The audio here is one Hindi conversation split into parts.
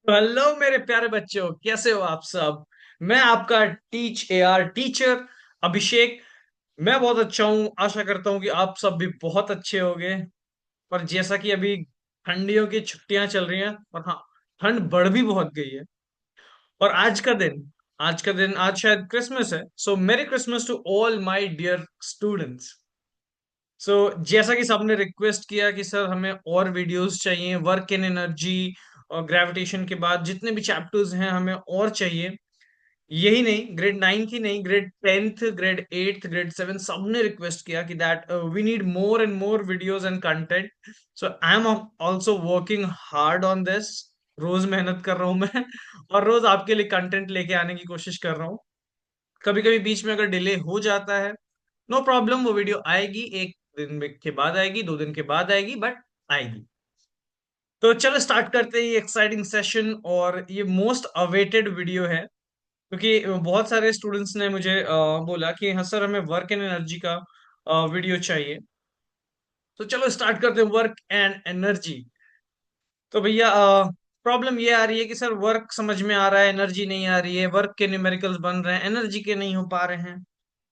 हेलो मेरे प्यारे बच्चों, कैसे हो आप सब। मैं आपका टीच ए आर टीचर अभिषेक। मैं बहुत अच्छा हूँ। आशा करता हूँ कि आप सब भी बहुत अच्छे होंगे। पर जैसा कि अभी ठंडियों की छुट्टियां चल रही हैं, और हाँ, ठंड बढ़ भी बहुत गई है। और आज का दिन आज शायद क्रिसमस है। So merry Christmas to all my dear students. So जैसा कि सबने रिक्वेस्ट किया कि सर हमें और वीडियोस चाहिए, वर्क इन एनर्जी और ग्रेविटेशन के बाद जितने भी चैप्टर्स हैं हमें और चाहिए। यही नहीं, ग्रेड 9 की नहीं, grade 10th, grade 8th, grade 7 सबने रिक्वेस्ट किया कि that we need more and more videos and content. So I am also working hard on this. रोज मेहनत कर रहा हूं मैं और रोज आपके लिए कंटेंट लेके आने की कोशिश कर रहा हूँ। कभी कभी बीच में अगर डिले हो जाता है, नो प्रॉब्लम, वो वीडियो आएगी, एक के बाद आएगी, 2 दिन के बाद आएगी, बट आएगी। तो चलो स्टार्ट करते हैं ये एक्साइटिंग सेशन। और ये मोस्ट अवेटेड वीडियो है क्योंकि बहुत सारे स्टूडेंट्स ने मुझे बोला कि हाँ सर हमें वर्क एंड एनर्जी का वीडियो चाहिए। तो चलो स्टार्ट करते हैं वर्क एंड एनर्जी। तो भैया प्रॉब्लम ये आ रही है कि सर वर्क समझ में आ रहा है, एनर्जी नहीं आ रही है, वर्क के न्यूमेरिकल्स बन रहे हैं, एनर्जी के नहीं हो पा रहे हैं।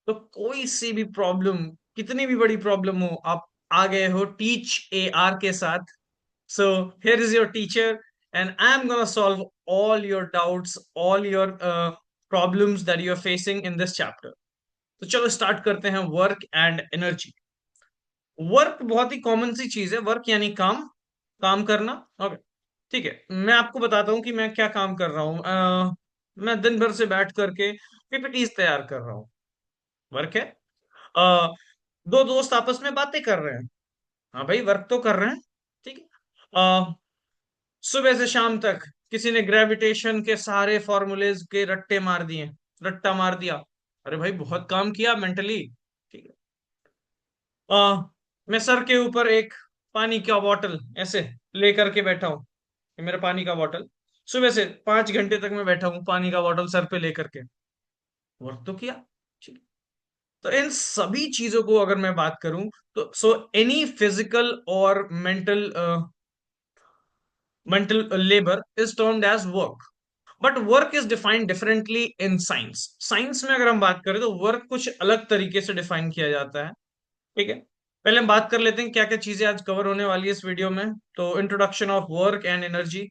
तो कोई सी भी प्रॉब्लम, कितनी भी बड़ी प्रॉब्लम हो, आप आ गए हो टीच ए आर के साथ। So here is your teacher and I am gonna solve all your doubts, all your problems that you are facing in this chapter. तो चलो स्टार्ट करते हैं वर्क एंड एनर्जी। वर्क बहुत ही कॉमन सी चीज है। वर्क यानी काम, काम करना। ओके, ठीक है। मैं आपको बताता हूँ कि मैं क्या काम कर रहा हूँ। मैं दिन भर से बैठ करके पीपीटीज तैयार कर रहा हूँ। वर्क है। अ, दो दोस्त आपस में बातें कर रहे हैं। हाँ भाई, वर्क तो कर रहे हैं। ठीक है। सुबह से शाम तक किसी ने ग्रेविटेशन के सारे फॉर्मूलेज के रट्टे मार दिए, रट्टा मार दिया। अरे भाई, बहुत काम किया मेंटली। ठीक है। मैं सर के ऊपर एक पानी का बॉटल ऐसे लेकर के बैठा हूँ। ये मेरा पानी का बॉटल, सुबह से 5 घंटे तक मैं बैठा हूँ पानी का बॉटल सर पे लेकर के। वर्क तो किया। ठीक है। तो इन सभी चीजों को अगर मैं बात करूं, तो so any physical or mental labour is termed as work. But work is defined differently in science. Science में अगर हम बात करें तो वर्क कुछ अलग तरीके से डिफाइन किया जाता है। ठीक है। पहले हम बात कर लेते हैं क्या क्या चीजें आज कवर होने वाली है इस वीडियो में। तो introduction of work and energy.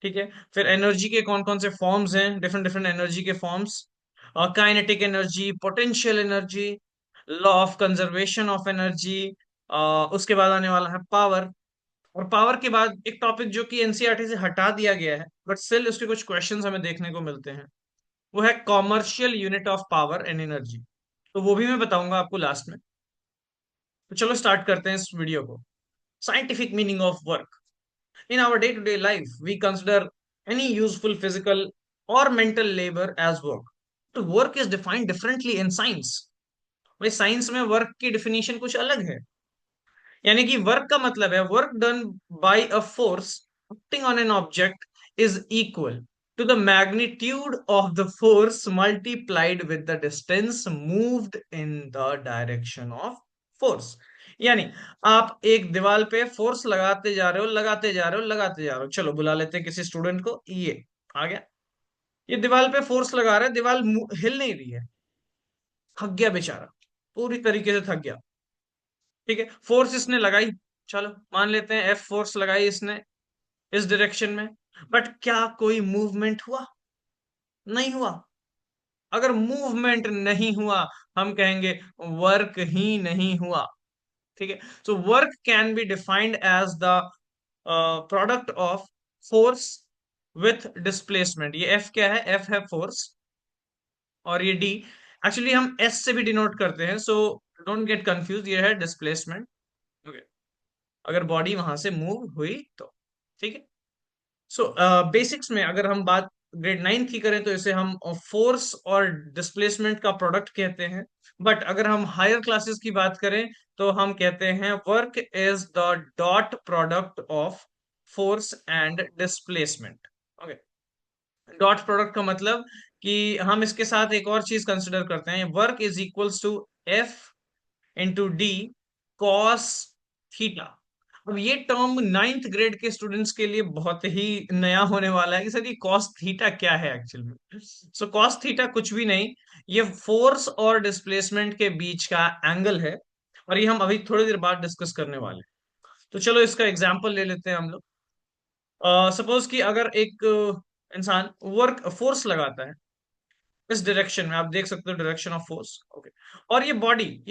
ठीक है। फिर एनर्जी के कौन कौन से फॉर्म्स हैं, डिफरेंट डिफरेंट एनर्जी के forms. Kinetic energy, potential energy, law of conservation of energy. उसके बाद आने वाला है पावर। और पावर के बाद एक टॉपिक जो कि एनसीईआरटी से हटा दिया गया है, बट स्टिल उसके कुछ क्वेश्चंस हमें देखने को मिलते हैं, वो है commercial unit of power and energy. तो वो भी मैं बताऊंगा आपको लास्ट में। तो चलो स्टार्ट करते हैं इस वीडियो को। Scientific meaning of work. In our day-to-day life, we consider any useful physical or mental labor as work. तो work is defined differently in science. भाई साइंस में वर्क की डिफिनीशन कुछ अलग है। यानी कि वर्क का मतलब है work done by a force acting on an object is equal to the magnitude of the force multiplied with the distance moved in the direction of force. यानी आप एक दीवार पे फोर्स लगाते जा रहे हो, लगाते जा रहे हो, लगाते जा रहे हो। चलो बुला लेते हैं किसी स्टूडेंट को, ये आ गया। ये दीवार पे फोर्स लगा रहा है, दीवार हिल नहीं रही है। थक गया बेचारा, पूरी तरीके से थक गया। ठीक है, फोर्स इसने लगाई। चलो मान लेते हैं एफ फोर्स लगाई इसने इस डायरेक्शन में। बट क्या कोई मूवमेंट हुआ? नहीं हुआ। अगर मूवमेंट नहीं हुआ, हम कहेंगे वर्क ही नहीं हुआ। ठीक है। So work can be defined as the product of force with displacement. ये एफ क्या है? एफ है फोर्स, और ये डी एक्चुअली हम एस से भी डिनोट करते हैं। सो डोंट गेट कंफ्यूज, ये है डिस्प्लेसमेंट। ओके, अगर बॉडी वहां से मूव हुई तो। ठीक है। सो बेसिक्स में अगर हम बात ग्रेड 9 की करें तो इसे हम फोर्स और डिस्प्लेसमेंट का प्रोडक्ट कहते हैं। बट अगर हम हायर क्लासेस की बात करें तो हम कहते हैं work is the dot product of force and displacement. Okay. Dot product का मतलब कि हम इसके साथ एक और चीज कंसिडर करते हैं, work is equals to F into d cos theta. अब ये टर्म नाइन्थ ग्रेड के स्टूडेंट्स के लिए बहुत ही नया होने वाला है कि सर ये कॉस थीटा क्या है एक्चुअल में। सो कॉस थीटा कुछ भी नहीं, ये फोर्स और डिस्प्लेसमेंट के बीच का एंगल है, और ये हम अभी थोड़ी देर बाद डिस्कस करने वाले हैं। तो चलो इसका एग्जांपल ले लेते हैं हम लोग। सपोज कि अगर एक इंसान वर्क फोर्स लगाता है इस डायरेक्शन में, आप देख सकते हो डायरेक्शन ऑफ फोर्स, ओके, और ये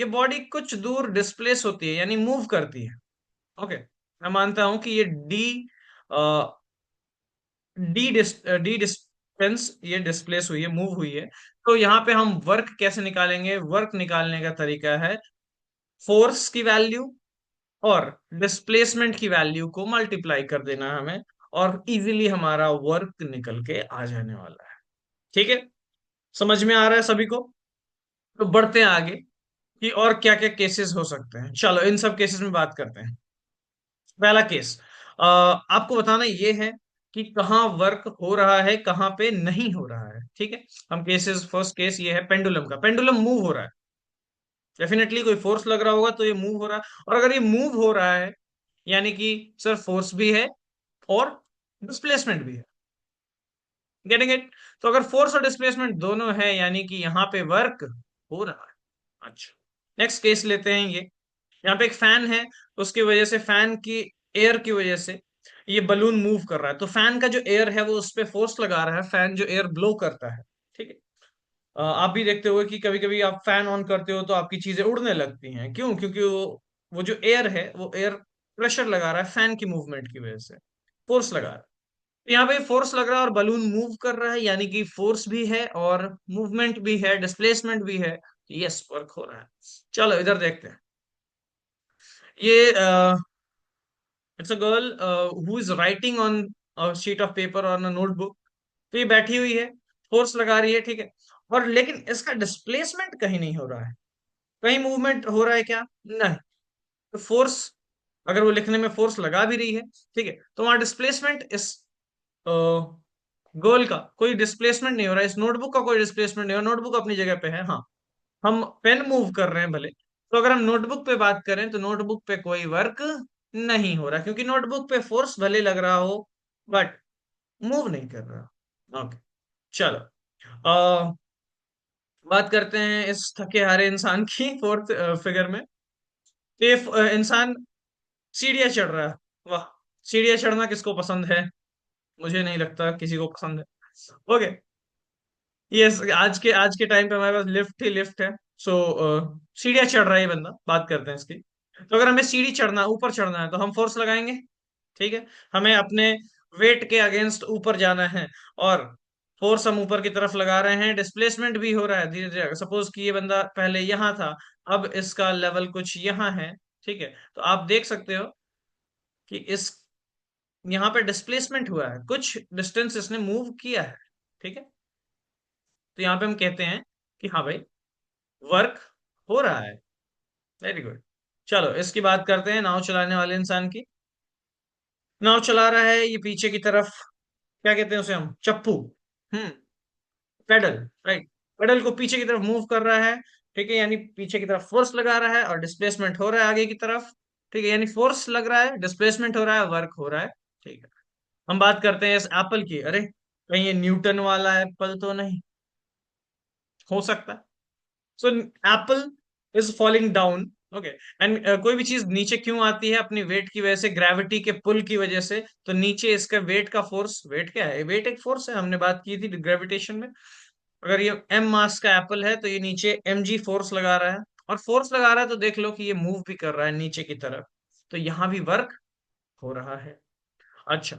बॉडी कुछ दूर डिस्प्लेस होती है यानी मूव करती है, ओके। मैं मानता हूं कि ये डी डी डिस्टेंस ये डिस्प्लेस हुई है, मूव हुई है। तो यहाँ पे हम वर्क कैसे निकालेंगे? वर्क निकालने का तरीका है फोर्स की वैल्यू और डिस्प्लेसमेंट की वैल्यू को मल्टीप्लाई कर देना हमें, और इजीली हमारा वर्क निकल के आ जाने वाला है। ठीक है, समझ में आ रहा है सभी को? तो बढ़ते हैं आगे कि और क्या क्या केसेस हो सकते हैं। चलो इन सब केसेस में बात करते हैं। पहला केस, आपको बताना ये है कि कहाँ वर्क हो रहा है, कहाँ पे नहीं हो रहा है। ठीक है, हम केसेस, फर्स्ट केस ये है पेंडुलम का। पेंडुलम मूव हो रहा है, डेफिनेटली कोई फोर्स लग रहा होगा तो ये मूव हो रहा है, और अगर ये मूव हो रहा है यानी कि सर फोर्स भी है और डिस्प्लेसमेंट भी है। Getting it? तो अगर फोर्स और डिस्प्लेसमेंट दोनों है यानी कि यहाँ पे वर्क हो रहा है। अच्छा, नेक्स्ट केस लेते हैं ये। यहाँ पे एक फैन है, उसकी वजह से, फैन की एयर की वजह से ये बलून मूव कर रहा है। तो फैन का जो एयर है वो उस पे फोर्स लगा रहा है, फैन जो एयर ब्लो करता है। ठीक है, आप भी देखते हो कि कभी कभी आप फैन ऑन करते हो तो आपकी चीजें उड़ने लगती हैं। क्यों? क्योंकि वो जो एयर है वो एयर प्रेशर लगा रहा है फैन की मूवमेंट की वजह से, फोर्स लगा रहा है। तो यहाँ पे फोर्स लग रहा है और बलून मूव कर रहा है, यानी कि फोर्स भी है और मूवमेंट भी है, डिस्प्लेसमेंट भी है। यस, वर्क हो रहा है। चलो इधर देखते हैं। ये it's a girl who is writing on sheet of paper और नोटबुक। तो ये बैठी हुई है, फोर्स लगा रही है, ठीक है, और लेकिन इसका डिस्प्लेसमेंट कहीं नहीं हो रहा है। कहीं मूवमेंट हो रहा है क्या? नहीं। तो फोर्स, अगर वो लिखने में फोर्स लगा भी रही है, ठीक है, तो वहां डिस्प्लेसमेंट इस गोल का कोई डिस्प्लेसमेंट नहीं हो रहा है, इस नोटबुक का कोई डिस्प्लेसमेंट नहीं हो रहा, नोटबुक अपनी जगह पे है। हाँ, हम पेन मूव कर रहे हैं भले। तो अगर हम नोटबुक पे बात करें तो नोटबुक पे कोई वर्क नहीं हो रहा, क्योंकि नोटबुक पे फोर्स भले लग रहा हो बट मूव नहीं कर रहा। ओके, चलो बात करते हैं इस थके हारे इंसान की, फोर्थ फिगर में। तो ये इंसान सीढ़ियाँ चढ़ रहा है। वाह, सीढ़ियाँ चढ़ना किसको पसंद है? मुझे नहीं लगता किसी को पसंद है। ओके, यस, आज के टाइम पे हमारे पास लिफ्ट ही लिफ्ट है। सो सीढ़ियाँ चढ़ रहा है ये बंदा, बात करते हैं इसकी। तो अगर हमें सीढ़ी चढ़ना, ऊपर चढ़ना है तो हम फोर्स लगाएंगे। ठीक है, हमें अपने वेट के अगेंस्ट ऊपर जाना है, और फोर्स हम ऊपर की तरफ लगा रहे हैं, डिस्प्लेसमेंट भी हो रहा है धीरे धीरे। सपोज कि ये बंदा पहले यहाँ था, अब इसका लेवल कुछ यहाँ है। ठीक है, तो आप देख सकते हो कि इस यहाँ पे डिस्प्लेसमेंट हुआ है, कुछ डिस्टेंस इसने मूव किया है। ठीक है, तो यहाँ पे हम कहते हैं कि हाँ भाई, वर्क हो रहा है। Very good. चलो इसकी बात करते हैं, नाव चलाने वाले इंसान की। नाव चला रहा है ये पीछे की तरफ, क्या कहते हैं उसे हम? चप्पू। हम्म, पेडल, राइट। पेडल को पीछे की तरफ मूव कर रहा है, ठीक है, यानी पीछे की तरफ फोर्स लगा रहा है और डिस्प्लेसमेंट हो रहा है आगे की तरफ। ठीक है, यानी फोर्स लग रहा है, डिस्प्लेसमेंट हो रहा है, वर्क हो रहा है। ठीक है, हम बात करते हैं इस एप्पल की। अरे कहीं ये न्यूटन वाला एप्पल तो नहीं हो सकता? So apple is falling down, okay. And कोई भी चीज नीचे क्यों आती है? अपनी वेट की वजह से, ग्रेविटी के पुल की वजह से। तो नीचे इसका वेट का फोर्स, वेट क्या है? वेट एक फोर्स है, हमने बात की थी ग्रेविटेशन में। अगर ये एम मास का एप्पल है तो ये नीचे एम जी फोर्स लगा रहा है, और फोर्स लगा रहा है तो देख लो कि ये मूव भी कर रहा है नीचे की तरफ। तो यहां भी वर्क हो रहा है। अच्छा,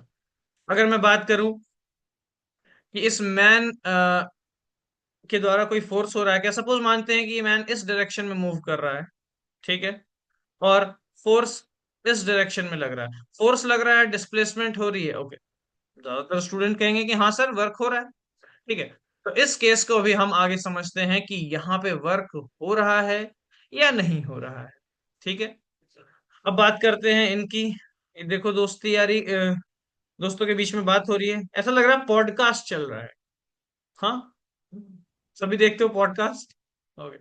अगर मैं बात करूं कि इस मैन के द्वारा कोई फोर्स हो रहा है क्या? सपोज मानते हैं कि ये मैन इस डायरेक्शन में मूव कर रहा है, ठीक है, और फोर्स इस डायरेक्शन में लग रहा है, फोर्स लग रहा है, डिस्प्लेसमेंट हो रही है, ओके। ज्यादातर स्टूडेंट कहेंगे कि हाँ सर वर्क हो रहा है। ठीक है, तो इस केस को भी हम आगे समझते हैं कि यहाँ पे वर्क हो रहा है या नहीं हो रहा है। ठीक है, अब बात करते हैं इनकी। ये देखो दोस्ती यारी, दोस्तों के बीच में बात हो रही है, ऐसा लग रहा है पॉडकास्ट चल रहा है। हाँ, सभी देखते हो पॉडकास्ट? ओके,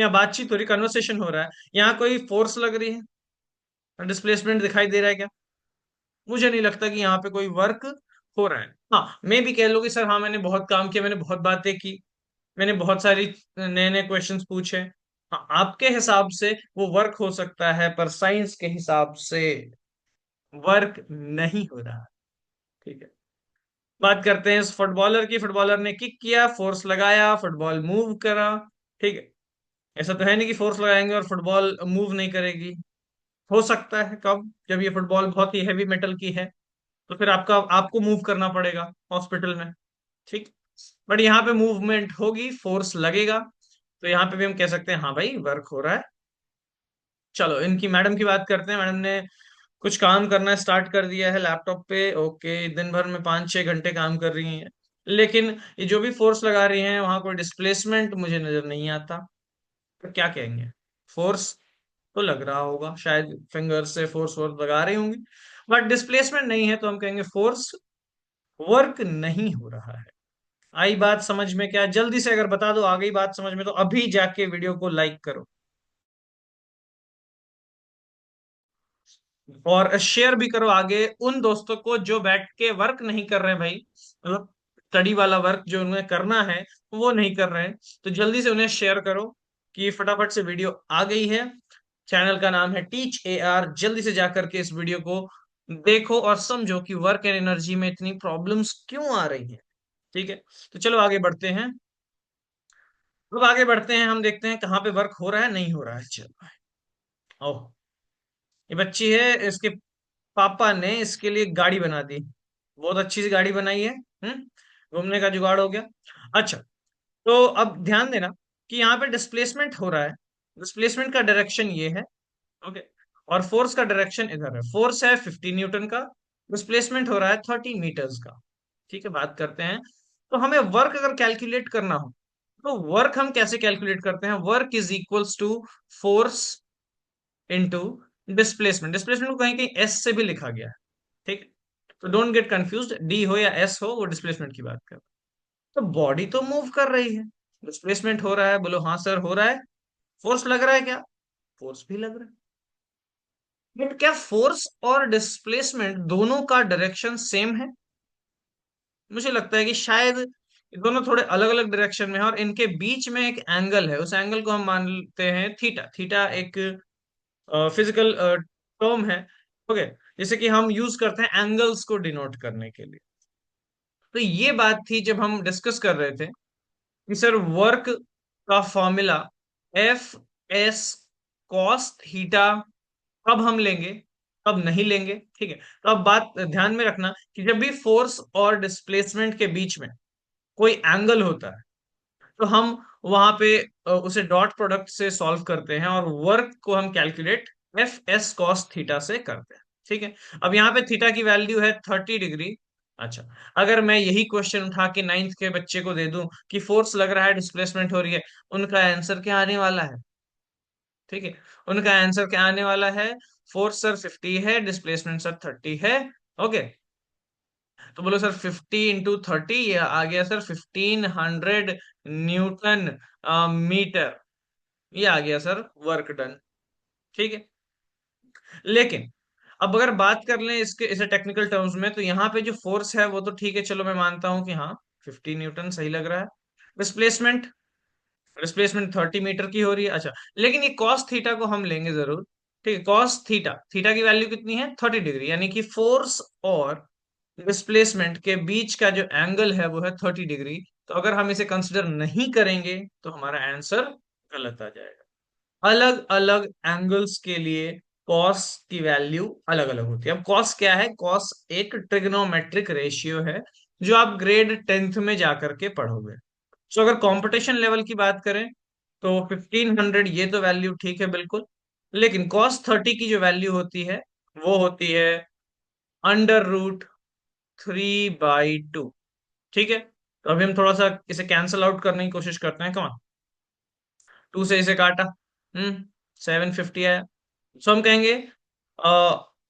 यहाँ बातचीत हो रही, कन्वर्सेशन हो रहा है, यहाँ कोई फोर्स लग रही है? डिस्प्लेसमेंट दिखाई दे रहा है क्या? मुझे नहीं लगता कि यहाँ पे कोई वर्क हो रहा है। हाँ, मैं भी कह लो कि सर हाँ मैंने बहुत काम किया, मैंने बहुत बातें की, मैंने बहुत सारी नए नए क्वेश्चंस पूछे। हाँ, आपके हिसाब से वो वर्क हो सकता है, पर साइंस के हिसाब से वर्क नहीं हो रहा। ठीक है। बात करते हैं इस फुटबॉलर की। फुटबॉलर ने किक किया, फोर्स लगाया, फुटबॉल मूव करा। ठीक है। ऐसा तो है नहीं कि फोर्स लगाएंगे और फुटबॉल मूव नहीं करेगी। हो सकता है कब, जब ये फुटबॉल बहुत ही हैवी मेटल की है, तो फिर आपको मूव करना पड़ेगा हॉस्पिटल में। ठीक। बट यहाँ पे मूवमेंट होगी, फोर्स लगेगा, तो यहाँ पे भी हम कह सकते हैं हाँ भाई वर्क हो रहा है। चलो इनकी मैडम की बात करते हैं। मैडम ने कुछ काम करना स्टार्ट कर दिया है लैपटॉप पे। ओके, दिन भर में 5-6 घंटे काम कर रही हैं, लेकिन ये जो भी फोर्स लगा रही हैं वहां कोई डिस्प्लेसमेंट मुझे नजर नहीं आता। तो क्या कहेंगे? फोर्स तो लग रहा होगा, शायद फिंगर से फोर्स वर्क लगा रही होंगी, बट डिस्प्लेसमेंट नहीं है, तो हम कहेंगे फोर्स वर्क नहीं हो रहा है। आई बात समझ में? क्या जल्दी से अगर बता दो आ गई बात समझ में, तो अभी जाके वीडियो को लाइक करो और शेयर भी करो आगे उन दोस्तों को जो बैठ के वर्क नहीं कर रहे हैं भाई, मतलब स्टडी वाला वर्क जो उन्हें करना है वो नहीं कर रहे हैं। तो जल्दी से उन्हें शेयर करो कि फटाफट से वीडियो आ गई है। चैनल का नाम है टीच ए आर। जल्दी से जाकर के इस वीडियो को देखो और समझो कि वर्क एंड एनर्जी में इतनी प्रॉब्लम्स क्यों आ रही हैं। ठीक है। तो चलो आगे बढ़ते हैं। अब आगे बढ़ते हैं, हम देखते हैं कहाँ पे वर्क हो रहा है नहीं हो रहा है। चलो। ओह, ये बच्ची है, इसके पापा ने इसके लिए गाड़ी बना दी। बहुत अच्छी सी गाड़ी बनाई है। घूमने का जुगाड़ हो गया। अच्छा, तो अब ध्यान देना कि यहाँ पे डिस्प्लेसमेंट हो रहा है। डिस्प्लेसमेंट का डायरेक्शन ये है। ओके। और फोर्स का डायरेक्शन इधर है। फोर्स है 50 न्यूटन का, डिस्प्लेसमेंट हो रहा है 30 मीटर्स का। ठीक है। बात करते हैं, तो हमें वर्क अगर कैलकुलेट करना हो, तो वर्क हम कैसे कैलकुलेट करते हैं? Work is equals to force into displacement. Displacement को कहीं कहीं एस से भी लिखा गया है। ठीक है। तो डोंट गेट कंफ्यूज्ड, डी हो या एस हो, वो डिस्प्लेसमेंट की बात कर। तो बॉडी तो मूव कर रही है, डिस्प्लेसमेंट हो रहा है, बोलो हाँ सर हो रहा है। फोर्स लग रहा है क्या? फोर्स भी लग रहा है। बट क्या फोर्स और डिस्प्लेसमेंट दोनों का डायरेक्शन सेम है? मुझे लगता है कि शायद ये दोनों थोड़े अलग अलग डायरेक्शन में है, और इनके बीच में एक एंगल है, उस एंगल को हम मानते हैं थीटा। थीटा एक फिजिकल टर्म है। ओके। जैसे कि हम यूज करते हैं एंगल्स को डिनोट करने के लिए। तो ये बात थी जब हम डिस्कस कर रहे थे कि सर वर्क का formula F S cos theta कब हम लेंगे, कब नहीं लेंगे। ठीक है। तो अब बात ध्यान में रखना कि जब भी फोर्स और डिस्प्लेसमेंट के बीच में कोई एंगल होता है, तो हम वहां पे उसे डॉट प्रोडक्ट से सॉल्व करते हैं और वर्क को हम calculate F S cos theta से करते हैं। ठीक है। अब यहाँ पे थीटा की वैल्यू है 30 डिग्री। अच्छा, अगर मैं यही क्वेश्चन उठा के नाइन्थ के बच्चे को दे दूं कि फोर्स लग रहा है, डिस्प्लेसमेंट हो रही है, उनका आंसर क्या आने वाला है? ठीक है। उनका आंसर क्या आने वाला है? फोर्स सर 50 है, डिस्प्लेसमेंट सर 30 है। ओके। तो बोलो सर 50 इंटू 30, ये आ गया सर 1500 न्यूटन मीटर। ये आ गया सर वर्क डन। ठीक है। लेकिन अब अगर बात कर लें इसके इसे टेक्निकल टर्म्स में, तो यहाँ पे जो फोर्स है वो तो ठीक है, चलो मैं मानता हूं कि हाँ 50 न्यूटन सही लग रहा है। डिस्प्लेसमेंट, डिस्प्लेसमेंट 30 मीटर की हो रही है। अच्छा, लेकिन ये कॉस थीटा को हम लेंगे जरूर। ठीक है। कॉस थीटा, थीटा की वैल्यू कितनी है? 30 डिग्री, यानी कि फोर्स और डिस्प्लेसमेंट के बीच का जो एंगल है वो है 30 डिग्री। तो अगर हम इसे कंसिडर नहीं करेंगे तो हमारा आंसर गलत आ जाएगा। अलग अलग एंगल्स के लिए कॉस की वैल्यू अलग अलग होती है। अब कॉस क्या है? कॉस एक ट्रिग्नोमेट्रिक रेशियो है, जो आप ग्रेड 10th में जाकर के पढ़ोगे। तो अगर कंपटीशन लेवल की बात करें, तो 1500 ये तो वैल्यू ठीक है बिल्कुल, लेकिन कॉस 30 की जो वैल्यू होती है वो होती है √3/2। ठीक है। तो अभी हम थोड़ा सा इसे कैंसल आउट करने की कोशिश करते हैं। कमान, 2 से इसे काटा, 750 आया। सो हम कहेंगे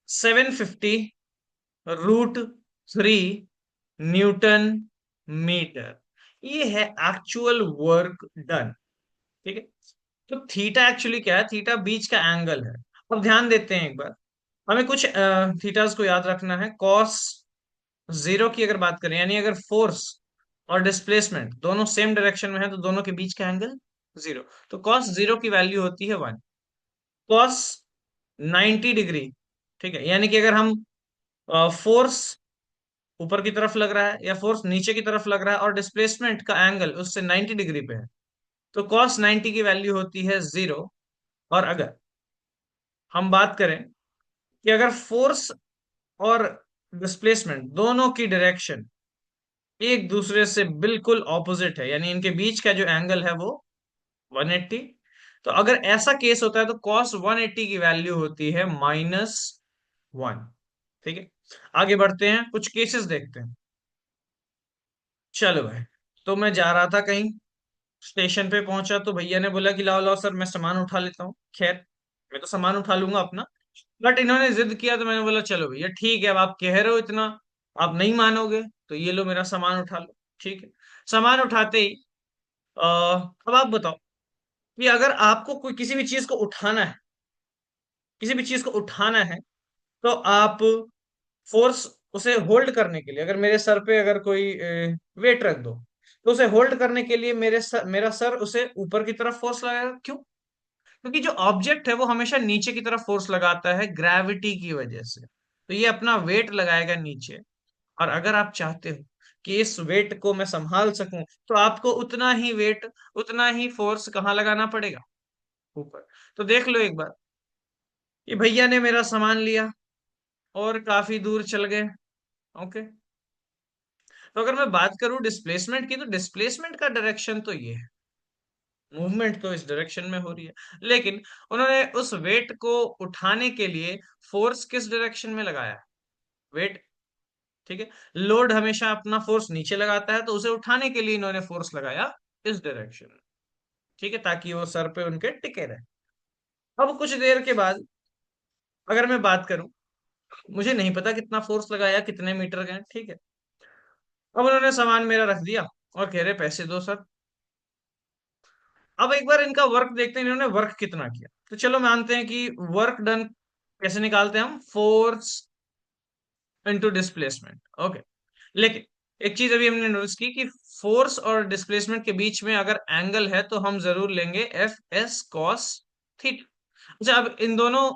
750 √3 न्यूटन। ये है एक्चुअल वर्क डन। ठीक है। तो थीटा एक्चुअली क्या है? थीटा बीच का एंगल है। अब ध्यान देते हैं एक बार, हमें कुछ थीटास को याद रखना है। कॉस जीरो की अगर बात करें, यानी अगर फोर्स और डिस्प्लेसमेंट दोनों सेम डायरेक्शन में है तो दोनों के बीच का एंगल जीरो। तो कॉस जीरो की वैल्यू होती है वन। कॉस 90 डिग्री, ठीक है, यानी कि अगर हम फोर्स ऊपर की तरफ लग रहा है या फोर्स नीचे की तरफ लग रहा है और डिस्प्लेसमेंट का एंगल उससे 90 डिग्री पे है, तो कॉस 90 की वैल्यू होती है जीरो। और अगर हम बात करें कि अगर फोर्स और डिस्प्लेसमेंट दोनों की डायरेक्शन एक दूसरे से बिल्कुल ऑपोजिट है, यानी इनके बीच का जो एंगल है वो 180, तो अगर ऐसा केस होता है तो cos 180 की वैल्यू होती है -1। ठीक है, आगे बढ़ते हैं, कुछ केसेस देखते हैं। चलो भाई, तो मैं जा रहा था कहीं, स्टेशन पे पहुंचा तो भैया ने बोला कि लाओ लाओ सर मैं सामान उठा लेता हूँ। खैर, मैं तो सामान उठा लूंगा अपना, बट इन्होंने जिद किया तो मैंने बोला चलो भैया ठीक है, अब आप कह रहे हो इतना, आप नहीं मानोगे तो ये लो मेरा सामान उठा लो। ठीक है, सामान उठाते ही अब आप बताओ कि अगर आपको कोई किसी भी चीज को उठाना है, किसी भी चीज को उठाना है, तो आप फोर्स, उसे होल्ड करने के लिए, अगर मेरे सर पे अगर कोई वेट रख दो, तो उसे होल्ड करने के लिए मेरा सर उसे ऊपर की तरफ फोर्स लगाएगा। क्यों? क्योंकि जो ऑब्जेक्ट है वो हमेशा नीचे की तरफ फोर्स लगाता है ग्रेविटी की वजह से, तो ये अपना वेट लगाएगा नीचे। और अगर आप चाहते हो कि इस वेट को मैं संभाल सकूं, तो आपको उतना ही वेट, उतना ही फोर्स कहाँ लगाना पड़ेगा? ऊपर। तो देख लो एक बार, ये भैया ने मेरा सामान लिया और काफी दूर चल गए। ओके, तो अगर मैं बात करूं डिस्प्लेसमेंट की, तो डिस्प्लेसमेंट का डायरेक्शन तो ये है, मूवमेंट तो इस डायरेक्शन में हो रही है, लेकिन उन्होंने उस वेट को उठाने के लिए फोर्स किस डायरेक्शन में लगाया है? वेट, ठीक है, लोड हमेशा अपना फोर्स नीचे लगाता है, तो उसे उठाने के लिए इन्होंने फोर्स लगाया इस डायरेक्शन में। ठीक है, ताकि वो सर पे उनके टिके रहे। अब कुछ देर के बाद अगर मैं बात करूं, मुझे नहीं पता कितना फोर्स लगाया, कितने मीटर गए, ठीक है, अब उन्होंने सामान मेरा रख दिया और कह रहे पैसे दो सर। अब एक बार इनका वर्क देखते हैं, इन्होंने वर्क कितना किया। तो चलो मानते हैं कि वर्क डन कैसे निकालते हैं हम, फोर्स इनटू डिस्प्लेसमेंट। ओके, लेकिन एक चीज अभी हमने नोटिस की कि फोर्स और डिस्प्लेसमेंट के बीच में अगर एंगल है तो हम जरूर लेंगे एफ एस कॉस थीटा। अच्छा, अब इन दोनों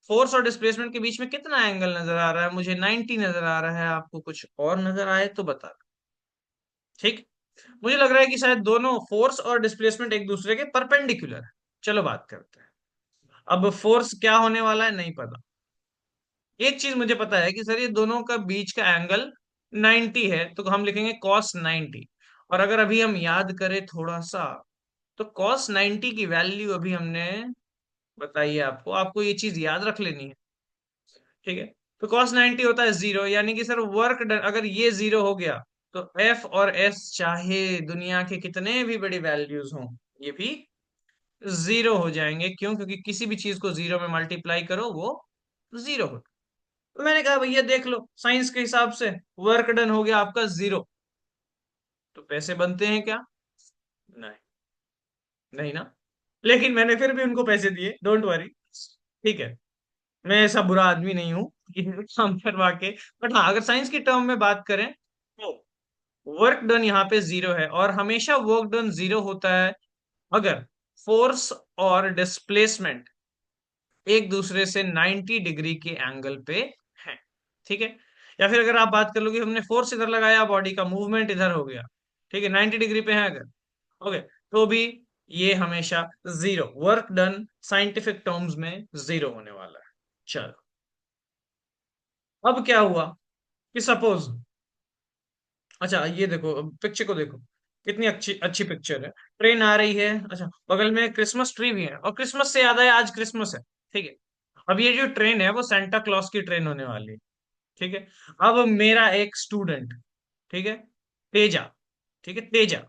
फोर्स और डिस्प्लेसमेंट के बीच में कितना एंगल नजर आ रहा है? मुझे 90 नजर आ रहा है, आपको कुछ और नजर आए तो बता। ठीक, मुझे लग रहा है कि शायद दोनों फोर्स और डिस्प्लेसमेंट एक दूसरे के परपेंडिकुलर है। चलो बात करते हैं। अब फोर्स क्या होने वाला है नहीं पता, एक चीज मुझे पता है कि सर ये दोनों का बीच का एंगल 90 है, तो हम लिखेंगे cos 90। और अगर अभी हम याद करें थोड़ा सा, तो cos 90 की वैल्यू अभी हमने बताई है आपको, आपको ये चीज याद रख लेनी है। ठीक है, तो cos 90 होता है जीरो, यानी कि सर वर्क डन अगर ये जीरो हो गया, तो एफ और एस चाहे दुनिया के कितने भी बड़ी वैल्यूज हों, ये भी जीरो हो जाएंगे। क्यों? क्योंकि किसी भी चीज को जीरो में मल्टीप्लाई करो वो जीरो हो। तो मैंने कहा भैया देख लो साइंस के हिसाब से वर्क डन हो गया आपका जीरो, तो पैसे बनते हैं क्या? नहीं, नहीं ना। लेकिन मैंने फिर भी उनको पैसे दिए, डोंट वरी। ठीक है, मैं ऐसा बुरा आदमी नहीं हूं कि काम करवा के। बट हाँ, अगर साइंस की टर्म में बात करें तो वर्क डन यहाँ पे जीरो है, और हमेशा वर्क डन जीरो होता है अगर फोर्स और डिस्प्लेसमेंट एक दूसरे से 90 डिग्री के एंगल पे है। ठीक है, या फिर अगर आप बात कर लो कि हमने फोर्स इधर लगाया, बॉडी का मूवमेंट इधर हो गया, ठीक है, 90 डिग्री पे है अगर, ओके, तो भी ये हमेशा zero, work done scientific terms में जीरो होने वाला है। चलो, अब क्या हुआ कि सपोज, अच्छा ये देखो पिक्चर को देखो, कितनी अच्छी अच्छी पिक्चर है। ट्रेन आ रही है, अच्छा बगल में क्रिसमस ट्री भी है, और क्रिसमस से याद आया आज क्रिसमस है। ठीक है, अब ये जो ट्रेन है वो सेंटा क्लॉज की ट्रेन होने वाली है। ठीक है, अब मेरा एक स्टूडेंट, ठीक है, तेजा, ठीक है, तेजा,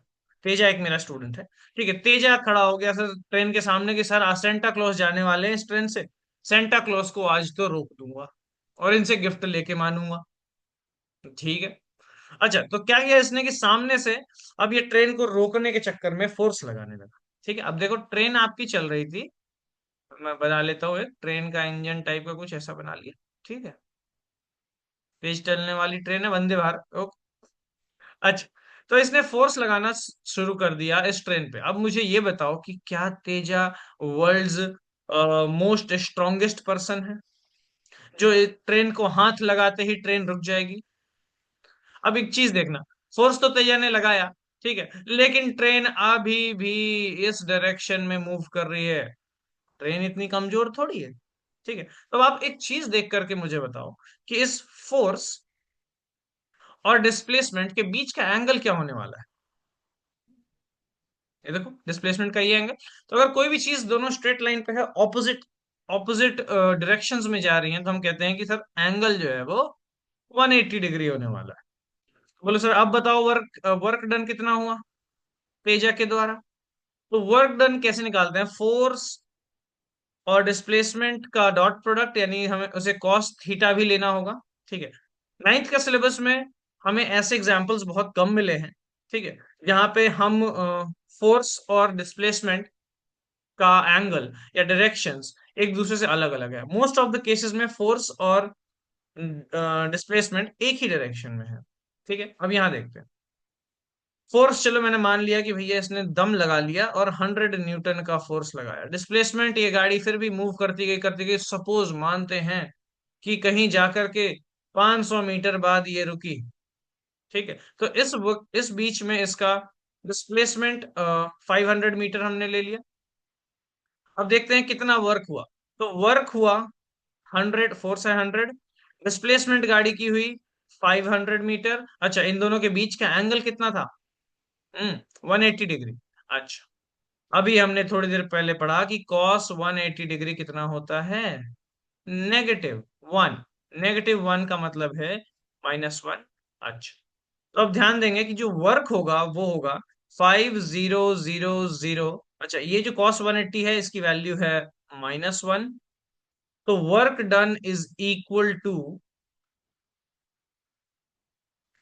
तेजा एक मेरा स्टूडेंट है। ठीक है, तेजा खड़ा हो गया सर ट्रेन के सामने कि सर आज सेंटा क्लॉज जाने वाले हैं इस ट्रेन से, सेंटा क्लॉज को आज तो रोक दूंगा और इनसे गिफ्ट लेके मानूंगा। ठीक है, अच्छा तो क्या किया इसने कि सामने से अब ये ट्रेन को रोकने के चक्कर में फोर्स लगाने लगा। ठीक है, अब देखो ट्रेन आपकी चल रही थी मैं बना लेता हूँ, एक ट्रेन का इंजन टाइप का कुछ ऐसा बना लिया। ठीक है, तेज चलने वाली ट्रेन है, वंदे भारत। अच्छा, तो इसने फोर्स लगाना शुरू कर दिया इस ट्रेन पे। अब मुझे ये बताओ कि क्या Teja world's most strongest person है, जो ट्रेन को हाथ लगाते ही ट्रेन रुक जाएगी। अब एक चीज देखना, फोर्स तो तेजा ने लगाया, ठीक है, लेकिन ट्रेन अभी भी इस डायरेक्शन में मूव कर रही है। ट्रेन इतनी कमजोर थोड़ी है। ठीक है, तो अब आप एक चीज देख करके मुझे बताओ कि इस फोर्स और डिस्प्लेसमेंट के बीच का एंगल क्या होने वाला है। ये देखो, डिस्प्लेसमेंट का ये एंगल। तो अगर कोई भी चीज दोनों स्ट्रेट लाइन पे है, ऑपोजिट ऑपोजिट डायरेक्शंस में जा रही हैं, तो हम कहते हैं कि सर एंगल जो है वो 180 डिग्री होने वाला है। बोलो सर, अब बताओ वर्क वर्क डन कितना हुआ पेजा के द्वारा। तो वर्क डन कैसे निकालते हैं, फोर्स और डिस्प्लेसमेंट का डॉट प्रोडक्ट, यानी हमें उसे कॉस थीटा भी लेना होगा। ठीक है, नाइन्थ का सिलेबस में हमें ऐसे एग्जाम्पल्स बहुत कम मिले हैं, ठीक है, जहां पे हम फोर्स और डिस्प्लेसमेंट का एंगल या डायरेक्शंस एक दूसरे से अलग अलग है। मोस्ट ऑफ द केसेस में फोर्स और डिस्प्लेसमेंट एक ही डायरेक्शन में है। ठीक है, अब यहां देखते हैं। फोर्स, चलो मैंने मान लिया कि भैया इसने दम लगा लिया और 100 न्यूटन का फोर्स लगाया। डिस्प्लेसमेंट, ये गाड़ी फिर भी मूव करती गई, सपोज मानते हैं कि कहीं जाकर के 500 मीटर बाद ये रुकी। ठीक है, तो इस बीच में इसका डिस्प्लेसमेंट 500 मीटर हमने ले लिया। अब देखते हैं कितना वर्क हुआ। तो वर्क हुआ 100, फोर्स है 100, डिस्प्लेसमेंट गाड़ी की हुई 500 मीटर। अच्छा, इन दोनों के बीच का एंगल कितना था, 180 डिग्री। अच्छा, अभी हमने थोड़ी देर पहले पढ़ा कि कॉस 180 डिग्री कितना होता है, -1। -1 का मतलब है -1। अच्छा, तो अब ध्यान देंगे कि जो वर्क होगा वो होगा 5000। अच्छा, ये जो कॉस 180 है इसकी वैल्यू है -1। तो work done is equal to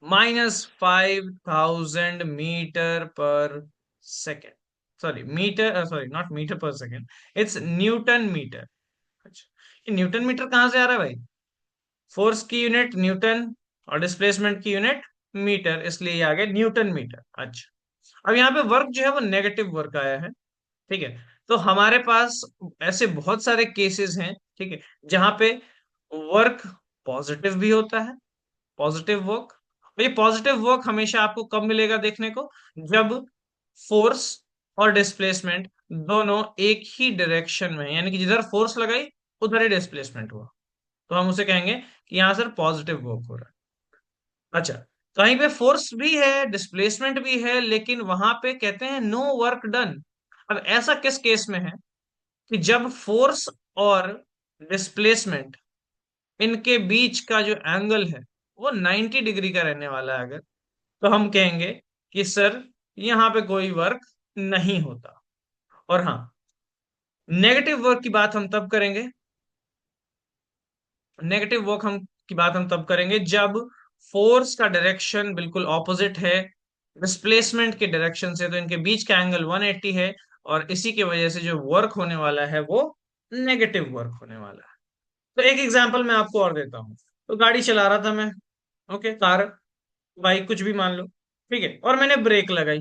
-5000 metre per second. Sorry metre, sorry not metre per second, it's newton metre. अच्छा, ये न्यूटन मीटर कहाँ से आ रहा है भाई, फोर्स की यूनिट न्यूटन और डिस्प्लेसमेंट की यूनिट मीटर, इसलिए ये आ गया न्यूटन मीटर। अच्छा, अब यहाँ पे वर्क जो है वो नेगेटिव वर्क आया है। ठीक है, तो हमारे पास ऐसे बहुत सारे केसेस हैं, ठीक है, जहां पे वर्क पॉजिटिव भी होता है, पॉजिटिव वर्क। ये पॉजिटिव वर्क हमेशा आपको कब मिलेगा देखने को, जब फोर्स और डिस्प्लेसमेंट दोनों एक ही डायरेक्शन में हैं। यानी कि जिधर फोर्स लगाई उधर ही डिस्प्लेसमेंट हुआ, तो हम उसे कहेंगे कि यहाँ सर पॉजिटिव वर्क हो रहा है। अच्छा, कहीं पे फोर्स भी है, डिस्प्लेसमेंट भी है, लेकिन वहां पे कहते हैं नो वर्क डन। अब ऐसा किस केस में है कि जब फोर्स और डिस्प्लेसमेंट, इनके बीच का जो एंगल है वो 90 डिग्री का रहने वाला है, अगर, तो हम कहेंगे कि सर यहाँ पे कोई वर्क नहीं होता। और हाँ, नेगेटिव वर्क की बात हम तब करेंगे, नेगेटिव वर्क हम की बात हम तब करेंगे जब फोर्स का डायरेक्शन बिल्कुल ऑपोजिट है डिस्प्लेसमेंट के डायरेक्शन से, तो इनके बीच का एंगल 180 है, और इसी की वजह से जो वर्क होने वाला है वो नेगेटिव वर्क होने वाला है। तो एक एग्जांपल मैं आपको और देता हूँ। तो गाड़ी चला रहा था मैं, ओके, कार, बाइक, कुछ भी मान लो, ठीक है, और मैंने ब्रेक लगाई।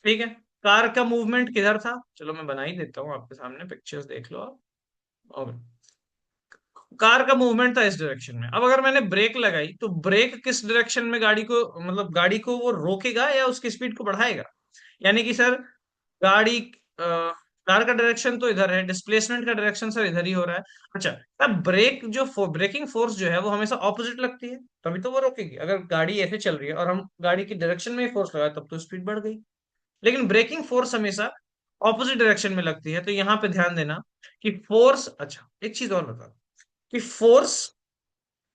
ठीक है, कार का मूवमेंट किधर था, चलो मैं बना ही देता हूँ आपके सामने, पिक्चर्स देख लो आप। ओके, कार का मूवमेंट था इस डायरेक्शन में। अब अगर मैंने ब्रेक लगाई तो ब्रेक किस डायरेक्शन में गाड़ी को, मतलब गाड़ी को वो रोकेगा या उसकी स्पीड को बढ़ाएगा। यानी कि सर गाड़ी कार का डायरेक्शन तो इधर है, डिस्प्लेसमेंट का डायरेक्शन सर इधर ही हो रहा है। अच्छा, तब ब्रेक जो ब्रेकिंग फोर्स जो है वो हमेशा ऑपोजिट लगती है, तभी तो वो रोकेगी। अगर गाड़ी ऐसे चल रही है और हम गाड़ी की डायरेक्शन में ही फोर्स लगाए तब तो स्पीड बढ़ गई। लेकिन ब्रेकिंग फोर्स हमेशा ऑपोजिट डायरेक्शन में लगती है। तो यहाँ पे ध्यान देना कि फोर्स, अच्छा एक चीज और बता, कि फोर्स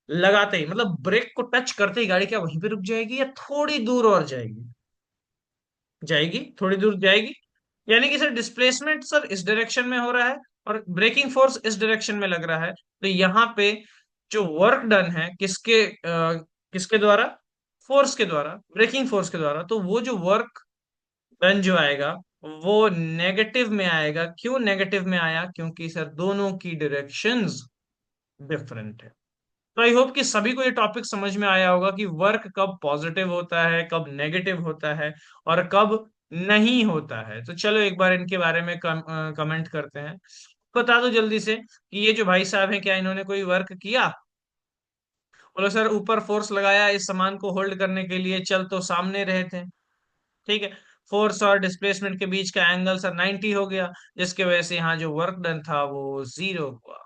लगाते ही, मतलब ब्रेक को टच करते ही गाड़ी क्या वहीं पे रुक जाएगी या थोड़ी दूर और जाएगी, जाएगी थोड़ी दूर जाएगी। यानी कि सर डिस्प्लेसमेंट सर इस डायरेक्शन में हो रहा है और ब्रेकिंग फोर्स इस डायरेक्शन में लग रहा है। तो यहाँ पे जो वर्क डन है किसके द्वारा, फोर्स के द्वारा, ब्रेकिंग फोर्स के द्वारा, तो वो जो वर्क डन जो आएगा वो नेगेटिव में आएगा। क्यों नेगेटिव में आया? क्योंकि सर दोनों की डायरेक्शंस डिफरेंट है। तो आई होप कि सभी को ये टॉपिक समझ में आया होगा कि वर्क कब पॉजिटिव होता है, कब नेगेटिव होता है, और कब नहीं होता है। तो चलो एक बार इनके बारे में कमेंट करते हैं। बता दो जल्दी से कि ये जो भाई साहब हैं, क्या इन्होंने कोई वर्क किया? बोलो सर, ऊपर फोर्स लगाया इस सामान को होल्ड करने के लिए, चल तो सामने रहे थे। ठीक है। फोर्स और डिस्प्लेसमेंट के बीच का एंगल सर 90 हो गया, जिसकी वजह से यहाँ जो वर्क डन था वो 0 हुआ।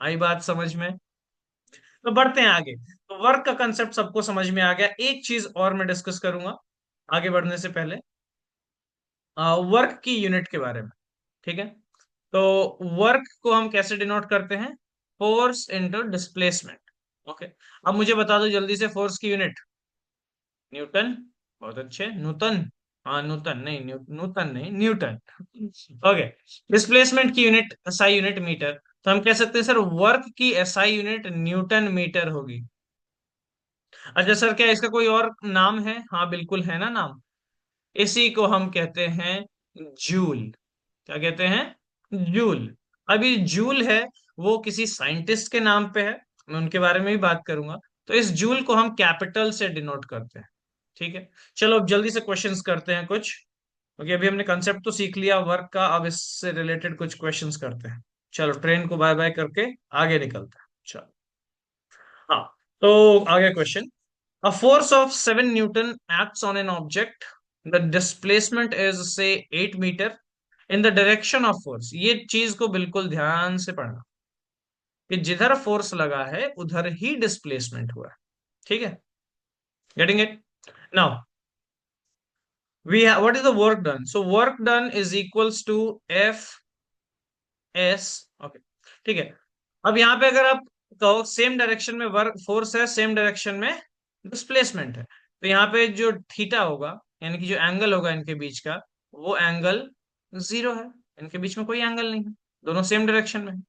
आई बात समझ में? तो बढ़ते हैं आगे। तो वर्क का कंसेप्ट सबको समझ में आ गया। एक चीज और मैं डिस्कस करूंगा आगे बढ़ने से पहले, वर्क की यूनिट के बारे में। ठीक है। तो वर्क को हम कैसे डिनोट करते हैं? Force into displacement. ओके। अब मुझे बता दो जल्दी से, फोर्स की यूनिट न्यूटन। बहुत अच्छे, नूतन। हाँ नूतन नहीं, नूतन नहीं, न्यूटन। ओके। डिस्प्लेसमेंट की यूनिट एसआई यूनिट मीटर। तो हम कह सकते हैं सर वर्क की एसआई यूनिट न्यूटन मीटर होगी। अच्छा सर, क्या इसका कोई और नाम है? हाँ बिल्कुल है ना नाम। इसी को हम कहते हैं जूल। क्या कहते हैं? जूल। अभी जूल है वो किसी साइंटिस्ट के नाम पे है, मैं उनके बारे में भी बात करूंगा। तो इस जूल को हम कैपिटल से डिनोट करते हैं। ठीक है। चलो अब जल्दी से क्वेश्चंस करते हैं कुछ, क्योंकि अभी हमने कंसेप्ट तो सीख लिया वर्क का, अब इससे रिलेटेड कुछ क्वेश्चंस करते हैं। चलो ट्रेन को बाय बाय करके आगे निकलते हैं। चलो। हाँ। तो आगे question. A force of 7 Newton acts on an object. The displacement is say 8 meter in the direction of force. ये चीज को बिल्कुल ध्यान से पढ़ना कि जिधर फोर्स लगा है उधर ही डिस्प्लेसमेंट हुआ है। ठीक है। Getting it? Now we what is the work done? So work done is equals to F S. Okay. ठीक है। अब यहाँ पे अगर आप कहो सेम डायरेक्शन में वर्क फोर्स है, सेम डायरेक्शन में डिस्प्लेसमेंट है, तो यहाँ पे जो थीटा होगा, यानी कि जो एंगल होगा इनके बीच का, वो एंगल 0 है। इनके बीच में कोई एंगल नहीं है, दोनों सेम डायरेक्शन में है।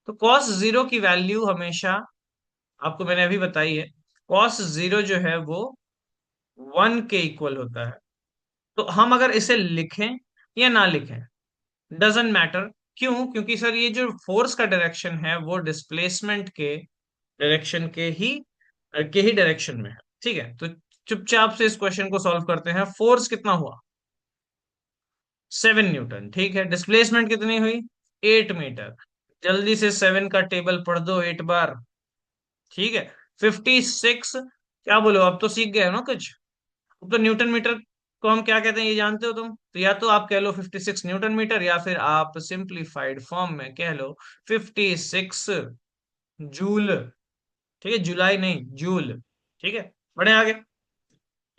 तो कॉस 0 की वैल्यू हमेशा, आपको मैंने अभी बताई है, कॉस 0 जो है वो 1 के इक्वल होता है। तो हम अगर इसे लिखें या ना लिखें, डजेंट मैटर। क्यों? क्योंकि सर ये जो फोर्स का डायरेक्शन है वो डिस्प्लेसमेंट के डायरेक्शन के ही डायरेक्शन में है। ठीक है। तो चुपचाप से इस क्वेश्चन को सॉल्व करते हैं। फोर्स कितना हुआ? 7 न्यूटन। ठीक है। डिस्प्लेसमेंट कितनी हुई? 8 मीटर। जल्दी से 7 का टेबल पढ़ दो 8 बार। ठीक है। 56। क्या बोलो, अब तो सीख गए हो ना कुछ? अब तो न्यूटन मीटर को हम क्या कहते हैं ये जानते हो तुम? तो या तो आप कह लो 56 न्यूटन मीटर, या फिर आप सिंप्लीफाइड फॉर्म में कह लो 56 जूल। ठीक है, जुलाई नहीं, जूल। ठीक है। बढ़े आगे।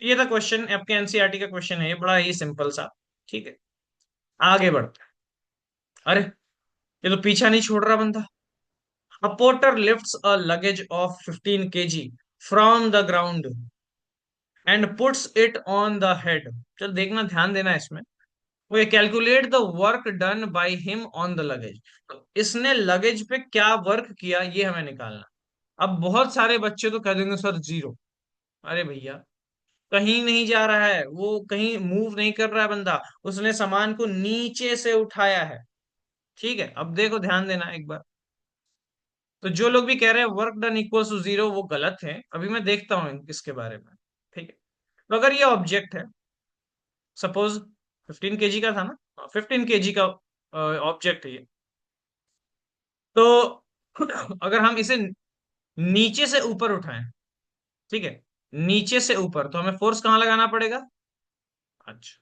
ये था क्वेश्चन, आपके एनसीईआरटी का क्वेश्चन है ये, बड़ा ही सिंपल सा। ठीक है। आगे बढ़ते हैं। अरे, ये तो पीछा नहीं छोड़ रहा बंदा। A porter lifts a luggage of 15 kg from the ground and puts it on the head. चल देखना, ध्यान देना इसमें। वो calculate the work done by him on the luggage. तो इसने लगेज पे क्या वर्क किया ये हमें निकालना। अब बहुत सारे बच्चे तो कह देंगे सर 0। अरे भैया, कहीं नहीं जा रहा है वो, कहीं मूव नहीं कर रहा है बंदा, उसने सामान को नीचे से उठाया है। ठीक है। अब देखो ध्यान देना एक बार। तो जो लोग भी कह रहे हैं वर्क डन इक्वल्स टू 0, वो गलत है। अभी मैं देखता हूँ इसके बारे में। ठीक है। तो अगर ये ऑब्जेक्ट है, सपोज 15 kg का था ना, 15 kg का ऑब्जेक्ट है ये। तो अगर हम इसे नीचे से ऊपर उठाएं, ठीक है, नीचे से ऊपर, तो हमें फोर्स कहाँ लगाना पड़ेगा? अच्छा।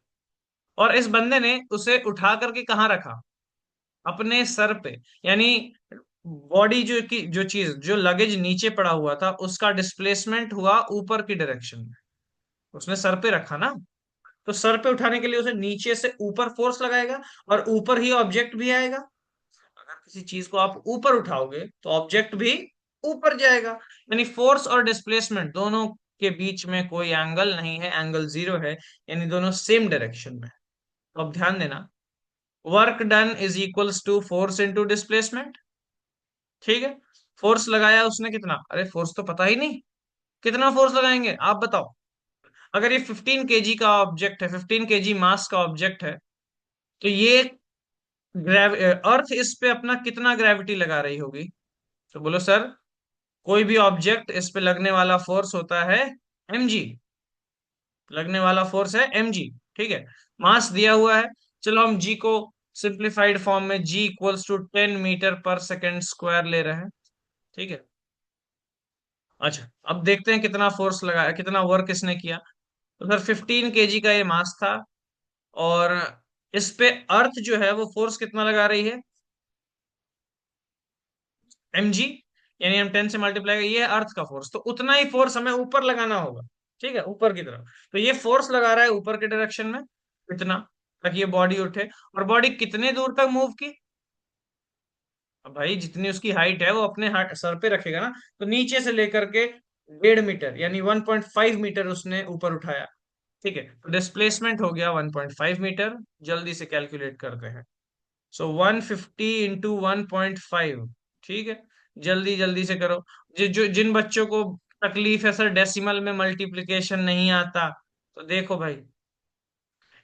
और इस बंदे ने उसे उठा करके कहाँ रखा? अपने सर पे। यानी बॉडी जो चीज, जो लगेज नीचे पड़ा हुआ था, उसका डिस्प्लेसमेंट हुआ ऊपर की डायरेक्शन में। उसने सर पे रखा ना, तो सर पे उठाने के लिए उसे नीचे से ऊपर फोर्स लगाएगा, और ऊपर ही ऑब्जेक्ट भी आएगा। अगर किसी चीज को आप ऊपर उठाओगे तो ऑब्जेक्ट भी ऊपर जाएगा। यानी फोर्स और डिस्प्लेसमेंट दोनों के बीच में कोई एंगल नहीं है, एंगल 0 है। यानी दोनों सेम डायरेक्शन में है। तो अब ध्यान देना, work done is equals to force into displacement. ठीक है। फोर्स लगाया उसने कितना? अरे फोर्स तो पता ही नहीं, कितना फोर्स लगाएंगे आप बताओ। अगर ये 15 kg का ऑब्जेक्ट है, 15 kg मास का ऑब्जेक्ट है, तो ये अर्थ इस पे अपना कितना ग्रेविटी लगा रही होगी? तो बोलो सर, कोई भी ऑब्जेक्ट इस पे लगने वाला फोर्स होता है mg। लगने वाला फोर्स है mg। ठीक है। मास दिया हुआ है। चलो हम g को सिंप्लीफाइड फॉर्म में g equals to 10 metre per second square ले रहे हैं। ठीक है। अच्छा, अब देखते हैं कितना फोर्स लगाया, कितना वर्क इसने किया। तो सर 15 kg का ये मास था। और इस पे अर्थ जो है वो फोर्स कितना लगा रही है? mg। यानी हम 10 से मल्टीप्लाई, ये है अर्थ का फोर्स, तो उतना ही फोर्स हमें ऊपर लगाना होगा। ठीक है, ऊपर की तरफ। तो ये फोर्स लगा रहा है ऊपर के डायरेक्शन में, इतना, ताकि ये बॉडी उठे। और बॉडी कितने दूर तक मूव की? अब भाई जितनी उसकी हाइट है वो अपने सर पे रखेगा ना। तो नीचे से लेकर के 1.5 मीटर यानी 1.5 मीटर उसने ऊपर उठाया। ठीक है, तो डिस्प्लेसमेंट हो गया 1.5 मीटर। जल्दी से कैलकुलेट करते हैं। सो 150 इंटू 1.5। ठीक है, जल्दी जल्दी से करो। जिन बच्चों को तकलीफ है सर डेसिमल में मल्टीप्लिकेशन नहीं आता, तो देखो भाई,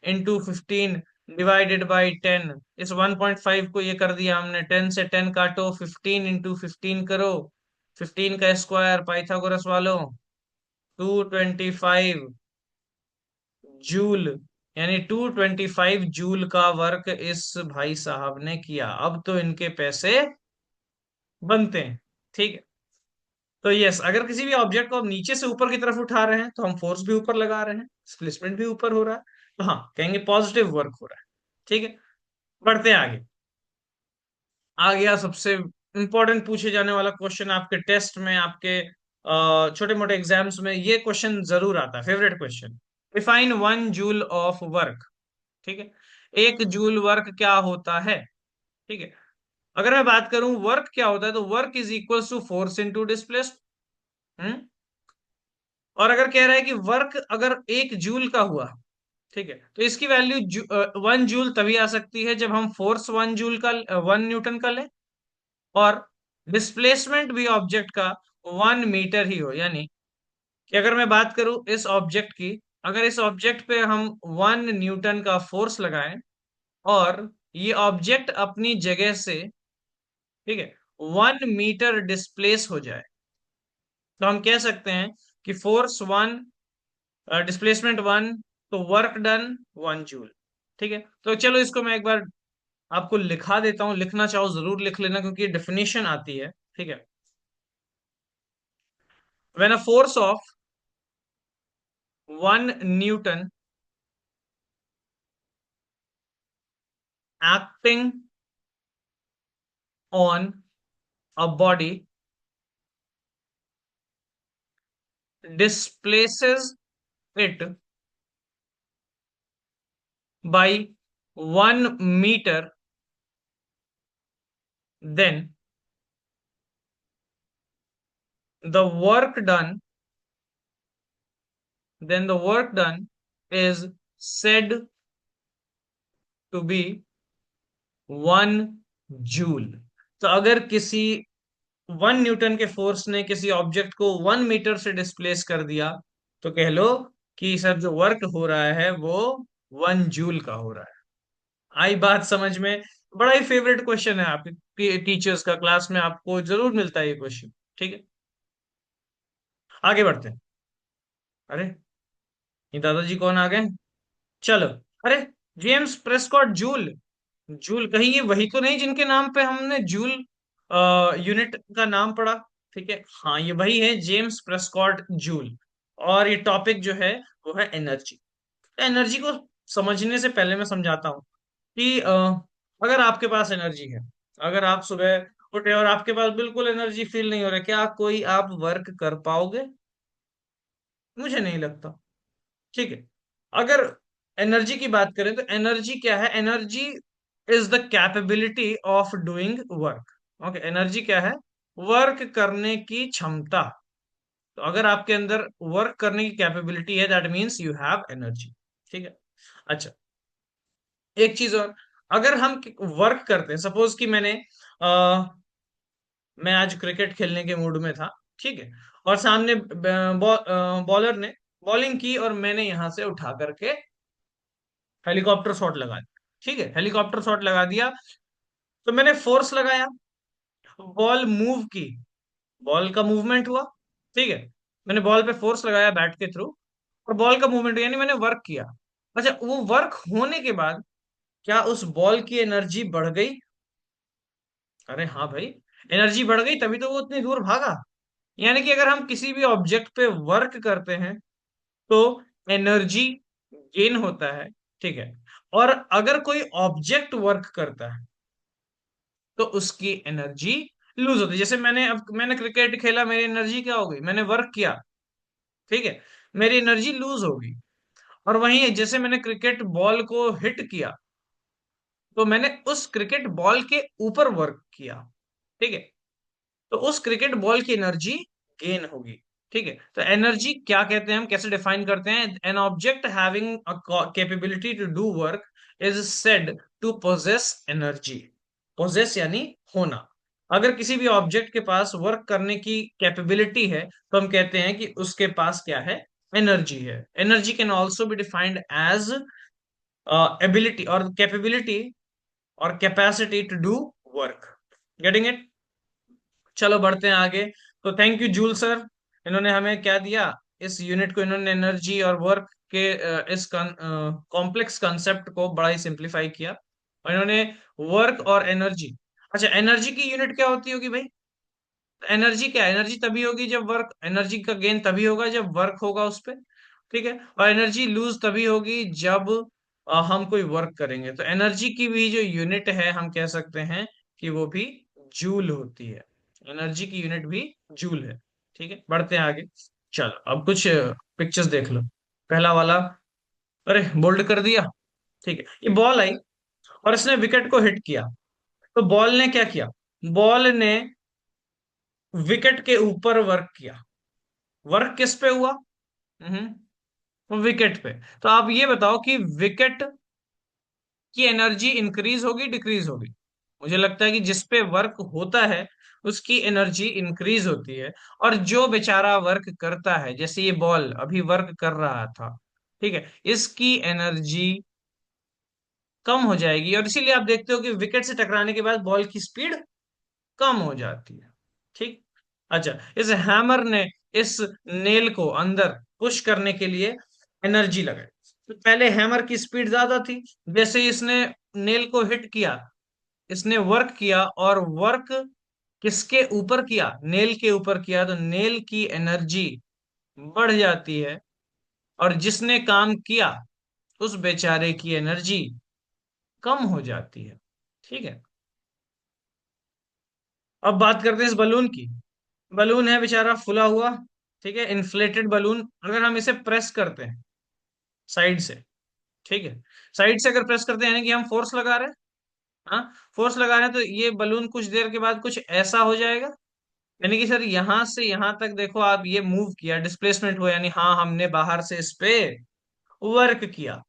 इंटू 15 डिवाइडेड बाई 10। इस 1.5 को ये कर दिया हमने, 10 से 10 काटो, 15 इंटू 15 करो। 15 का स्क्वायर पाइथागोरस वालों, 225 जूल। यानी 225 जूल का वर्क इस भाई साहब ने किया। अब तो इनके पैसे बनते हैं। ठीक है। तो यस, अगर किसी भी ऑब्जेक्ट को हम नीचे से ऊपर की तरफ उठा रहे हैं तो हम फोर्स भी ऊपर लगा रहे हैं, डिस्प्लेसमेंट भी ऊपर हो रहा है। तो हाँ, कहेंगे पॉजिटिव वर्क हो रहा है। ठीक है। बढ़ते हैं आगे। आ गया सबसे इंपॉर्टेंट पूछे जाने वाला क्वेश्चन आपके टेस्ट में, आपके छोटे मोटे एग्जाम्स में ये क्वेश्चन जरूर आता है, favourite question. Define 1 joule of work. ठीक है। 1 जूल वर्क क्या होता है? ठीक है। अगर मैं बात करूं वर्क क्या होता है, तो work is equal to force into displace. और अगर कह रहा है कि वर्क अगर 1 जूल का हुआ, ठीक है, तो इसकी वैल्यू 1 जूल तभी आ सकती है जब हम फोर्स 1 जूल का, 1 न्यूटन का लें, और डिस्प्लेसमेंट भी ऑब्जेक्ट का 1 मीटर ही हो। यानी कि अगर मैं बात करूं इस ऑब्जेक्ट की, अगर इस ऑब्जेक्ट पे हम 1 न्यूटन का फोर्स लगाएं और ये ऑब्जेक्ट अपनी जगह से, ठीक है, 1 मीटर डिस्प्लेस हो जाए, तो हम कह सकते हैं कि फोर्स 1, डिस्प्लेसमेंट 1, तो वर्क डन 1 जूल। ठीक है। तो चलो इसको मैं एक बार आपको लिखा देता हूं, लिखना चाहो जरूर लिख लेना क्योंकि डेफिनेशन आती है। ठीक है। When a force of 1 Newton acting on a body displaces it by 1 meter, then the work done the work done is said to be 1 joule. तो अगर किसी 1 न्यूटन के फोर्स ने किसी ऑब्जेक्ट को 1 मीटर से डिस्प्लेस कर दिया, तो कह लो कि सर जो वर्क हो रहा है वो 1 जूल का हो रहा है। आई बात समझ में? बड़ा ही फेवरेट क्वेश्चन है आपके टीचर्स का, क्लास में आपको जरूर मिलता है ये क्वेश्चन। ठीक है। आगे बढ़ते हैं। अरे, ये दादाजी कौन आ गए? चलो। अरे, जेम्स प्रेस्कॉट जूल। जूल कहीं ये वही तो नहीं जिनके नाम पे हमने जूल यूनिट का नाम पढ़ा? ठीक है, हाँ, ये वही है, जेम्स प्रेस्कॉट जूल। और ये टॉपिक जो है वो है एनर्जी। एनर्जी को समझने से पहले मैं समझाता हूँ कि अगर आपके पास एनर्जी है, अगर आप सुबह उठे और आपके पास बिल्कुल एनर्जी फील नहीं हो रहा, क्या कोई आप वर्क कर पाओगे? मुझे नहीं लगता। ठीक है। अगर एनर्जी की बात करें तो एनर्जी क्या है? Energy is the capability of doing work. Okay, energy क्या है? वर्क करने की क्षमता। तो अगर आपके अंदर वर्क करने की कैपेबिलिटी है, that means you have energy. ठीक है। अच्छा, एक चीज और, अगर हम वर्क करते हैं, सपोज कि मैं आज क्रिकेट खेलने के मूड में था, ठीक है, और सामने बॉलर ने बॉलिंग की और मैंने यहां से उठा करके हेलीकॉप्टर शॉट लगा दिया। ठीक है, हेलीकॉप्टर शॉट लगा दिया, तो मैंने फोर्स लगाया, बॉल मूव की, बॉल का मूवमेंट हुआ। ठीक है, मैंने बॉल पे फोर्स लगाया बैट के थ्रू, और बॉल का मूवमेंट यानी मैंने वर्क किया। अच्छा, वो वर्क होने के बाद क्या उस बॉल की एनर्जी बढ़ गई? अरे हाँ भाई, एनर्जी बढ़ गई, तभी तो वो उतनी दूर भागा। यानी कि अगर हम किसी भी ऑब्जेक्ट पे वर्क करते हैं तो एनर्जी गेन होता है। ठीक है, और अगर कोई ऑब्जेक्ट वर्क करता है तो उसकी एनर्जी लूज होती है। जैसे मैंने क्रिकेट खेला, मेरी एनर्जी क्या हो गई? मैंने वर्क किया, ठीक है, मेरी एनर्जी लूज हो गई। और वहीं जैसे मैंने क्रिकेट बॉल को हिट किया, तो मैंने उस क्रिकेट बॉल के ऊपर वर्क किया। ठीक है, तो उस क्रिकेट बॉल की एनर्जी गेन होगी। ठीक है, तो एनर्जी क्या कहते हैं, हम कैसे डिफाइन करते हैं? An object having a capability to do work is said to possess energy. Possess यानी होना। अगर किसी भी ऑब्जेक्ट के पास वर्क करने की कैपेबिलिटी है तो हम कहते हैं कि उसके पास क्या है? एनर्जी है। Energy can also be defined as ability or capability or capacity to do work. Getting it? चलो बढ़ते हैं आगे। तो थैंक यू जूल सर, इन्होंने हमें क्या दिया? इस यूनिट को इन्होंने एनर्जी और वर्क के इस कॉम्प्लेक्स कंसेप्ट को बड़ा ही सिंप्लीफाई किया, और इन्होंने वर्क और एनर्जी। अच्छा, एनर्जी की यूनिट क्या होती होगी भाई? एनर्जी क्या है? एनर्जी तभी होगी जब वर्क, एनर्जी का गेन तभी होगा जब वर्क होगा उस पे। ठीक है, और एनर्जी लूज तभी होगी जब हम कोई वर्क करेंगे। तो एनर्जी की भी जो यूनिट है हम कह सकते हैं कि वो भी जूल होती है। एनर्जी की यूनिट भी जूल है। ठीक है, बढ़ते हैं आगे। चलो अब कुछ पिक्चर्स देख लो। पहला वाला, अरे बोल्ड कर दिया। ठीक है, ये बॉल आई और इसने विकेट को हिट किया। तो बॉल ने क्या किया? बॉल ने विकेट के ऊपर वर्क किया। वर्क किस पे हुआ? विकेट पे। तो आप ये बताओ कि विकेट की एनर्जी इंक्रीज होगी डिक्रीज होगी? मुझे लगता है कि जिस पे वर्क होता है उसकी एनर्जी इंक्रीज होती है, और जो बेचारा वर्क करता है, जैसे ये बॉल अभी वर्क कर रहा था, ठीक है, इसकी एनर्जी कम हो जाएगी, और इसीलिए आप देखते हो कि विकेट से टकराने के बाद बॉल की स्पीड कम हो जाती है। ठीक। अच्छा, इस हैमर ने इस नेल को अंदर पुश करने के लिए एनर्जी लगाई। तो पहले हैमर की स्पीड ज्यादा थी, जैसे ही इसने नेल को हिट किया, इसने वर्क किया, और वर्क किसके ऊपर किया? नेल के ऊपर किया, तो नेल की एनर्जी बढ़ जाती है, और जिसने काम किया उस बेचारे की एनर्जी कम हो जाती है। ठीक है, अब बात करते हैं इस बलून की। बलून है बेचारा फुला हुआ, ठीक है, इन्फ्लेटेड बलून। अगर हम इसे प्रेस करते हैं साइड से, ठीक है, साइड से अगर प्रेस करते हैं यानी कि हम फोर्स लगा रहे हैं। हाँ, फोर्स लगा रहे हैं, तो ये बलून कुछ देर के बाद कुछ ऐसा हो जाएगा। यानी कि सर यहां से यहां तक देखो आप, ये मूव किया, डिस्प्लेसमेंट हुआ, यानी हाँ हमने बाहर से इस पे वर्क किया।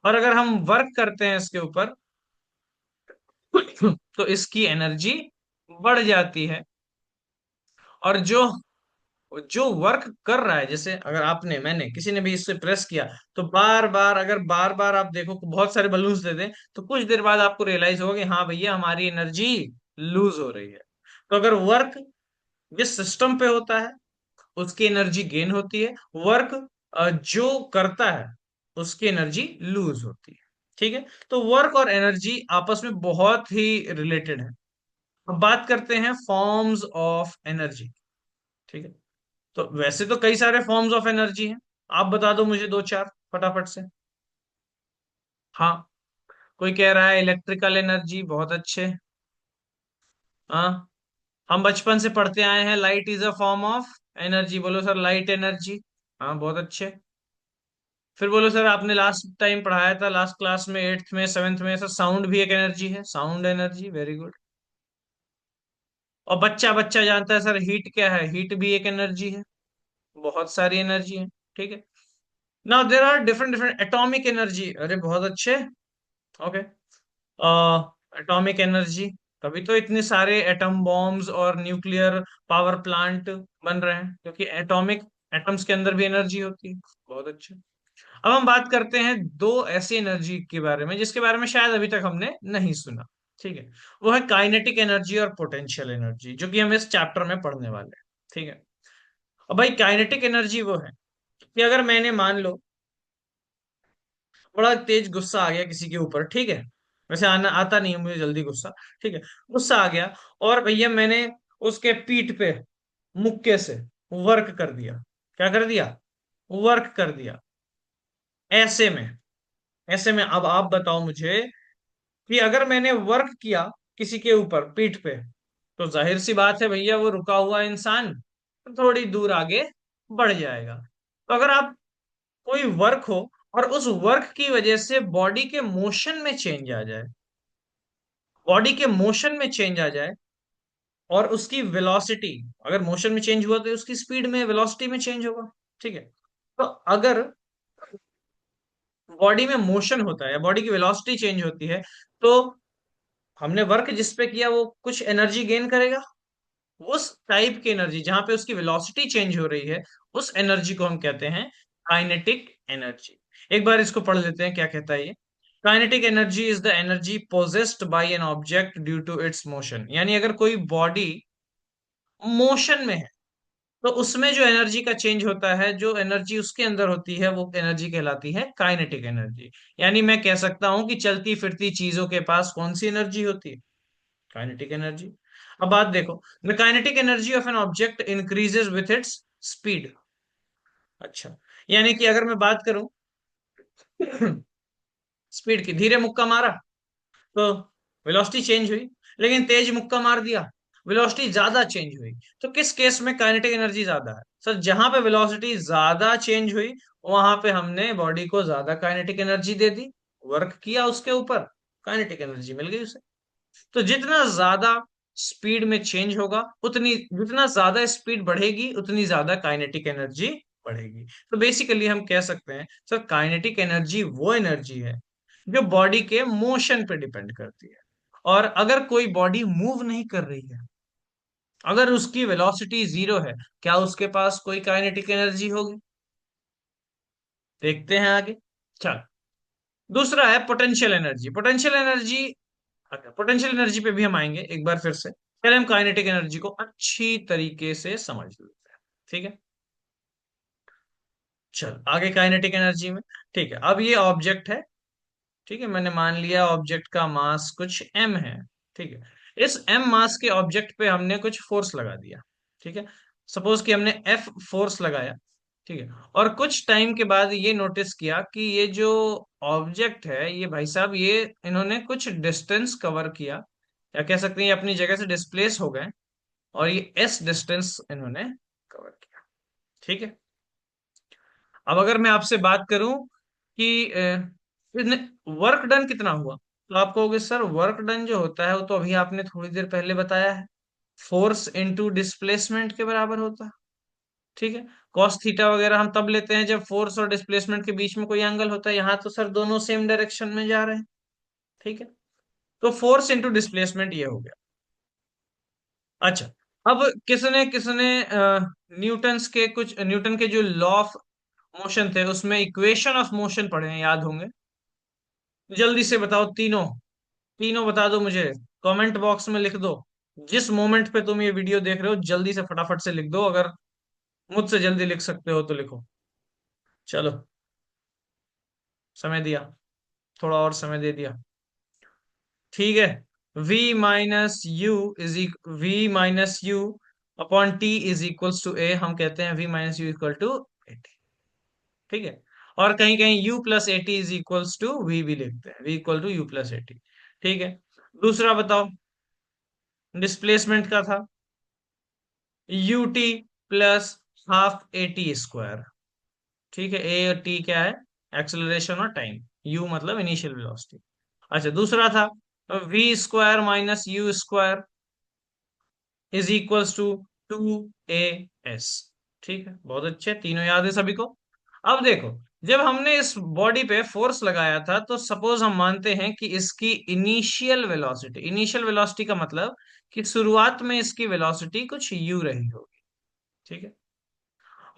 और अगर हम वर्क करते हैं इसके ऊपर तो इसकी एनर्जी बढ़ जाती है। और जो जो वर्क कर रहा है, जैसे अगर आपने, मैंने, किसी ने भी इससे प्रेस किया, तो बार बार, अगर बार बार आप देखो कि बहुत सारे बलून्स दे दें, तो कुछ देर बाद आपको रियलाइज होगा कि हाँ भैया हमारी एनर्जी लूज हो रही है। तो अगर वर्क जिस सिस्टम पे होता है उसकी एनर्जी गेन होती है, वर्क जो करता है उसकी एनर्जी लूज होती है। ठीक है, तो वर्क और एनर्जी आपस में बहुत ही रिलेटेड है। अब बात करते हैं फॉर्म्स ऑफ एनर्जी। ठीक है, तो वैसे तो कई सारे फॉर्म्स ऑफ एनर्जी हैं, आप बता दो मुझे दो चार फटाफट से। हाँ, कोई कह रहा है इलेक्ट्रिकल एनर्जी, बहुत अच्छे। हाँ, हम बचपन से पढ़ते आए हैं light is a form of energy, बोलो सर लाइट एनर्जी। हाँ, बहुत अच्छे। फिर बोलो सर, आपने लास्ट टाइम पढ़ाया था, लास्ट क्लास में, एट्थ में, सेवेंथ में, सर साउंड भी एक एनर्जी है, साउंड एनर्जी, वेरी गुड। और बच्चा बच्चा जानता है सर हीट क्या है, हीट भी एक एनर्जी है, बहुत सारी एनर्जी है। ठीक है, now there are different different atomic energy, अरे बहुत अच्छे। ओके, एटॉमिक एनर्जी, तभी तो इतने सारे एटम बॉम्ब्स और न्यूक्लियर पावर प्लांट बन रहे हैं, क्योंकि एटॉमिक एटम्स के अंदर भी एनर्जी होती है। बहुत अच्छे। अब हम बात करते हैं दो ऐसी एनर्जी के बारे में जिसके बारे में शायद अभी तक हमने नहीं सुना। ठीक है, वो है काइनेटिक एनर्जी और पोटेंशियल एनर्जी, जो कि हम इस चैप्टर में पढ़ने वाले हैं। ठीक है। अब भाई काइनेटिक एनर्जी वो है कि अगर मैंने मान लो बड़ा तेज गुस्सा आ गया किसी के ऊपर, ठीक है, वैसे आना आता नहीं है मुझे जल्दी गुस्सा, ठीक है, गुस्सा आ गया, और भैया मैंने उसके पीठ पे मुक्के से वर्क कर दिया। क्या कर दिया? वर्क कर दिया। ऐसे में ऐसे में अब आप बताओ मुझे कि अगर मैंने वर्क किया किसी के ऊपर पीठ पे, तो जाहिर सी बात है भैया वो रुका हुआ इंसान थोड़ी दूर आगे बढ़ जाएगा। तो अगर आप कोई वर्क हो और उस वर्क की वजह से बॉडी के मोशन में चेंज आ जाए, बॉडी के मोशन में चेंज आ जाए, और उसकी वेलोसिटी, अगर मोशन में चेंज हुआ तो उसकी स्पीड में वेलोसिटी में चेंज होगा। ठीक है। तो अगर बॉडी में मोशन होता है, बॉडी की वेलोसिटी चेंज होती है, तो हमने वर्क जिस पे किया वो कुछ एनर्जी गेन करेगा। उस टाइप की एनर्जी जहां पे उसकी वेलोसिटी चेंज हो रही है, उस एनर्जी को हम कहते हैं काइनेटिक एनर्जी। एक बार इसको पढ़ लेते हैं, क्या कहता है ये। Kinetic energy is the energy possessed by an object due to its motion. यानी अगर कोई बॉडी मोशन में है तो उसमें जो एनर्जी का चेंज होता है, जो एनर्जी उसके अंदर होती है, वो एनर्जी कहलाती है काइनेटिक एनर्जी। यानी मैं कह सकता हूं कि चलती फिरती चीजों के पास कौन सी एनर्जी होती है? Kinetic energy. अब बात देखो, the kinetic energy of an object increases with its speed. अच्छा, यानी कि अगर मैं बात करूं स्पीड की, धीरे मुक्का मारा तो वेलोसिटी चेंज हुई, लेकिन तेज मुक्का मार दिया, वेलोसिटी ज्यादा चेंज हुई। तो किस केस में काइनेटिक एनर्जी ज्यादा है? सर जहां पे वेलोसिटी ज्यादा चेंज हुई, वहां पे हमने बॉडी को ज्यादा काइनेटिक एनर्जी दे दी, वर्क किया उसके ऊपर, काइनेटिक एनर्जी मिल गई उसे। तो जितना ज्यादा स्पीड में चेंज होगा, उतनी जितना ज्यादा स्पीड बढ़ेगी उतनी ज्यादा काइनेटिक एनर्जी बढ़ेगी। तो बेसिकली हम कह सकते हैं सर काइनेटिक एनर्जी वो एनर्जी है जो बॉडी के मोशन पे डिपेंड करती है। और अगर कोई बॉडी मूव नहीं कर रही है, अगर उसकी वेलोसिटी जीरो है, क्या उसके पास कोई काइनेटिक एनर्जी होगी? देखते हैं आगे। चल, दूसरा है पोटेंशियल एनर्जी। पोटेंशियल एनर्जी, अच्छा पोटेंशियल एनर्जी पे भी हम आएंगे एक बार फिर से, पहले हम काइनेटिक एनर्जी को अच्छी तरीके से समझ लेते हैं। ठीक है, चल आगे काइनेटिक एनर्जी में। ठीक है, अब ये ऑब्जेक्ट है, ठीक है, मैंने मान लिया ऑब्जेक्ट का मास कुछ m है। ठीक है, इस m मास के ऑब्जेक्ट पे हमने कुछ फोर्स लगा दिया। ठीक है, सपोज कि हमने F फोर्स लगाया। ठीक है, और कुछ टाइम के बाद ये नोटिस किया कि ये जो ऑब्जेक्ट है, ये भाई साहब ये इन्होंने कुछ डिस्टेंस कवर किया, या कह सकते हैं ये अपनी जगह से डिस्प्लेस हो गए, और ये s डिस्टेंस इन्होंने कवर किया। ठीक है, अब अगर मैं आपसे बात करूं कि वर्क डन कितना हुआ, तो आप कहोगे सर वर्क डन जो होता है वो तो अभी आपने थोड़ी देर पहले बताया है, फोर्स इनटू डिस्प्लेसमेंट के बराबर होता है। ठीक है, कॉस थीटा वगैरह हम तब लेते हैं जब फोर्स और डिस्प्लेसमेंट के बीच में कोई एंगल होता है। यहाँ तो सर दोनों सेम डायरेक्शन में जा रहे हैं। ठीक है, तो फोर्स इनटू डिस्प्लेसमेंट ये हो गया। अच्छा, अब किसने किसने न्यूटन के जो लॉ ऑफ मोशन थे उसमें इक्वेशन ऑफ मोशन पढ़े हैं, याद होंगे। जल्दी से बताओ तीनों, तीनों बता दो मुझे, कमेंट बॉक्स में लिख दो। जिस मोमेंट पे तुम ये वीडियो देख रहे हो जल्दी से फटाफट से लिख दो, अगर मुझसे जल्दी लिख सकते हो तो लिखो। चलो, समय दिया, थोड़ा और समय दे दिया। ठीक है, v minus u v minus u upon t is equals to a, हम कहते हैं v minus u equal to a. ठीक है, और कहीं कहीं u plus a t is equals to v भी लिखते हैं, v equal to u plus a t. ठीक है, दूसरा बताओ, डिस्प्लेसमेंट का था u t plus half a t square. ठीक है, ए और टी क्या है? एक्सेलरेशन और टाइम, यू मतलब इनिशियल वेलोसिटी। अच्छा, दूसरा था v square minus u square is equals to two a s. ठीक है, बहुत अच्छे, तीनों याद है सभी को। अब देखो, जब हमने इस बॉडी पे फोर्स लगाया था, तो सपोज हम मानते हैं कि इसकी इनिशियल वेलोसिटी का मतलब कि शुरुआत में इसकी वेलोसिटी कुछ यू रही होगी। ठीक है,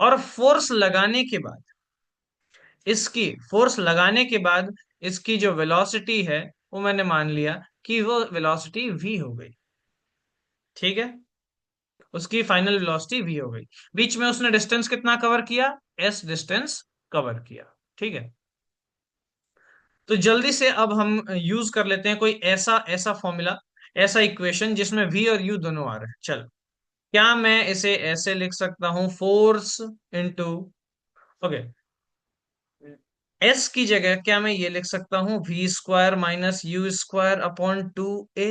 और फोर्स लगाने के बाद इसकी फोर्स लगाने के बाद इसकी जो वेलोसिटी है वो मैंने मान लिया कि वो वेलोसिटी v हो गई। ठीक है, उसकी फाइनल वेलोसिटी v हो गई। बीच में उसने डिस्टेंस कितना कवर किया, s डिस्टेंस कवर किया। ठीक है, तो जल्दी से अब हम यूज कर लेते हैं कोई ऐसा ऐसा फॉर्मूला, ऐसा इक्वेशन जिसमें v और u दोनों आ रहे हैं। चल, क्या मैं इसे ऐसे लिख सकता हूं, फोर्स इंटू, ओके, s की जगह क्या मैं ये लिख सकता हूं, v² minus u² upon 2a।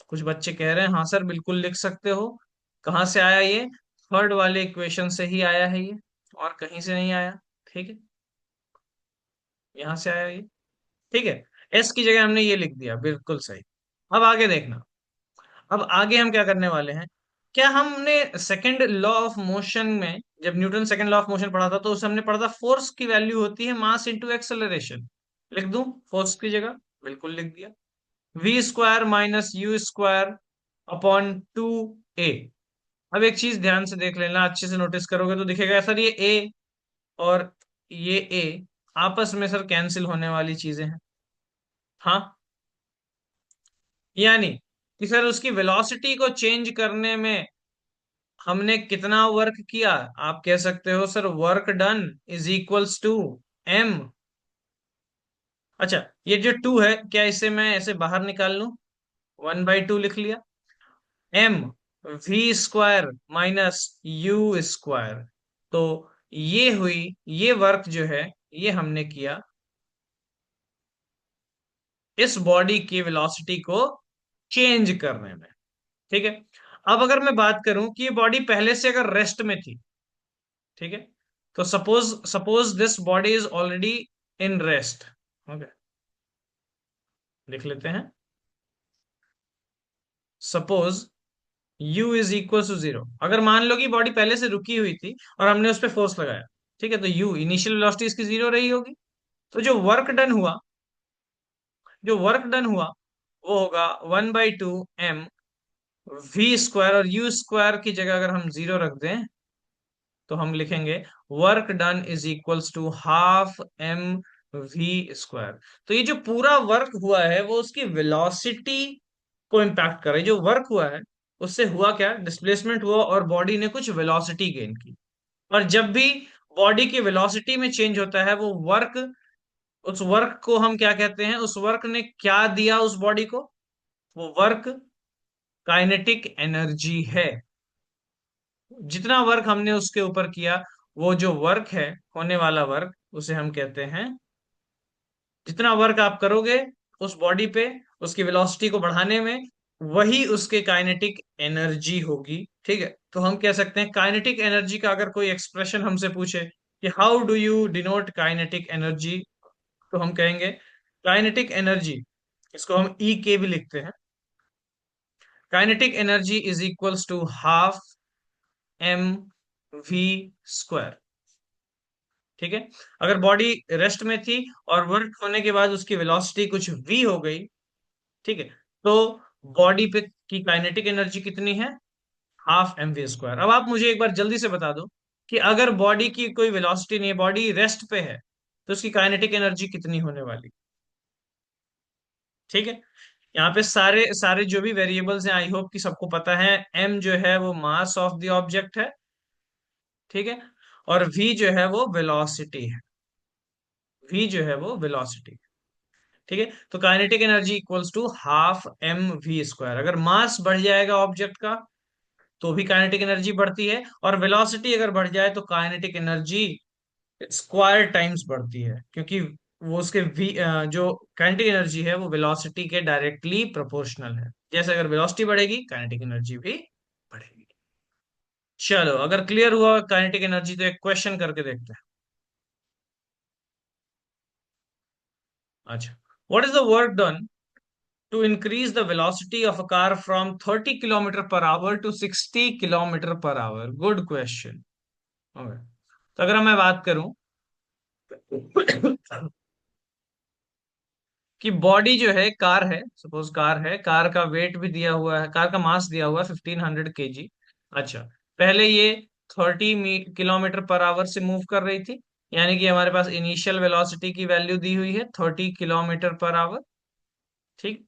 कुछ बच्चे कह रहे हैं हाँ सर बिल्कुल लिख सकते हो। कहाँ से आया ये, थर्ड वाले इक्वेशन से ही आया है ये, और कहीं से नहीं आया। ठीक है, यहां से आया ये। ठीक है, s की जगह हमने ये लिख दिया, बिल्कुल सही। अब आगे देखना, अब आगे हम क्या करने वाले हैं। क्या हमने सेकंड लॉ ऑफ मोशन में, जब Newton second law of motion पढ़ा था तो उसे हमने पढ़ा था फोर्स की वैल्यू होती है मास इंटू एक्सेलरेशन। लिख दूं फोर्स की जगह, बिल्कुल लिख दिया, v² minus u² upon 2a। अब एक चीज ध्यान से देख लेना, अच्छे से नोटिस करोगे तो दिखेगा सर ये a और ये a आपस में सर कैंसिल होने वाली चीजें हैं। हाँ, यानी कि सर उसकी वेलोसिटी को चेंज करने में हमने कितना वर्क किया। आप कह सकते हो sir work done is equals to m। अच्छा, ये जो 2 है, क्या इसे मैं ऐसे बाहर निकाल लूं, 1/2 लिख लिया, m v² माइनस u²। तो ये हुई, ये वर्क जो है ये हमने किया इस बॉडी की वेलोसिटी को चेंज करने में। ठीक है, अब अगर मैं बात करूं कि ये बॉडी पहले से अगर रेस्ट में थी, ठीक है, तो suppose suppose this body is already in rest. Okay, लिख लेते हैं, suppose u is equal to 0। अगर मान लो कि बॉडी पहले से रुकी हुई थी और हमने उस पर फोर्स लगाया, ठीक है, तो u इनिशियल वेलोसिटी इसकी 0 रही होगी। तो जो वर्क डन हुआ वो होगा 1/2 m v² और u² की जगह अगर हम 0 रख दें तो हम लिखेंगे work done is equals to half m v²। तो ये जो पूरा वर्क हुआ है वो उसकी वेलोसिटी को इम्पैक्ट कर रहा है। जो वर्क हुआ है उससे हुआ क्या, डिस्प्लेसमेंट हुआ और बॉडी ने कुछ वेलोसिटी गेन की। और जब भी बॉडी की वेलोसिटी में चेंज होता है वो वर्क, उस वर्क को हम क्या कहते हैं, उस वर्क ने क्या दिया उस बॉडी को, वो वर्क काइनेटिक एनर्जी है। जितना वर्क हमने उसके ऊपर किया, वो जो वर्क है, होने वाला वर्क, उसे हम कहते हैं, जितना वर्क आप करोगे उस बॉडी पे उसकी वेलोसिटी को बढ़ाने में, वही उसके काइनेटिक एनर्जी होगी। ठीक है, तो हम कह सकते हैं काइनेटिक एनर्जी का अगर कोई एक्सप्रेशन हमसे पूछे कि how do you denote kinetic energy, तो हम कहेंगे काइनेटिक एनर्जी, इसको हम ई के भी लिखते हैं, kinetic energy is equals to half m v²। ठीक है, अगर बॉडी रेस्ट में थी और वर्क होने के बाद उसकी वेलोसिटी कुछ v हो गई, ठीक है, तो बॉडी पे की काइनेटिक एनर्जी कितनी है, हाफ m v²। अब आप मुझे एक बार जल्दी से बता दो कि अगर बॉडी की कोई वेलोसिटी नहीं है, बॉडी रेस्ट पे है, तो उसकी काइनेटिक एनर्जी कितनी होने वाली। ठीक है, यहाँ पे सारे सारे जो भी वेरिएबल्स हैं आई होप कि सबको पता है। m जो है वो मास ऑफ द ऑब्जेक्ट है, ठीक है, और v जो है वो वेलोसिटी है, v जो है वो वेलोसिटी। ठीक है, तो kinetic energy equals to half m v²। अगर मास बढ़ जाएगा ऑब्जेक्ट का तो भी काइनेटिक एनर्जी बढ़ती है, और वेलोसिटी अगर बढ़ जाए तो काइनेटिक एनर्जी स्क्वायर टाइम्स बढ़ती है, क्योंकि वो उसके जो काइनेटिक एनर्जी है वो वेलोसिटी के डायरेक्टली प्रोपोर्शनल है। जैसे अगर वेलोसिटी बढ़ेगी काइनेटिक एनर्जी भी बढ़ेगी। चलो, अगर क्लियर हुआ काइनेटिक एनर्जी तो एक क्वेश्चन करके देखते हैं। अच्छा, what is the work done to increase the velocity of a car from 30 kilometer per hour to 60 kilometer per hour? Good question. Okay. तो अगर मैं बात करूं कि बॉडी जो है, कार है, सपोज कार है, कार का वेट भी दिया हुआ है, कार का मास दिया हुआ है 1500 kg। अच्छा, पहले ये 30 किलोमीटर पर आवर से मूव कर रही थी, यानी कि हमारे पास इनिशियल वेलोसिटी की वैल्यू दी हुई है 30 किलोमीटर पर आवर। ठीक।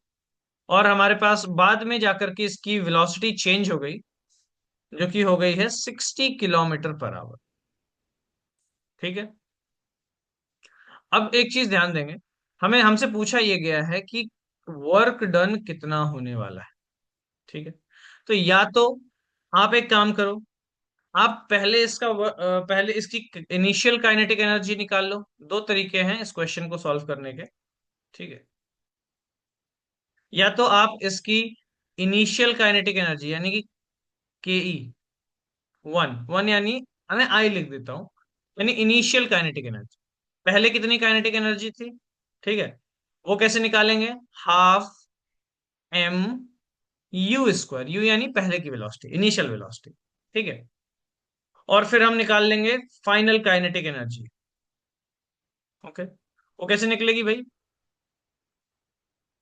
और हमारे पास बाद में जाकर के इसकी वेलोसिटी चेंज हो गई, जो कि हो गई है 60 किलोमीटर पर आवर। ठीक है। अब एक चीज ध्यान देंगे, हमें हमसे पूछा ये गया है कि वर्क डन कितना होने वाला है। ठीक है। तो या तो आप एक काम करो, आप पहले इसकी इनिशियल काइनेटिक एनर्जी निकाल लो। दो तरीके हैं इस क्वेश्चन को सॉल्व करने के। ठीक है। या तो आप इसकी इनिशियल काइनेटिक एनर्जी यानी कि के ई वन वन यानी मैं आई लिख देता हूं, यानी इनिशियल काइनेटिक एनर्जी, पहले कितनी काइनेटिक एनर्जी थी। ठीक है। वो कैसे निकालेंगे? Half m u square, u यानी पहले की वेलोसिटी, इनिशियल वेलोसिटी। ठीक है। और फिर हम निकाल लेंगे फाइनल काइनेटिक एनर्जी। ओके। वो कैसे निकलेगी भाई?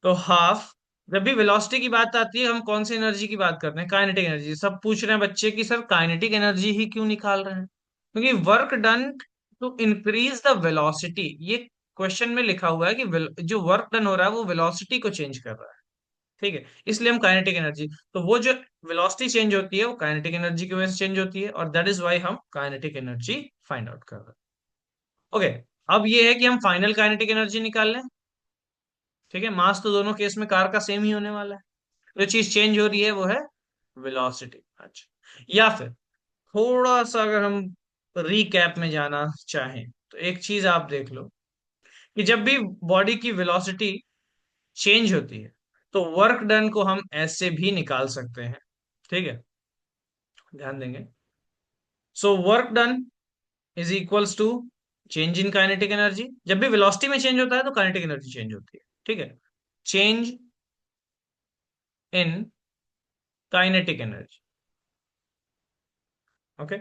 तो हाफ, जब भी वेलोसिटी की बात आती है हम कौन सी एनर्जी की बात करते हैं? Kinetic energy. सब पूछ रहे हैं बच्चे कि सर काइनेटिक एनर्जी ही क्यों निकाल रहे हैं? क्योंकि work done to increase the velocity, ये क्वेश्चन में लिखा हुआ है कि जो वर्क डन हो रहा है वो वेलोसिटी को चेंज कर रहा है। ठीक है, इसलिए हम काइनेटिक एनर्जी, तो वो जो वेलोसिटी चेंज होती है वो काइनेटिक एनर्जी की वजह से चेंज होती है, और दैट इज वाई हम काइनेटिक एनर्जी फाइंड आउट कर रहे हैं। ओके। अब ये है कि हम फाइनल काइनेटिक एनर्जी निकाल लें। ठीक है, मास तो दोनों केस में कार का सेम ही होने वाला है। जो चीज चेंज हो रही है वो है वेलोसिटी। अच्छा, या फिर थोड़ा सा अगर हम रिकैप में जाना चाहें तो एक चीज आप देख लो कि जब भी बॉडी की वेलोसिटी चेंज होती है तो वर्क डन को हम ऐसे भी निकाल सकते हैं। ठीक है, ध्यान देंगे। So work done is equals to change in kinetic energy. जब भी वेलोसिटी में चेंज होता है तो काइनेटिक एनर्जी चेंज होती है। ठीक है, change in kinetic energy. Okay.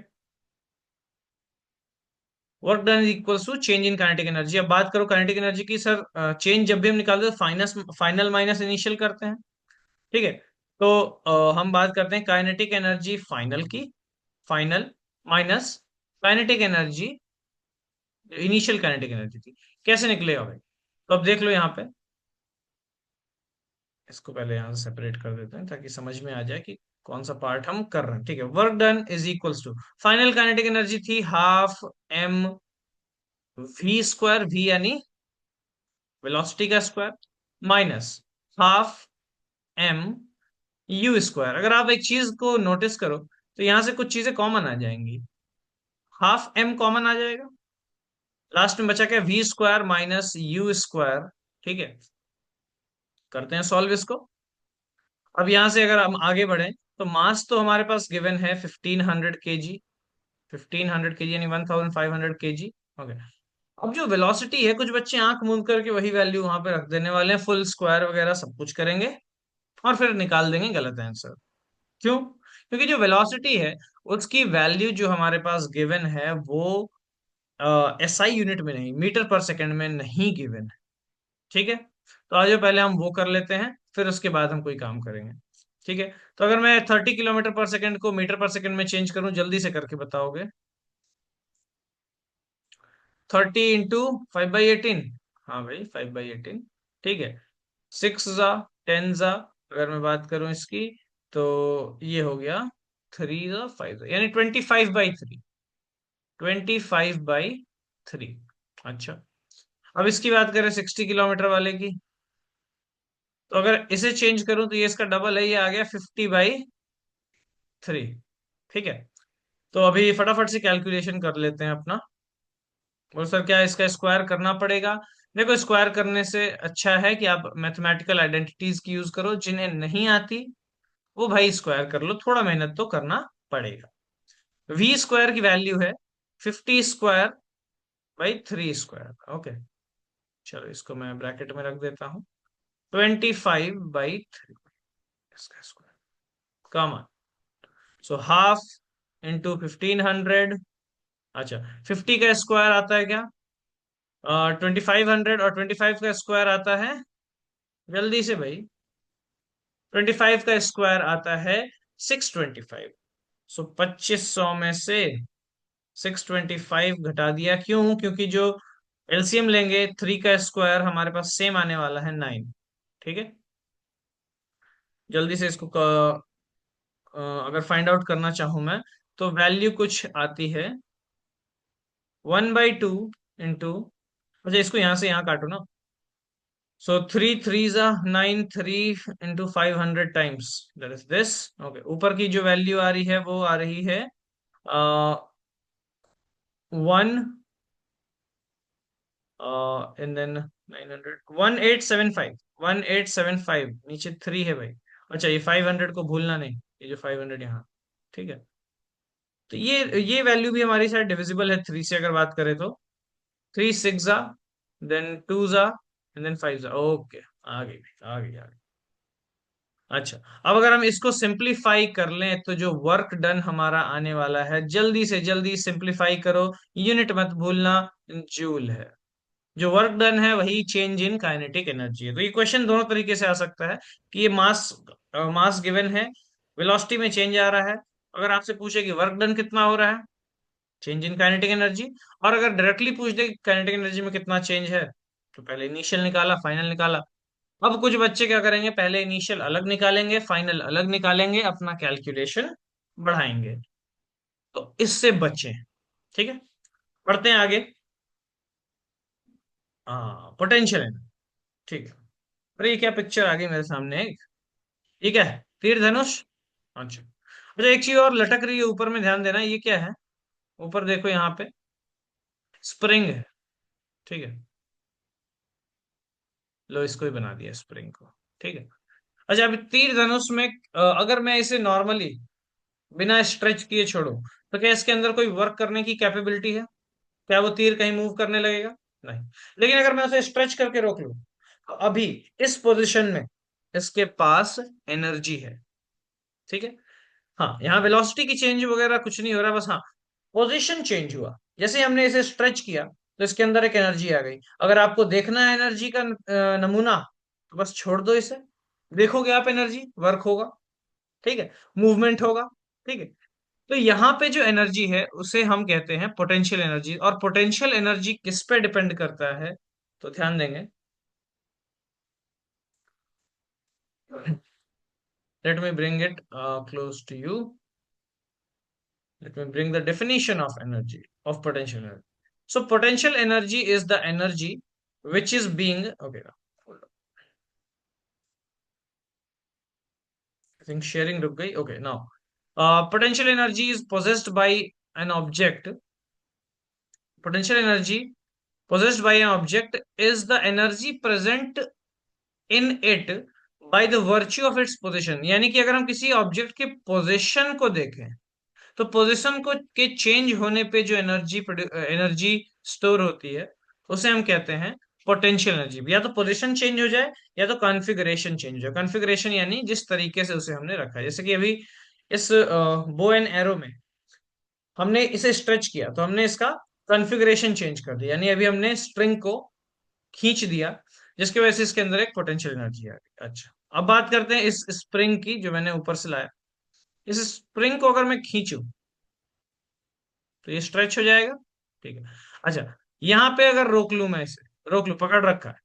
Work done is equals to change in kinetic energy. अब बात करो काइनेटिक एनर्जी की, सर चेंज जब भी हम निकालते हैं फाइनल माइनस इनिशियल करते हैं। ठीक है। तो हम बात करते हैं काइनेटिक एनर्जी फाइनल की, final minus kinetic energy, initial kinetic energy थी। कैसे निकलेगा भाई? तो अब देख लो यहाँ पे, इसको पहले यहाँ से सेपरेट कर देते हैं ताकि समझ में आ जाए कि कौन सा पार्ट हम कर रहे हैं। ठीक है, work done is equals to final kinetic energy थी half m v square, v यानी वेलोसिटी का square, minus half m u square. अगर आप एक चीज को नोटिस करो तो यहां से कुछ चीजें कॉमन आ जाएंगी, हाफ एम कॉमन आ जाएगा, लास्ट में बचा क्या? V square minus u square. ठीक है, करते हैं सॉल्व इसको। अब यहां से अगर हम आगे बढ़े तो मास तो हमारे पास गिवन है 1500 केजी, 1500 केजी यानी 1500 केजी। ओके। अब जो वेलोसिटी है, कुछ बच्चे आंख मूंद करके वही वैल्यू वहां पे रख देने वाले हैं, फुल स्क्वायर वगैरह सब कुछ करेंगे और फिर निकाल देंगे गलत आंसर। क्यों? क्योंकि जो वेलोसिटी है उसकी वैल्यू जो हमारे पास गिवन है वो एसआई यूनिट में नहीं, मीटर पर सेकंड में नहीं गिवन है। ठीक है, तो आज पहले हम वो कर लेते हैं, फिर उसके बाद हम कोई काम करेंगे। ठीक है। तो अगर मैं 30 किलोमीटर पर सेकंड को मीटर पर सेकंड में चेंज करूं, जल्दी से करके बताओगे? 30 इंटू 5/18। हाँ भाई, 5/18। ठीक है। 6 जा 10 जा, अगर मैं बात करूं इसकी, तो ये हो गया 3 जा 5 यानी 25/3, 25/3। अच्छा, अब इसकी बात करें 60 किलोमीटर वाले की, तो अगर इसे चेंज करूं तो ये इसका डबल है, ये आ गया 50/3। ठीक है। तो अभी फटाफट से कैलकुलेशन कर लेते हैं अपना। और सर क्या इसका स्क्वायर करना पड़ेगा? देखो, स्क्वायर करने से अच्छा है कि आप मैथमेटिकल आइडेंटिटीज की यूज करो, जिन्हें नहीं आती वो भाई स्क्वायर कर लो, थोड़ा मेहनत तो करना पड़ेगा। वी स्क्वायर की वैल्यू है 50 स्क्वायर/3 स्क्वायर। ओके, चलो इसको मैं ब्रैकेट में रख देता हूँ। 25/3 इसका square, common. So half into 1500। अच्छा, 50 का स्क्वायर आता है क्या? 2500, और 25 का स्क्वायर आता है, जल्दी से भाई, 25 का स्क्वायर आता है 625। सो 2500 में से 625 घटा दिया, क्यों? क्योंकि जो एलसीएम लेंगे, 3 का स्क्वायर हमारे पास सेम आने वाला है 9। ठीक है, जल्दी से इसको अगर फाइंड आउट करना चाहूं मैं, तो वैल्यू कुछ आती है 1/2 इंटू, अच्छा इसको यहां से यहां काटो ना। सो 3 3 9, 3 into 500 times, that is this. Okay, ऊपर की जो वैल्यू आ रही है वो आ रही है 1 एंड देन 900, 1875, नीचे 3 है भाई। अच्छा, ये 500 को भूलना नहीं, ये जो 500 यहाँ। ठीक है, तो ये वैल्यू भी हमारी शायद डिविजिबल है 3 से, अगर बात करें तो। 3 6 जा, देन 2 जा, एंड देन 5 जा। ओके, आ गई आ गई आ गई। अच्छा, अब अगर हम इसको सिंप्लीफाई कर लें तो जो वर्क डन हमारा आने वाला है, जल्दी से जल्दी सिंप्लीफाई करो, यूनिट मत भूलना, जूल है। जो वर्क डन है वही चेंज इन काइनेटिक एनर्जी है। तो ये क्वेश्चन दोनों तरीके से आ सकता है कि ये मास मास गिवन है, वेलोसिटी में चेंज आ रहा है। अगर आपसे पूछे कि वर्क डन कितना हो रहा है, चेंज इन काइनेटिक एनर्जी। और अगर डायरेक्टली पूछ दे काइनेटिक एनर्जी में कितना चेंज है, तो पहले इनिशियल निकाला, फाइनल निकाला। अब कुछ बच्चे क्या करेंगे, पहले इनिशियल अलग निकालेंगे, फाइनल अलग निकालेंगे, अपना कैलकुलेशन बढ़ाएंगे। तो इससे बचें। ठीक है, बढ़ते हैं आगे। हाँ, पोटेंशियल है। ठीक है। अरे ये क्या पिक्चर आ गई मेरे सामने एक, ये क्या है? तीर धनुष। अच्छा अच्छा, एक चीज और लटक रही है ऊपर में, ध्यान देना, ये क्या है? ऊपर देखो यहाँ पे, स्प्रिंग है। ठीक है, लो इसको ही बना दिया स्प्रिंग को। ठीक है। अच्छा, अभी तीर धनुष में अगर मैं इसे नॉर्मली बिना स्ट्रेच किए छोड़ूं, तो क्या इसके अंदर कोई वर्क करने की कैपेबिलिटी है? क्या वो तीर कहीं मूव करने लगेगा? नहीं। लेकिन अगर मैं उसे स्ट्रेच करके रोक लूं, तो अभी इस पोजीशन में इसके पास एनर्जी है। ठीक है। हाँ, यहाँ वेलोसिटी की चेंज वगैरह कुछ नहीं हो रहा, बस हाँ पोजीशन चेंज हुआ। जैसे ही हमने इसे स्ट्रेच किया, तो इसके अंदर एक एनर्जी आ गई। अगर आपको देखना है एनर्जी का नमूना, तो बस छोड़ दो इसे, देखोगे आप एनर्जी वर्क होगा। ठीक है, मूवमेंट होगा। ठीक है, तो यहाँ पे जो एनर्जी है उसे हम कहते हैं पोटेंशियल एनर्जी। और पोटेंशियल एनर्जी किस पे डिपेंड करता है, तो ध्यान देंगे। Let me bring it close to you. Let me bring the definition of energy, of potential energy. So potential energy is the energy which is being, okay, hold on. I think sharing रुक गई. Okay, now potential energy is possessed by an object. Potential energy possessed by an object is the energy present in it by the virtue of its position. यानी कि अगर हम किसी ऑब्जेक्ट के पोजीशन को देखें, तो पोजीशन को के चेंज होने पे जो एनर्जी स्टोर होती है, उसे हम कहते हैं पोटेंशियल एनर्जी। या तो पोजीशन चेंज हो जाए, या तो कॉन्फ़िगरेशन चेंज हो जाए। कॉन्फ़िगरेशन यानी जिस तरीके से उसे हमने रखा है, जैसे कि अभी इस बो एंड एरो में हमने इसे स्ट्रेच किया, तो हमने इसका कॉन्फ़िगरेशन चेंज कर दिया, यानी अभी हमने स्ट्रिंग को खींच दिया, जिसकी वजह से इसके अंदर एक पोटेंशियल एनर्जी आ गई। अच्छा, अब बात करते हैं इस स्प्रिंग की जो मैंने ऊपर से लाया। इस स्प्रिंग को अगर मैं खींचूं, तो ये स्ट्रेच हो जाएगा। ठीक है। अच्छा, यहां पे अगर रोक लूं, मैं इसे रोक लूं, पकड़ रखा है,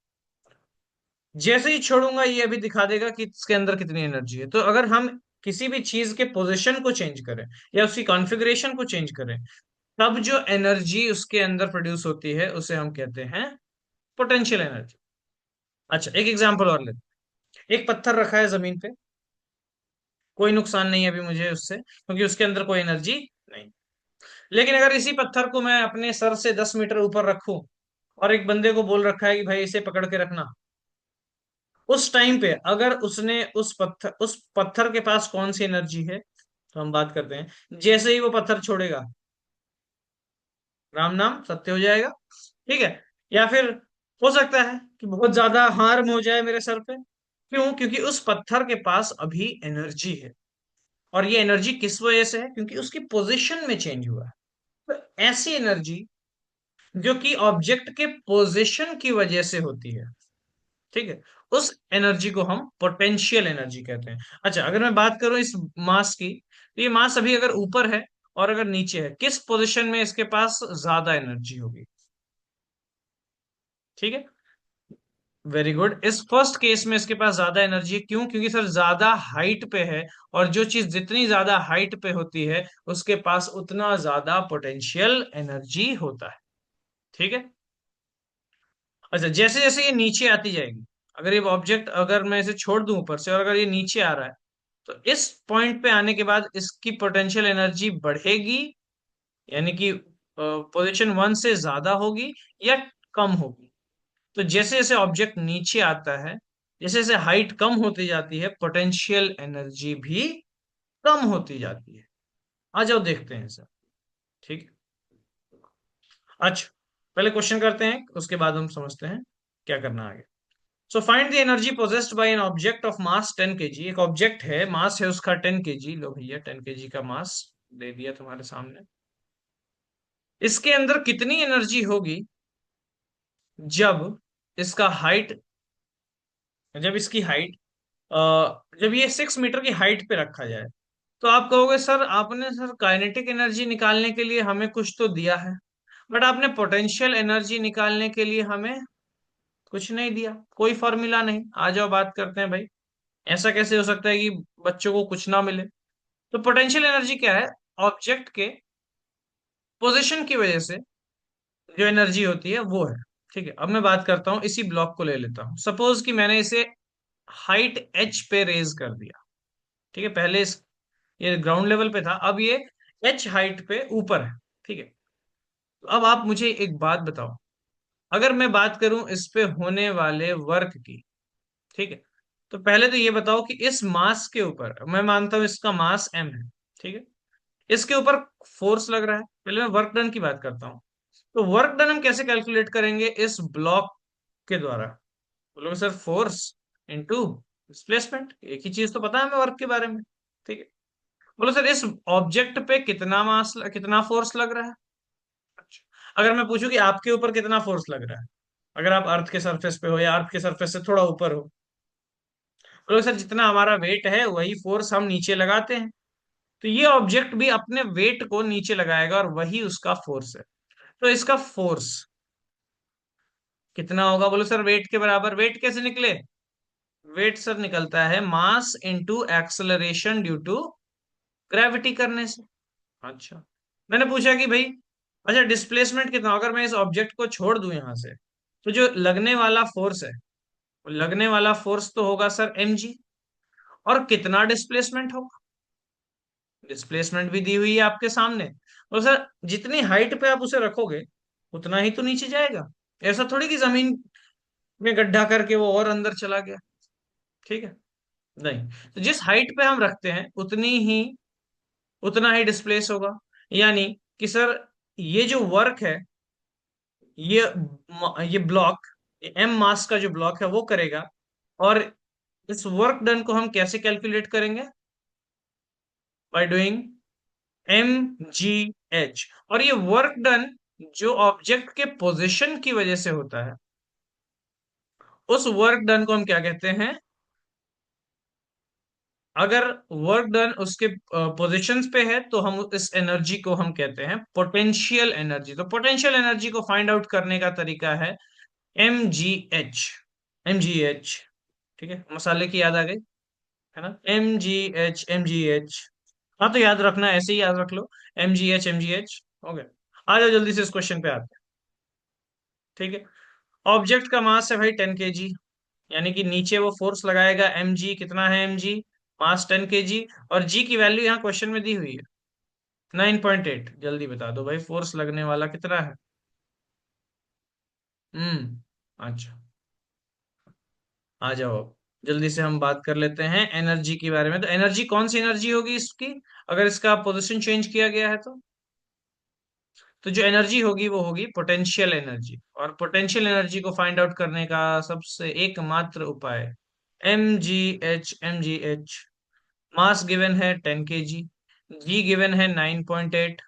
जैसे ही छोड़ूंगा ये अभी दिखा देगा कि इसके अंदर कितनी एनर्जी है। तो अगर हम किसी भी चीज के पोजीशन को चेंज करें, या उसकी कॉन्फ़िगरेशन को चेंज करें, तब जो एनर्जी उसके अंदर प्रोड्यूस होती है उसे हम कहते हैं पोटेंशियल एनर्जी। अच्छा, एक एग्जांपल और लेते हैं। एक पत्थर रखा है जमीन पे, कोई नुकसान नहीं है अभी मुझे उससे, क्योंकि उसके अंदर कोई एनर्जी नहीं। लेकिन अगर इसी पत्थर को मैं अपने सर से 10 मीटर ऊपर रखूं, और एक बंदे को बोल रखा है कि भाई इसे पकड़ के रखना, उस टाइम पे अगर उसने उस पत्थर के पास कौन सी एनर्जी है, तो हम बात करते हैं जैसे ही वो पत्थर छोड़ेगा, राम नाम सत्य हो जाएगा। ठीक है। या फिर हो सकता है कि बहुत ज्यादा हार्म हो जाए मेरे सर पे। क्यों? क्योंकि उस पत्थर के पास अभी एनर्जी है, और ये एनर्जी किस वजह से है? क्योंकि उसकी पोजीशन में चेंज हुआ है। तो ऐसी एनर्जी जो कि ऑब्जेक्ट के पोजीशन की वजह से होती है, ठीक है, उस एनर्जी को हम पोटेंशियल एनर्जी कहते हैं। अच्छा, अगर मैं बात करूं इस मास की, तो ये मास अभी अगर ऊपर है और अगर नीचे है, किस पोजीशन में इसके पास ज्यादा एनर्जी होगी? ठीक है, वेरी गुड। इस फर्स्ट केस में इसके पास ज्यादा एनर्जी है, क्यों? क्योंकि सर ज्यादा हाइट पे है, और जो चीज जितनी ज्यादा हाइट पे होती है उसके पास उतना ज्यादा पोटेंशियल एनर्जी होता है। ठीक है। अच्छा, जैसे जैसे ये नीचे आती जाएगी, अगर ये ऑब्जेक्ट, अगर मैं इसे छोड़ दूं ऊपर से और अगर ये नीचे आ रहा है, तो इस पॉइंट पे आने के बाद इसकी पोटेंशियल एनर्जी बढ़ेगी, यानी कि पोजीशन वन से ज्यादा होगी या कम होगी? तो जैसे जैसे ऑब्जेक्ट नीचे आता है, जैसे जैसे हाइट कम होती जाती है, पोटेंशियल एनर्जी भी कम होती जाती है। आ जाओ देखते हैं सर। ठीक है। अच्छा, पहले क्वेश्चन करते हैं, उसके बाद हम समझते हैं क्या करना है आगे। So find the energy possessed by an object of mass 10 kg। एक ऑब्जेक्ट है, मास है उसका 10 kg। लो भैया, 10 kg का मास दे दिया तुम्हारे सामने। इसके अंदर कितनी एनर्जी होगी जब इसका हाइट, जब इसकी हाइट, जब ये 6 मीटर की हाइट पे रखा जाए? तो आप कहोगे सर आपने सर काइनेटिक एनर्जी निकालने के लिए हमें कुछ तो दिया है, बट आपने पोटेंशियल एनर्जी निकालने के लिए हमें कुछ नहीं दिया, कोई फॉर्मूला नहीं। आ जाओ बात करते हैं भाई। ऐसा कैसे हो सकता है कि बच्चों को कुछ ना मिले? तो पोटेंशियल एनर्जी क्या है? ऑब्जेक्ट के पोजीशन की वजह से जो एनर्जी होती है वो है। ठीक है, अब मैं बात करता हूँ, इसी ब्लॉक को ले लेता हूँ। सपोज कि मैंने इसे हाइट एच पे रेज कर दिया। ठीक है, पहले ये ग्राउंड लेवल पे था, अब ये एच हाइट पे ऊपर है। ठीक है, तो अब आप मुझे एक बात बताओ, अगर मैं बात करूं इस पे होने वाले वर्क की, ठीक है, तो पहले तो ये बताओ कि इस मास के ऊपर, मैं मानता हूं इसका मास एम है, ठीक है, इसके ऊपर फोर्स लग रहा है। पहले मैं वर्क डन की बात करता हूँ। तो वर्क डन हम कैसे कैलकुलेट करेंगे? इस ब्लॉक के द्वारा। बोलोगे सर फोर्स इनटू डिस्प्लेसमेंट, एक ही चीज तो पता है हमें वर्क के बारे में। ठीक है, बोलो सर इस ऑब्जेक्ट पे कितना मास, कितना फोर्स लग रहा है? अच्छा, अगर मैं पूछूं कि आपके ऊपर कितना फोर्स लग रहा है, अगर आप अर्थ के सरफेस पे हो या अर्थ के सरफेस से थोड़ा ऊपर हो, बोलो सर जितना हमारा वेट है वही फोर्स हम नीचे लगाते हैं, तो ये ऑब्जेक्ट भी अपने वेट को नीचे लगाएगा और वही उसका फोर्स है। तो इसका फोर्स कितना होगा? बोलो सर वेट के बराबर। वेट कैसे निकले? वेट सर निकलता है mass into acceleration due to gravity करने से। अच्छा, मैंने पूछा कि भाई, अच्छा डिस्प्लेसमेंट कितना, अगर मैं इस ऑब्जेक्ट को छोड़ दूं यहां से, तो जो लगने वाला फोर्स है, वो लगने वाला फोर्स तो होगा सर mg। और कितना डिस्प्लेसमेंट होगा? डिस्प्लेसमेंट भी दी हुई है आपके सामने। तो सर जितनी हाइट पे आप उसे रखोगे उतना ही तो नीचे जाएगा। ऐसा थोड़ी कि जमीन में गड्ढा करके वो और अंदर चला गया। ठीक है, नहीं। तो जिस हाइट पे हम रखते हैं उतनी ही, उतना ही डिस्प्लेस होगा। यानी कि सर ये जो वर्क है, ये ये ब्लॉक, एम मास का जो ब्लॉक है वो करेगा। और इस वर्क डन को हम कैसे कैलकुलेट करेंगे? By doing m g h. और ये वर्क डन जो ऑब्जेक्ट के पोजीशन की वजह से होता है, उस वर्क डन को हम क्या कहते हैं? अगर वर्क डन उसके पोजीशंस पे है तो हम इस एनर्जी को हम कहते हैं पोटेंशियल एनर्जी। तो पोटेंशियल एनर्जी को फाइंड आउट करने का तरीका है m g h. M g h, ठीक है, मसाले की याद आ गई है ना? M g h, m g h. हाँ तो याद रखना, ऐसे ही याद रख लो, m g h, m g h. Okay, आ जाओ जल्दी से इस क्वेश्चन पे आते हैं। ठीक है, ऑब्जेक्ट का मास है भाई 10 kg, यानी कि नीचे वो फोर्स लगाएगा mg। कितना है mg? मास 10 kg। और g की वैल्यू यहाँ क्वेश्चन में दी हुई है 9.8। जल्दी बता दो भाई, फोर्स लगने वाला कितना है? अच्छा, आ जाओ अब। जल्दी से हम बात कर लेते हैं एनर्जी के बारे में। तो एनर्जी कौन सी एनर्जी होगी इसकी, अगर इसका पोजीशन चेंज किया गया है तो जो एनर्जी होगी वो होगी पोटेंशियल एनर्जी। और पोटेंशियल एनर्जी को फाइंड आउट करने का सबसे एकमात्र उपाय m g h. Mass given है 10 kg, जी गिवन है 9.8,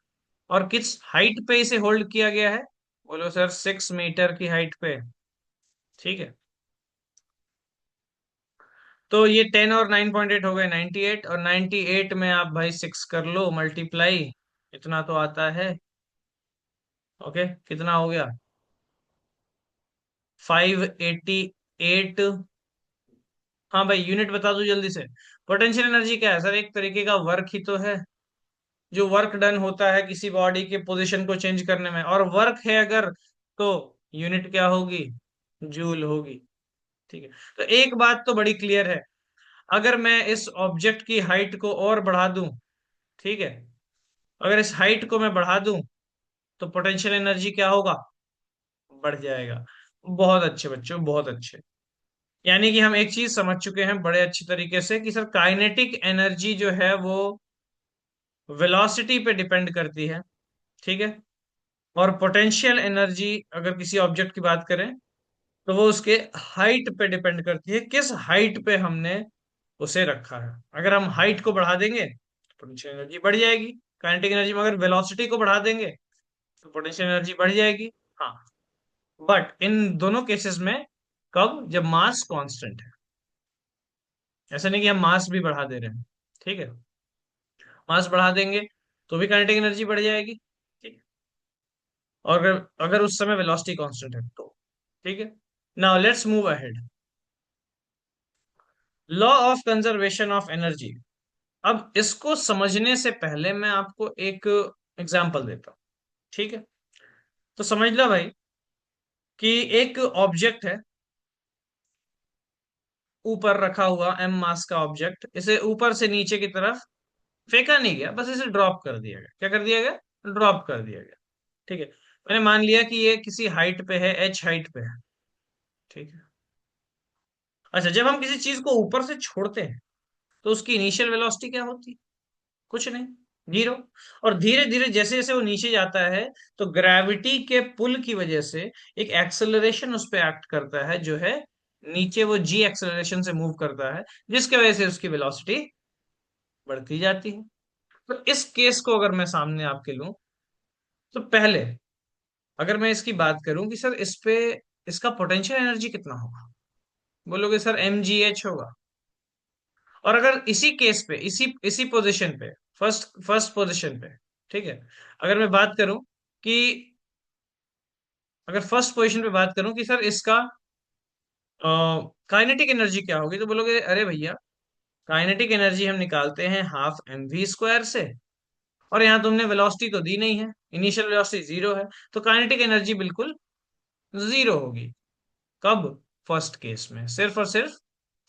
और किस हाइट पे इसे होल्ड किया गया है? बोलो सर 6 मीटर की हाइट पे। ठीक है, तो ये 10 और 9.8 हो गए 98, और 98 में आप भाई 6 कर लो मल्टीप्लाई, इतना तो आता है। ओके, कितना हो गया? 588। हाँ भाई, यूनिट बता दो जल्दी से। पोटेंशियल एनर्जी क्या है सर? एक तरीके का वर्क ही तो है, जो वर्क डन होता है किसी बॉडी के पोजीशन को चेंज करने में, और वर्क है अगर, तो यूनिट क्या होगी? जूल होगी। ठीक है। तो एक बात तो बड़ी क्लियर है, अगर मैं इस ऑब्जेक्ट की हाइट को और बढ़ा दूं, ठीक है, अगर इस हाइट को मैं बढ़ा दूं, तो पोटेंशियल एनर्जी क्या होगा? बढ़ जाएगा। बहुत अच्छे बच्चों, बहुत अच्छे। यानी कि हम एक चीज समझ चुके हैं बड़े अच्छे तरीके से कि सर काइनेटिक एनर्जी जो है वो वेलोसिटी पे डिपेंड करती है। ठीक है। और पोटेंशियल एनर्जी अगर किसी ऑब्जेक्ट की बात करें, तो वो उसके हाइट पे डिपेंड करती है, किस हाइट पे हमने उसे रखा है। अगर हम हाइट को बढ़ा देंगे तो पोटेंशियल एनर्जी बढ़ जाएगी काइनेटिक एनर्जी में, अगर वेलोसिटी को बढ़ा देंगे तो पोटेंशियल एनर्जी बढ़ जाएगी। हाँ, बट इन दोनों केसेस में कब? जब मास कांस्टेंट है। ऐसा नहीं कि हम मास भी बढ़ा दे रहे हैं। ठीक है। मास बढ़ा देंगे तो भी काइनेटिक एनर्जी बढ़ जाएगी। ठीक है। और अगर अगर उस समय वेलोसिटी कांस्टेंट है तो। ठीक है। Now let's move ahead. Law of conservation of energy. अब इसको समझने से पहले मैं आपको एक एग्जांपल देता हूं। ठीक है। तो समझ लो भाई कि एक ऑब्जेक्ट है ऊपर रखा हुआ, एम मास का ऑब्जेक्ट, इसे ऊपर से नीचे की तरफ फेंका नहीं गया, बस इसे ड्रॉप कर दिया गया। क्या कर दिया गया? ड्रॉप कर दिया गया। ठीक है। मैंने मान लिया कि ये किसी हाइट पे है, एच हाइट पे है। ठीक है। अच्छा, जब हम किसी चीज को ऊपर से छोड़ते हैं तो उसकी इनिशियल वेलोसिटी क्या होती है? कुछ नहीं, जीरो। और धीरे धीरे जैसे जैसे वो नीचे जाता है, तो ग्रेविटी के पुल की वजह से एक एक्सेलरेशन उस पर एक्ट करता है, जो है नीचे वो जी एक्सेलरेशन से मूव करता है, जिसकी वजह से उसकी वेलोसिटी बढ़ती जाती है। तो इस केस को अगर मैं सामने आपके लूं, तो पहले अगर मैं इसकी बात करूं कि सर इस पे इसका पोटेंशियल एनर्जी कितना होगा, बोलोगे सर एम जी एच होगा। और अगर इसी केस पे, इसी इसी पोजीशन पे, फर्स्ट फर्स्ट पोजीशन पे, ठीक है, अगर मैं बात करूं कि, अगर फर्स्ट पोजीशन पे बात करूं कि सर इसका काइनेटिक एनर्जी क्या होगी, तो बोलोगे अरे भैया, काइनेटिक एनर्जी हम निकालते हैं हाफ एम वी स्क्वायर से, और यहाँ तुमने वेलोसिटी तो दी नहीं है, इनिशियल वेलोसिटी जीरो है, तो काइनेटिक एनर्जी बिल्कुल जीरो होगी। कब? फर्स्ट केस में, सिर्फ और सिर्फ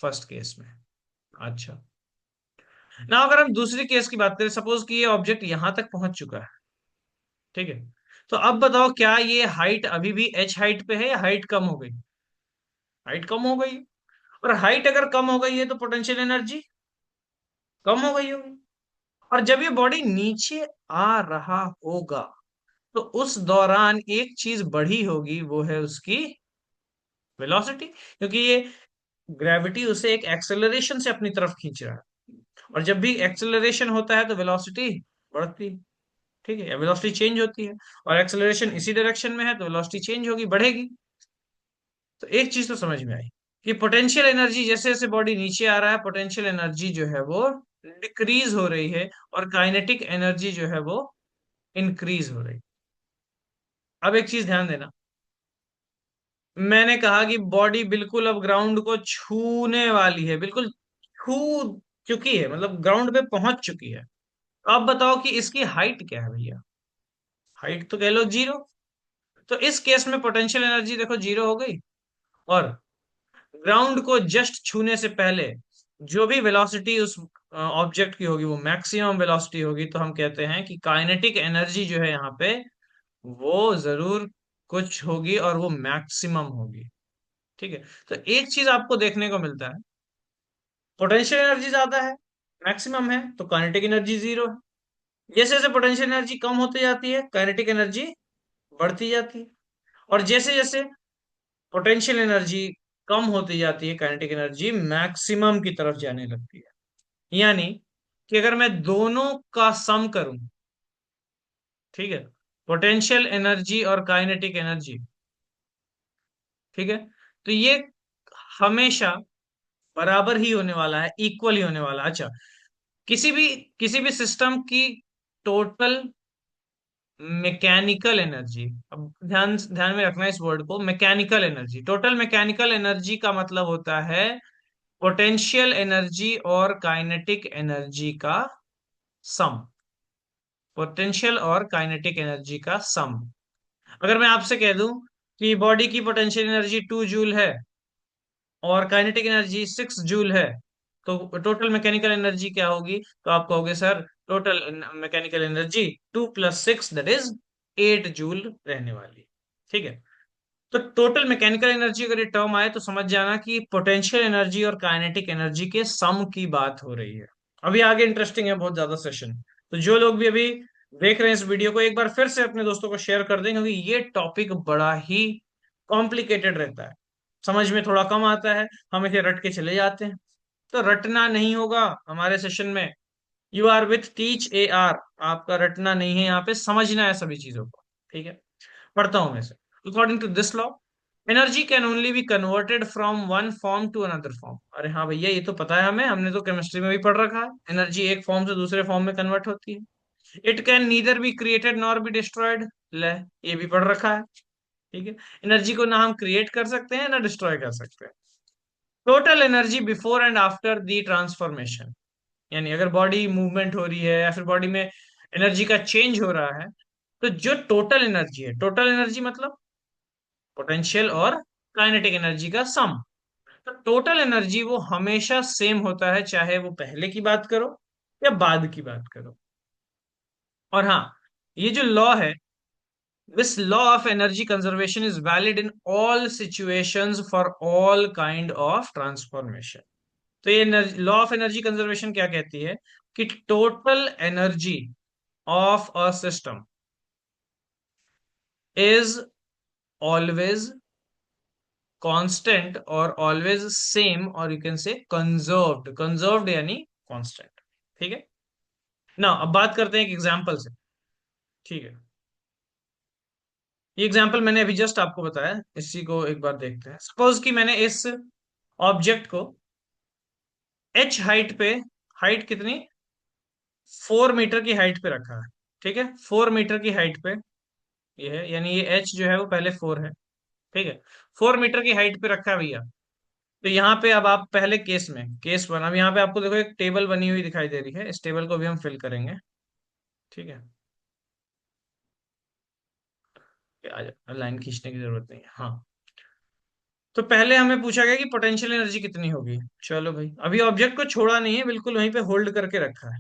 फर्स्ट केस में। अच्छा, ना अगर हम दूसरी केस की बात करें, सपोज कि ये ऑब्जेक्ट यहां तक पहुंच चुका है। ठीक है। तो अब बताओ, क्या ये हाइट अभी भी एच हाइट पे है या हाइट कम हो गई? हाइट कम हो गई। और हाइट अगर कम हो गई है तो पोटेंशियल एनर्जी कम हो गई होगी। और जब ये बॉडी नीचे आ रहा होगा, तो उस दौरान एक चीज बढ़ी होगी, वो है उसकी वेलोसिटी, क्योंकि ये ग्रेविटी उसे एक एक्सेलरेशन से अपनी तरफ खींच रहा है। और जब भी एक्सेलरेशन होता है तो वेलोसिटी बढ़ती है। ठीक है, वेलोसिटी चेंज होती है, और एक्सेलरेशन इसी डायरेक्शन में है तो वेलोसिटी चेंज होगी, बढ़ेगी। तो एक चीज तो समझ में आई कि पोटेंशियल एनर्जी जैसे जैसे बॉडी नीचे आ रहा है, पोटेंशियल एनर्जी जो है वो डिक्रीज हो रही है, और काइनेटिक एनर्जी जो है वो इंक्रीज हो रही है। अब एक चीज ध्यान देना, मैंने कहा कि बॉडी बिल्कुल अब ग्राउंड को छूने वाली है, बिल्कुल छू चुकी है, मतलब ग्राउंड पे पहुंच चुकी है। अब बताओ कि इसकी हाइट क्या है भैया? हाइट तो कह लो जीरो। तो इस केस में पोटेंशियल एनर्जी देखो जीरो हो गई, और ग्राउंड को जस्ट छूने से पहले जो भी वेलोसिटी उस ऑब्जेक्ट की होगी वो मैक्सिमम वेलोसिटी होगी, तो हम कहते हैं कि काइनेटिक एनर्जी जो है यहाँ पे वो जरूर कुछ होगी, और वो मैक्सिमम होगी। ठीक है। तो एक चीज आपको देखने को मिलता है, पोटेंशियल एनर्जी ज्यादा है, मैक्सिमम है, तो काइनेटिक एनर्जी जीरो है। जैसे जैसे पोटेंशियल एनर्जी कम होती जाती है, काइनेटिक एनर्जी बढ़ती जाती है। और जैसे जैसे पोटेंशियल एनर्जी कम होती जाती है, काइनेटिक एनर्जी मैक्सिमम की तरफ जाने लगती है। यानी कि अगर मैं दोनों का सम करूं, ठीक है, पोटेंशियल एनर्जी और काइनेटिक एनर्जी, ठीक है, तो ये हमेशा बराबर ही होने वाला है, इक्वल ही होने वाला है। अच्छा, किसी भी किसी भी सिस्टम की टोटल मैकेनिकल एनर्जी, अब ध्यान ध्यान में रखना इस वर्ड को, mechanical energy, total mechanical energy का मतलब होता है पोटेंशियल एनर्जी और काइनेटिक एनर्जी का सम। पोटेंशियल और काइनेटिक एनर्जी का सम। अगर मैं आपसे कह दूं कि बॉडी की पोटेंशियल एनर्जी 2 जूल है और काइनेटिक एनर्जी 6 जूल है, तो टोटल मैकेनिकल एनर्जी क्या होगी? तो आप कहोगे sir total mechanical energy 2 + 6 that is 8 joule रहने वाली। ठीक है। तो टोटल मैकेनिकल एनर्जी अगर ये टर्म आए तो समझ जाना कि पोटेंशियल एनर्जी और काइनेटिक एनर्जी के सम की बात हो रही है। अभी आगे इंटरेस्टिंग है बहुत ज्यादा सेशन। तो जो लोग भी अभी देख रहे हैं इस वीडियो को, एक बार फिर से अपने दोस्तों को शेयर कर दें, क्योंकि ये टॉपिक बड़ा ही कॉम्प्लिकेटेड रहता है, समझ में थोड़ा कम आता है, हम इसे रट के चले जाते हैं। तो रटना नहीं होगा हमारे सेशन में। You are with teach A R, आपका रटना नहीं है, यहाँ पे समझना है सभी चीजों को। ठीक है, पढ़ता हूं मैं से। According to this law, energy can only be converted from one form to another form. अरे हाँ भैया, ये तो पता है हमें, हमने तो केमिस्ट्री में भी पढ़ रखा है, एनर्जी एक फॉर्म से दूसरे फॉर्म में कन्वर्ट होती है। It can neither be created nor be destroyed. ले, ये भी पढ़ रखा है। ठीक है, एनर्जी को ना हम क्रिएट कर सकते हैं ना डिस्ट्रॉय कर सकते हैं। Total energy before and after the transformation, यानी अगर बॉडी मूवमेंट हो रही है या फिर बॉडी में एनर्जी का चेंज हो रहा है, तो जो टोटल एनर्जी है, टोटल एनर्जी मतलब पोटेंशियल और काइनेटिक एनर्जी का सम। तो टोटल एनर्जी वो हमेशा सेम होता है, चाहे वो पहले की बात करो या बाद की बात करो। और हाँ, ये जो लॉ है, this law of energy conservation is valid in all situations for all kind of transformation। तो ये लॉ ऑफ एनर्जी कंजर्वेशन क्या कहती है कि total energy of a system is always constant और ऑलवेज सेम, और you can say conserved, conserved यानी कांस्टेंट। ठीक है ना। अब बात करते हैं एक एग्जांपल से। ठीक है, ये एग्जांपल मैंने अभी जस्ट आपको बताया, इसी को एक बार देखते हैं। सपोज कि मैंने इस ऑब्जेक्ट को एच हाइट पे, हाइट कितनी, 4 मीटर की हाइट पे रखा है। ठीक है, 4 मीटर की हाइट पे ये है, यानी ये एच जो है वो पहले 4 है। ठीक है, 4 मीटर की हाइट पे रखा है भैया। तो यहाँ पे अब आप पहले केस में, केस वन, अब यहाँ पे आपको देखो एक टेबल बनी हुई दिखाई दे रही है, इस टेबल को भी हम फिल करेंगे। ठीक है, आ जाए, लाइन खींचने की जरूरत नहीं है। हाँ, तो पहले हमें पूछा गया कि पोटेंशियल एनर्जी कितनी होगी। चलो भाई, अभी ऑब्जेक्ट को छोड़ा नहीं है, बिल्कुल वहीं पे होल्ड करके रखा है।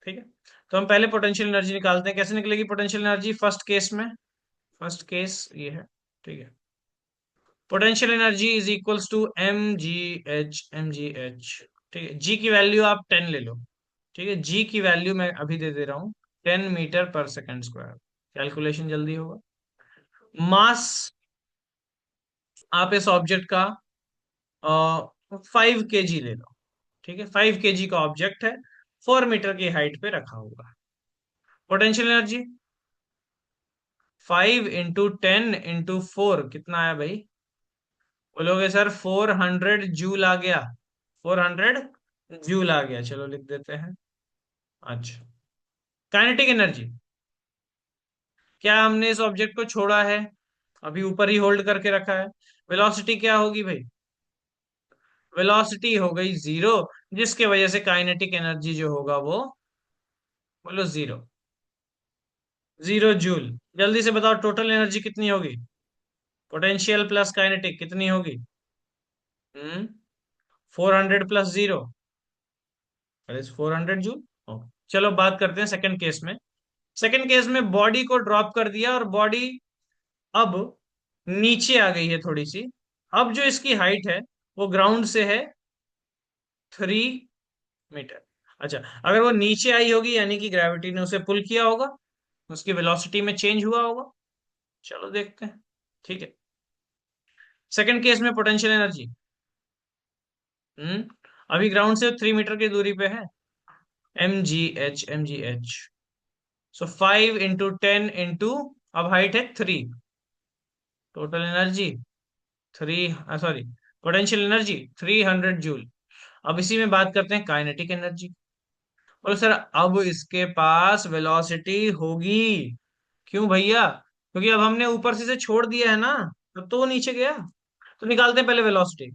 ठीक है, तो हम पहले पोटेंशियल एनर्जी निकालते हैं। कैसे निकलेगी पोटेंशियल एनर्जी फर्स्ट केस में? फर्स्ट केस ये है। ठीक है, potential energy is equals to m g h. ठीक है, जी की वैल्यू आप 10 ले लो। ठीक है, जी की वैल्यू मैं अभी दे दे रहा हूँ 10 metre per second square. Calculation जल्दी होगा। मास आप इस ऑब्जेक्ट का 5 kg ले लो। ठीक है, 5 kg का ऑब्जेक्ट है, 4 मीटर की हाइट पे रखा हुआ है। पोटेंशियल एनर्जी 5 × 10 × 4 कितना आया भाई? बोलोगे सर 400 जूल आ गया। 400 जूल आ गया, चलो लिख देते हैं। अच्छा, काइनेटिक एनर्जी, क्या हमने इस ऑब्जेक्ट को छोड़ा है? अभी ऊपर ही होल्ड करके रखा है। वेलोसिटी क्या होगी भाई? वेलोसिटी हो गई 0, जिसके वजह से काइनेटिक एनर्जी जो होगा वो, बोलो 0, 0 जूल। जल्दी से बताओ टोटल एनर्जी कितनी होगी? पोटेंशियल प्लस काइनेटिक कितनी होगी? 400 + 0, अरे 400 जूल। चलो बात करते हैं सेकंड केस में। सेकंड केस में बॉडी को ड्रॉप कर दिया और बॉडी अब नीचे आ गई है थोड़ी सी। अब जो इसकी हाइट है वो ग्राउंड से है 3 मीटर। अच्छा, अगर वो नीचे आई होगी यानी कि ग्रेविटी ने उसे पुल किया होगा, उसकी वेलोसिटी में चेंज हुआ होगा। चलो देखते हैं। ठीक है, सेकंड केस में पोटेंशियल एनर्जी, हम्म अभी ग्राउंड से 3 मीटर की दूरी पे है, एम जी एच। सो 5 × 10 अब हाइट है 3, total energy 3, sorry, potential energy 300 joule. अब इसी में बात करते हैं काइनेटिक एनर्जी। बोलो सर अब इसके पास वेलोसिटी होगी। क्यों भैया? क्योंकि अब हमने ऊपर से इसे छोड़ दिया है ना, तो वो नीचे गया। तो निकालते हैं पहले वेलोसिटी।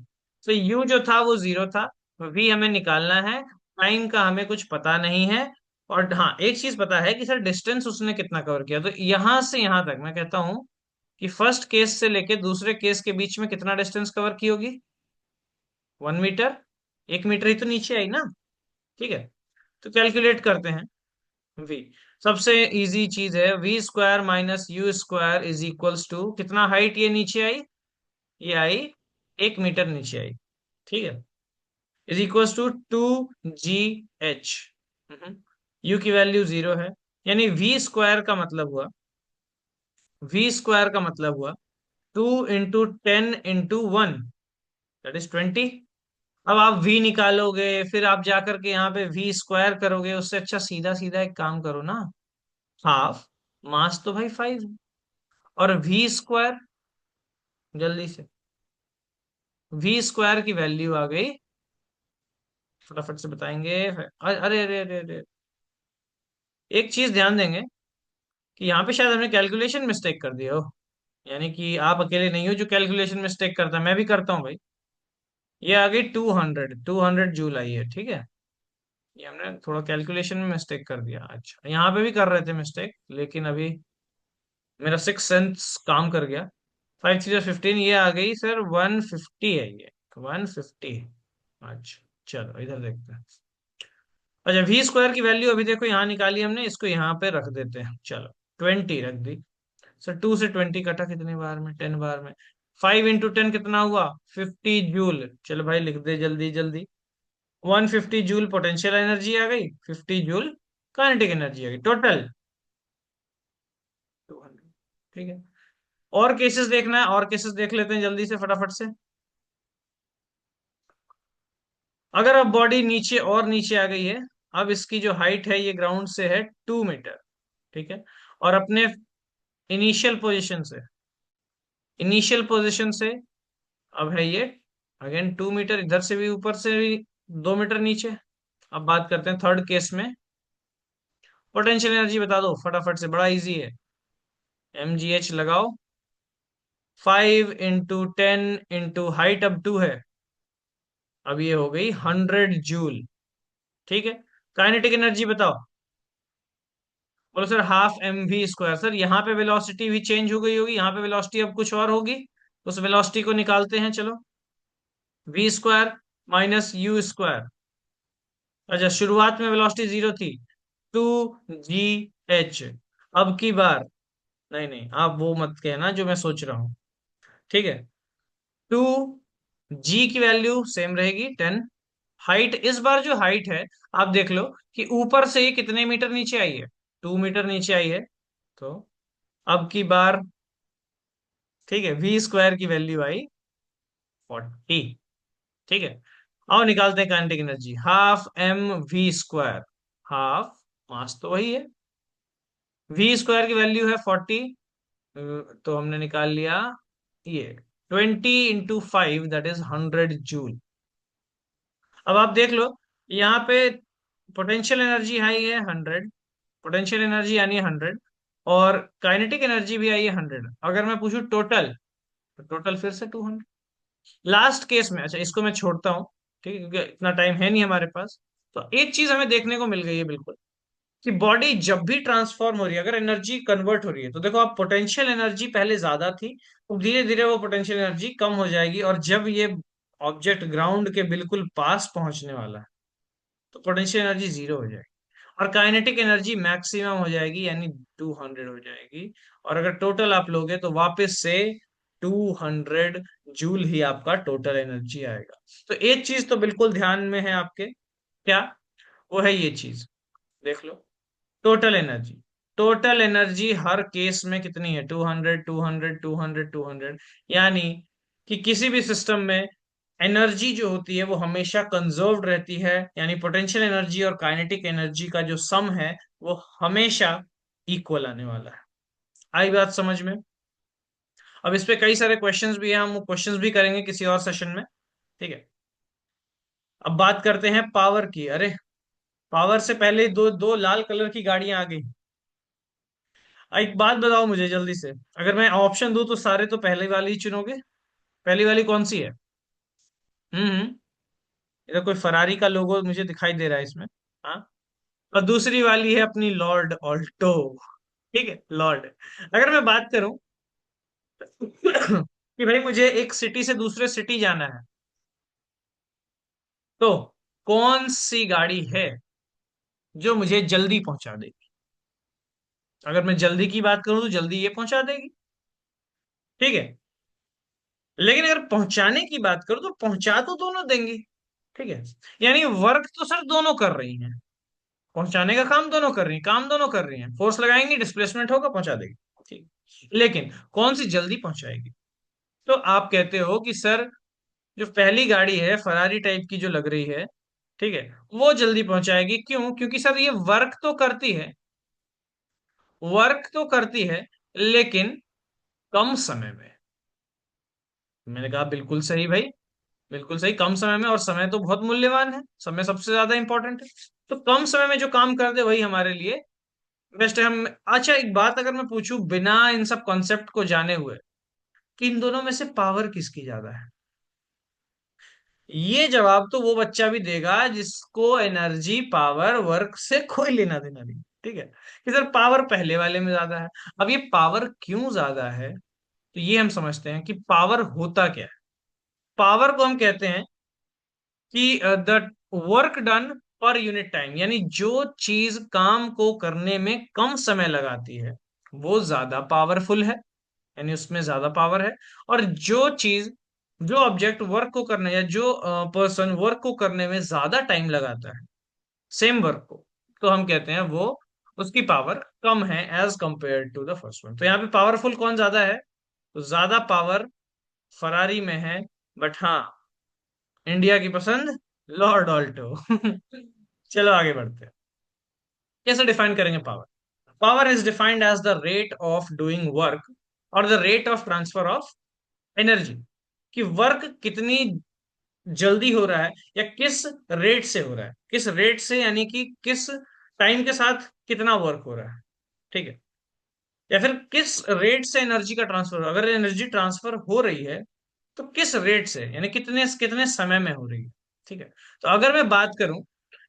तो यू जो था वो जीरो था, वी हमें निकालना है। टाइम का हमें कुछ पता नहीं है। और हाँ, एक चीज पता है कि सर डिस्टेंस उसने कितना कवर किया। तो यहां से यहां तक मैं कहता हूं कि फर्स्ट केस से लेके दूसरे केस के बीच में कितना डिस्टेंस कवर की होगी? 1 मीटर। 1 मीटर ही तो नीचे आई ना। ठीक है, तो कैलकुलेट करते हैं। वी सबसे इजी चीज है, v square minus u square is equals to कितना हाइट ये नीचे आई? ये आई 1 मीटर नीचे आई। ठीक है, is equals to 2 GH। U की वैल्यू जीरो है, यानी वी स्क्वायर का मतलब हुआ, two into 10 into 1, that is 20। अब आप वी निकालोगे, फिर आप जाकर के यहाँ पे वी स्क्वायर करोगे, उससे अच्छा सीधा सीधा एक काम करो ना, हाफ मास तो भाई 5 और वी स्क्वायर, जल्दी से वी स्क्वायर की वैल्यू आ गई, फटाफट से बताएंगे। अरे अरे अरे अरे अरे, एक चीज ध्यान देंगे कि यहाँ पे शायद हमने कैलकुलेशन मिस्टेक कर दिया हो। यानी कि आप अकेले नहीं हो जो कैलकुलेशन मिस्टेक करता है, मैं भी करता हूँ भाई। ये आ गई 200 जूल आई है। ठीक है, ये हमने थोड़ा कैलकुलेशन में मिस्टेक कर दिया। अच्छा, यहाँ पे भी कर रहे थे मिस्टेक, लेकिन अभी मेरा सिक्स सेंस काम कर गया। 5 3 15, ये आ गई सर 150 है ये, 150। अच्छा, चलो इधर देखते हैं। अच्छा, वी स्क्वायर की वैल्यू अभी देखो यहाँ निकाली हमने, इसको यहाँ पे रख देते हैं। चलो 20 रख दी। सर 2 से 20 कटा कितने बार में? 10 बार में। 5 इंटू 10 कितना हुआ? 50 जूल। चलो भाई लिख दे जल्दी जल्दी। 150 जूल पोटेंशियल एनर्जी आ गई, 50 जूल काइनेटिक एनर्जी आ गई, टोटल 200। ठीक है, और केसेस देखना है, और केसेस देख लेते हैं जल्दी से फटाफट से। अगर अब बॉडी नीचे और नीचे आ गई है, अब इसकी जो हाइट है ये ग्राउंड से है 2 मीटर। ठीक है, और अपने इनिशियल पोजीशन से, अब है ये अगेन 2 मीटर, इधर से भी ऊपर से भी 2 मीटर नीचे। अब बात करते हैं थर्ड केस में। पोटेंशियल एनर्जी बता दो फटाफट से, बड़ा इजी है। MGH लगाओ। 5 इंटू 10 इंटू हाइट अब 2 है, अब ये हो गई 100 जूल। ठीक है, काइनेटिक एनर्जी बताओ। बोलो sir half mv square. Sir यहाँ पे वेलोसिटी भी चेंज हो गई होगी, यहाँ पे वेलोसिटी अब कुछ और होगी, उस वेलोसिटी को निकालते हैं। चलो, v square minus u square. अच्छा, शुरुआत में वेलोसिटी जीरो थी, 2 GH। अब की बार नहीं नहीं, आप वो मत कहना जो मैं सोच रहा हूँ। ठीक है, 2 G की वैल्यू सेम रहेगी 10। हाइट, इस बार जो हाइट है, आप देख लो कि ऊपर से ये कितने मीटर नीचे आई है? 2 मीटर नीचे आई है। तो अब की बार, ठीक है, वी स्क्वायर की वैल्यू आई 40। ठीक है, आओ निकालते हैं kinetic energy. Half mv square, half मास तो वही है, वी स्क्वायर की वैल्यू है 40। तो हमने निकाल लिया ये 20 इंटू 5, दैट इज 100 जूल। अब आप देख लो, यहाँ पे पोटेंशियल एनर्जी आई है 100, पोटेंशियल एनर्जी यानी 100, और काइनेटिक एनर्जी भी आई है 100। अगर मैं पूछूं टोटल, तो टोटल फिर से 200। लास्ट केस में, अच्छा इसको मैं छोड़ता हूँ, ठीक है, क्योंकि इतना टाइम है नहीं हमारे पास। तो एक चीज हमें देखने को मिल गई है बिल्कुल, कि बॉडी जब भी ट्रांसफॉर्म हो रही है, अगर एनर्जी कन्वर्ट हो रही है, तो देखो आप पोटेंशियल एनर्जी पहले ज्यादा थी, तो धीरे धीरे वो पोटेंशियल एनर्जी कम हो जाएगी, और जब ये ऑब्जेक्ट ग्राउंड के बिल्कुल पास पहुंचने वाला है, तो पोटेंशियल एनर्जी जीरो हो जाएगी, और काइनेटिक एनर्जी मैक्सिमम हो जाएगी, यानी 200 हो जाएगी। और अगर टोटल आप लोगे तो वापस से 200 जूल ही आपका टोटल एनर्जी आएगा। तो एक चीज तो बिल्कुल ध्यान में है आपके, क्या? वो है ये चीज, देख लो, टोटल एनर्जी। टोटल एनर्जी हर केस में कितनी है? 200 200 200 200। यानी कि किसी भी सिस्टम में एनर्जी जो होती है वो हमेशा कंजर्व्ड रहती है, यानी पोटेंशियल एनर्जी और काइनेटिक एनर्जी का जो सम है वो हमेशा इक्वल आने वाला है। आई बात समझ में? अब इस पे कई सारे क्वेश्चंस भी हैं, हम क्वेश्चंस भी करेंगे किसी और सेशन में। ठीक है, अब बात करते हैं पावर की। अरे, पावर से पहले दो दो लाल कलर की गाड़ियां आ गई। एक बात बताओ मुझे जल्दी से, अगर मैं ऑप्शन दूं तो सारे तो पहले वाली ही चुनोगे? पहली वाली कौन सी है? हम्म। इधर कोई फरारी का लोगो मुझे दिखाई दे रहा है इसमें। हाँ। और दूसरी वाली है अपनी लॉर्ड ऑल्टो। ठीक है, लॉर्ड। अगर मैं बात करूं कि भाई मुझे एक सिटी से दूसरे सिटी जाना है, तो कौन सी गाड़ी है जो मुझे जल्दी पहुंचा देगी? अगर मैं जल्दी की बात करूं तो जल्दी ये पहुंचा देगी, ठीक है। लेकिन अगर पहुंचाने की बात करूं तो पहुंचा तो दोनों देंगी, ठीक है। यानी वर्क तो सर दोनों कर रही हैं, पहुंचाने का काम दोनों कर रही हैं, काम दोनों कर रही हैं, फोर्स लगाएंगी, डिस्प्लेसमेंट होगा, पहुंचा देगी, ठीक। लेकिन कौन सी जल्दी पहुंचाएगी? तो आप कहते हो कि सर जो पहली गाड़ी है फरारी टाइप की जो लग रही है, ठीक है, वो जल्दी पहुंचाएगी। क्यों? क्योंकि सर ये वर्क तो करती है, वर्क तो करती है, लेकिन कम समय में। मैंने कहा बिल्कुल सही भाई, बिल्कुल सही, कम समय में। और समय तो बहुत मूल्यवान है, समय सबसे ज्यादा इंपॉर्टेंट है। तो कम समय में जो काम कर दे वही हमारे लिए बेस्ट है। हम अच्छा, एक बात अगर मैं पूछूं बिना इन सब कॉन्सेप्ट को जाने हुए, कि इन दोनों में से पावर किसकी ज्यादा है, ये जवाब तो वो बच्चा भी देगा जिसको एनर्जी पावर वर्क से कोई लेना देना नहीं, ठीक है। कि सर पावर पहले वाले में ज्यादा है। अब ये पावर क्यों ज्यादा है, तो ये हम समझते हैं कि पावर होता क्या है। पावर को हम कहते हैं कि the work done per unit time, यानी जो चीज काम को करने में कम समय लगाती है वो ज्यादा पावरफुल है, यानी उसमें ज्यादा पावर है। और जो चीज, जो ऑब्जेक्ट वर्क को करने, या जो पर्सन वर्क को करने में ज्यादा टाइम लगाता है सेम वर्क को, तो हम कहते हैं वो, उसकी पावर कम है as compare to the first one. तो यहाँ पे पावरफुल कौन ज्यादा है? तो ज्यादा पावर फरारी में है, बट हाँ, इंडिया की पसंद लॉर्ड ऑल्टो। चलो आगे बढ़ते हैं। कैसे डिफाइन करेंगे power? Power is defined as the rate of doing work और the rate of transfer of energy. कि वर्क कितनी जल्दी हो रहा है, या किस रेट से हो रहा है, किस रेट से यानी कि किस टाइम के साथ कितना वर्क हो रहा है, ठीक है। या फिर किस रेट से एनर्जी का ट्रांसफर, अगर एनर्जी ट्रांसफर हो रही है तो किस रेट से, यानी कितने कितने समय में हो रही है, ठीक है। तो अगर मैं बात करूं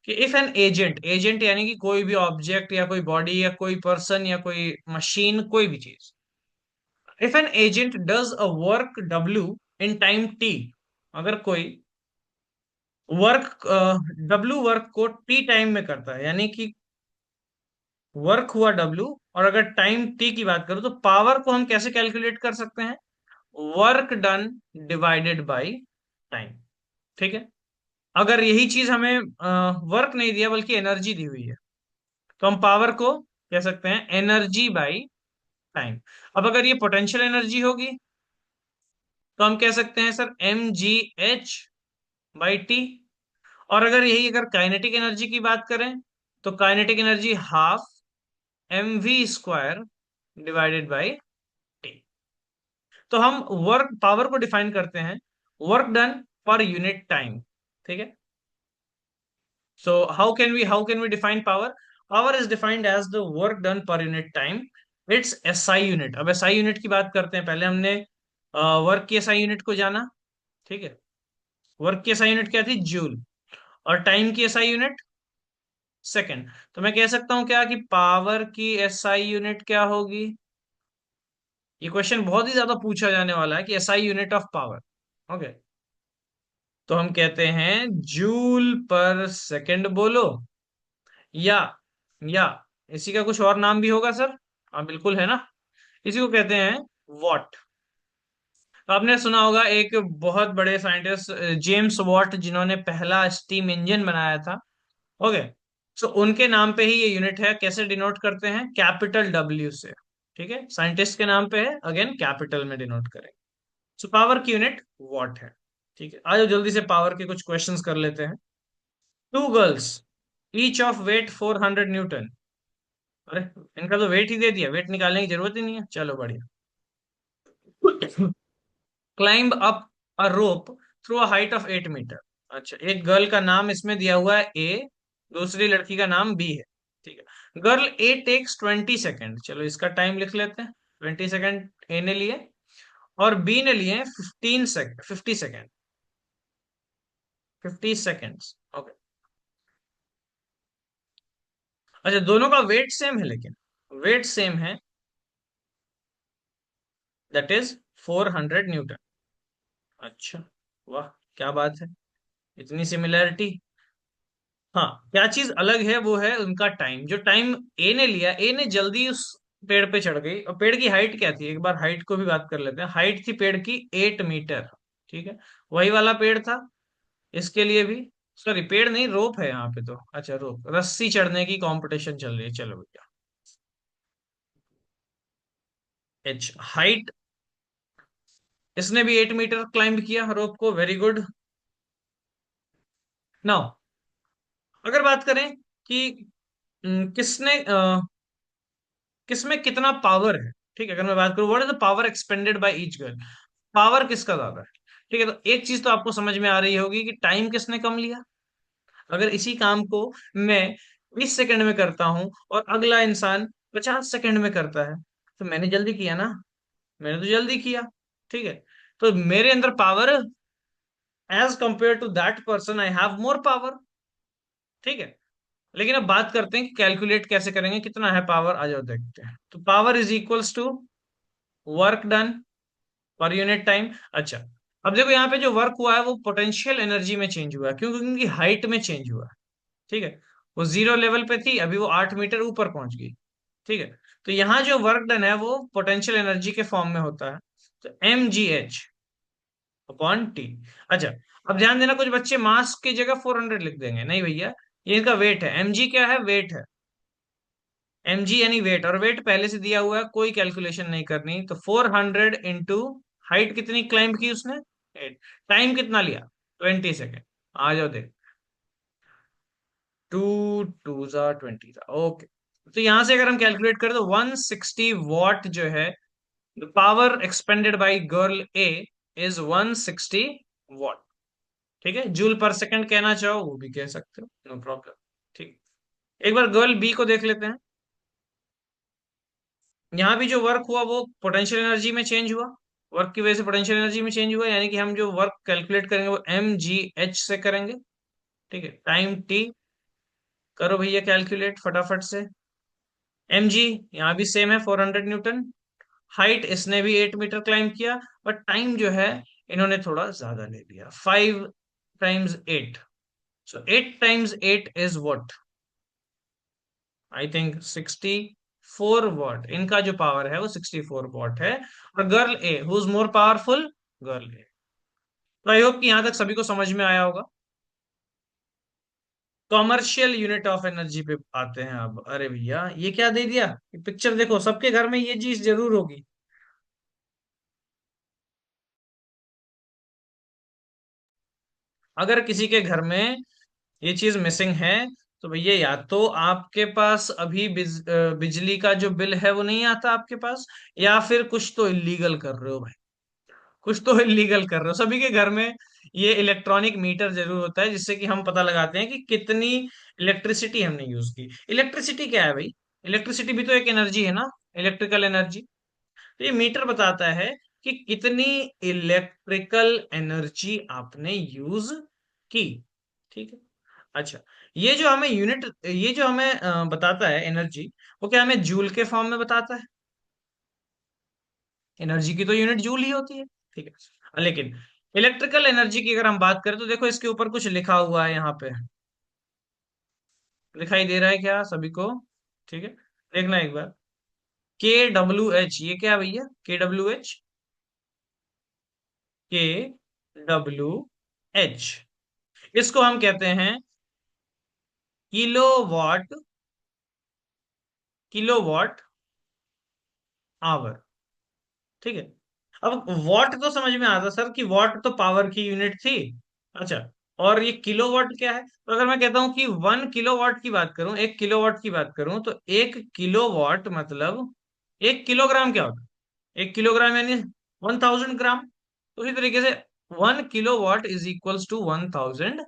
कि इफ एन एजेंट, एजेंट यानी कि कोई भी ऑब्जेक्ट या कोई बॉडी या कोई पर्सन या कोई मशीन, कोई भी चीज, if an agent does a work W in time T, अगर कोई वर्क डब्ल्यू वर्क को टी टाइम में करता है, यानी कि वर्क हुआ डब्ल्यू, और अगर टाइम टी की बात करूं तो पावर को हम कैसे कैलकुलेट कर सकते हैं? Work done divided by time, ठीक है। अगर यही चीज हमें वर्क नहीं दिया बल्कि एनर्जी दी हुई है, तो हम पावर को कह सकते हैं एनर्जी बाय टाइम। अब अगर ये पोटेंशियल एनर्जी होगी तो हम कह सकते हैं सर mgh/t। और अगर यही अगर काइनेटिक एनर्जी की बात करें तो kinetic energy half mv² divided by t. तो हम वर्क पावर को डिफाइन करते हैं work done per unit time, ठीक है। So how can we define power? Power is defined as the work done per unit time, it's SI unit. अब एसआई यूनिट की बात करते हैं। पहले हमने वर्क की एसआई यूनिट को जाना, ठीक है। वर्क की एसआई यूनिट क्या थी? जूल। और टाइम की एसआई यूनिट सेकेंड। तो मैं कह सकता हूं क्या कि पावर की एसआई यूनिट क्या होगी? ये क्वेश्चन बहुत ही ज्यादा पूछा जाने वाला है कि SI unit of power, okay. तो हम कहते हैं जूल पर सेकंड बोलो, या या इसी का कुछ और नाम भी होगा सर? हाँ बिल्कुल है ना, इसी को कहते हैं वॉट। तो आपने सुना होगा एक बहुत बड़े साइंटिस्ट जेम्स वॉट, जिन्होंने पहला स्टीम इंजन बनाया था, ओके। सो उनके नाम पे ही ये यूनिट है। कैसे डिनोट करते हैं? कैपिटल डब्ल्यू से, ठीक है। साइंटिस्ट के नाम पे है, अगेन कैपिटल में डिनोट करें। सो पावर की यूनिट वॉट है, ठीक है। आज जल्दी से पावर के कुछ क्वेश्चंस कर लेते हैं। Two girls each of weight 400 newton. अरे, इनका तो वेट ही दे दिया, वेट निकालने की जरूरत ही नहीं है, चलो बढ़िया। Climb up a rope through a height of 8 metre. अच्छा, एक गर्ल का नाम इसमें दिया हुआ है ए, दूसरी लड़की का नाम बी है। ठीक है, गर्ल ए टेक्स 20 सेकेंड, चलो इसका टाइम लिख लेते हैं। 20 सेकेंड ए ने लिए, और बी ने लिए 15 सेकेंड, 50 सेकेंड, 50 सेकेंड्स। ओके। अच्छा, दोनों का वेट सेम है, लेकिन वेट सेम है, दैट इज 400 न्यूटन। अच्छा, वाह, क्या बात है, इतनी सिमिलैरिटी। हाँ, क्या चीज अलग है वो है उनका टाइम। जो टाइम ए ने लिया, ए ने जल्दी उस पेड़ पे चढ़ गई, और पेड़ की हाइट क्या थी, एक बार हाइट को भी बात कर लेते हैं। हाइट थी पेड़ की 8 मीटर। ठीक है, वही वाला पेड़ था इसके लिए भी। सॉरी, पेड़ नहीं, रोप है यहाँ पे तो। अच्छा, रोप, रस्सी चढ़ने की कंपटीशन चल रही है, चलो भैया। एच, हाइट, इसने भी 8 मीटर क्लाइंब किया रोप को, वेरी गुड। नाउ, अगर बात करें कि किसने किसमें कितना पावर है। ठीक है, अगर मैं बात करूं what is the power expanded by each girl, power किसका ज्यादा है। ठीक है, तो एक चीज तो आपको समझ में आ रही होगी कि टाइम किसने कम लिया। अगर इसी काम को मैं 20 सेकंड में करता हूं, और अगला इंसान 50 सेकंड में करता है, तो मैंने जल्दी किया ना, मैंने तो जल्दी किया। ठीक है, तो मेरे अंदर power, as compare to that person I have more power. ठीक है, लेकिन अब बात करते हैं कि कैलकुलेट कैसे करेंगे, कितना है पावर, आ जाओ देखते हैं। तो power is equals to work done per unit time. अच्छा, अब देखो यहाँ पे जो वर्क हुआ है वो पोटेंशियल एनर्जी में चेंज हुआ है, क्योंकि उनकी हाइट में चेंज हुआ है। ठीक है, वो 0 लेवल पे थी, अभी वो 8 मीटर ऊपर पहुंच गई। ठीक है, तो यहाँ जो वर्क डन है वो पोटेंशियल एनर्जी के फॉर्म में होता है, तो mgh/t। अच्छा, अब ध्यान देना, कुछ बच्चे मास की जगह 400 लिख देंगे, नहीं भैया, ये इनका वेट है। mg क्या है, वेट है। mg यानी वेट, और वेट पहले से दिया हुआ है, कोई कैलकुलेशन नहीं करनी। तो 400 इंटू हाइट कितनी क्लाइंब की उसने, 8। टाइम कितना लिया, 20 सेकेंड। आ जाओ देख, 2 2 जा 20 जा, ओके। तो यहां से अगर हम कैलकुलेट करें तो 160 वॉट जो है, the power expanded bye girl A is 160 what. ठीक है, जूल पर सेकंड कहना चाहो वो भी कह सकते हो, नो प्रॉब्लम। ठीक, एक बार गर्ल बी को देख लेते हैं। यहाँ भी जो वर्क हुआ वो पोटेंशियल एनर्जी में चेंज हुआ, वर्क की वजह से पोटेंशियल एनर्जी में चेंज हुआ, यानी कि हम जो वर्क कैलकुलेट करेंगे वो mgh से करेंगे। ठीक है, टाइम t, करो भैया कैलकुलेट फटाफट से। mg यहाँ भी सेम है, 400 न्यूटन। हाइट इसने भी 8 मीटर क्लाइम किया, बट टाइम जो है इन्होंने थोड़ा ज्यादा ले लिया, 5 टाइम्स 8। सो 8 times 8 is what, I think 64 watt. इनका जो पावर है वो 64 वॉट है। और girl A, who is more powerful, girl A. तो आई होप कि यहां तक सभी को समझ में आया होगा। कॉमर्शियल यूनिट ऑफ एनर्जी पे आते हैं अब। अरे भैया, ये क्या दे दिया, पिक्चर देखो, सबके घर में ये चीज जरूर होगी। अगर किसी के घर में ये चीज मिसिंग है, तो भैया या तो आपके पास अभी बिजली का जो बिल है वो नहीं आता आपके पास, या फिर कुछ तो इलीगल कर रहे हो भाई, कुछ तो इलीगल कर रहे हो। सभी के घर में ये इलेक्ट्रॉनिक मीटर जरूर होता है, जिससे कि हम पता लगाते हैं कि कितनी इलेक्ट्रिसिटी हमने यूज की। इलेक्ट्रिसिटी क्या है भाई, इलेक्ट्रिसिटी भी तो एक एनर्जी है ना, इलेक्ट्रिकल एनर्जी। तो ये मीटर बताता है कि कितनी इलेक्ट्रिकल एनर्जी आपने यूज की। ठीक है, अच्छा, ये जो हमें यूनिट, ये जो हमें बताता है एनर्जी, वो क्या हमें जूल के फॉर्म में बताता है। एनर्जी की तो यूनिट जूल ही होती है। ठीक है, लेकिन इलेक्ट्रिकल एनर्जी की अगर हम बात करें, तो देखो इसके ऊपर कुछ लिखा हुआ है यहाँ पे, दिखाई दे रहा है क्या सभी को। ठीक है, देखना एक बार, kWh, ये क्या है भैया, kWh, kWh, इसको हम कहते हैं किलोवाट, किलोवाट आवर। ठीक है, अब वॉट तो समझ में आता सर, कि वॉट तो पावर की यूनिट थी। अच्छा, और ये किलोवाट क्या है, तो अगर मैं कहता हूं कि 1 किलोवाट की बात करूं, 1 किलोवाट की बात करूं, तो 1 किलोवाट मतलब 1 किलोग्राम क्या होता है, 1 किलोग्राम यानी 1000 ग्राम। तो उसी तरीके से 1 kilowatt is equals to 1000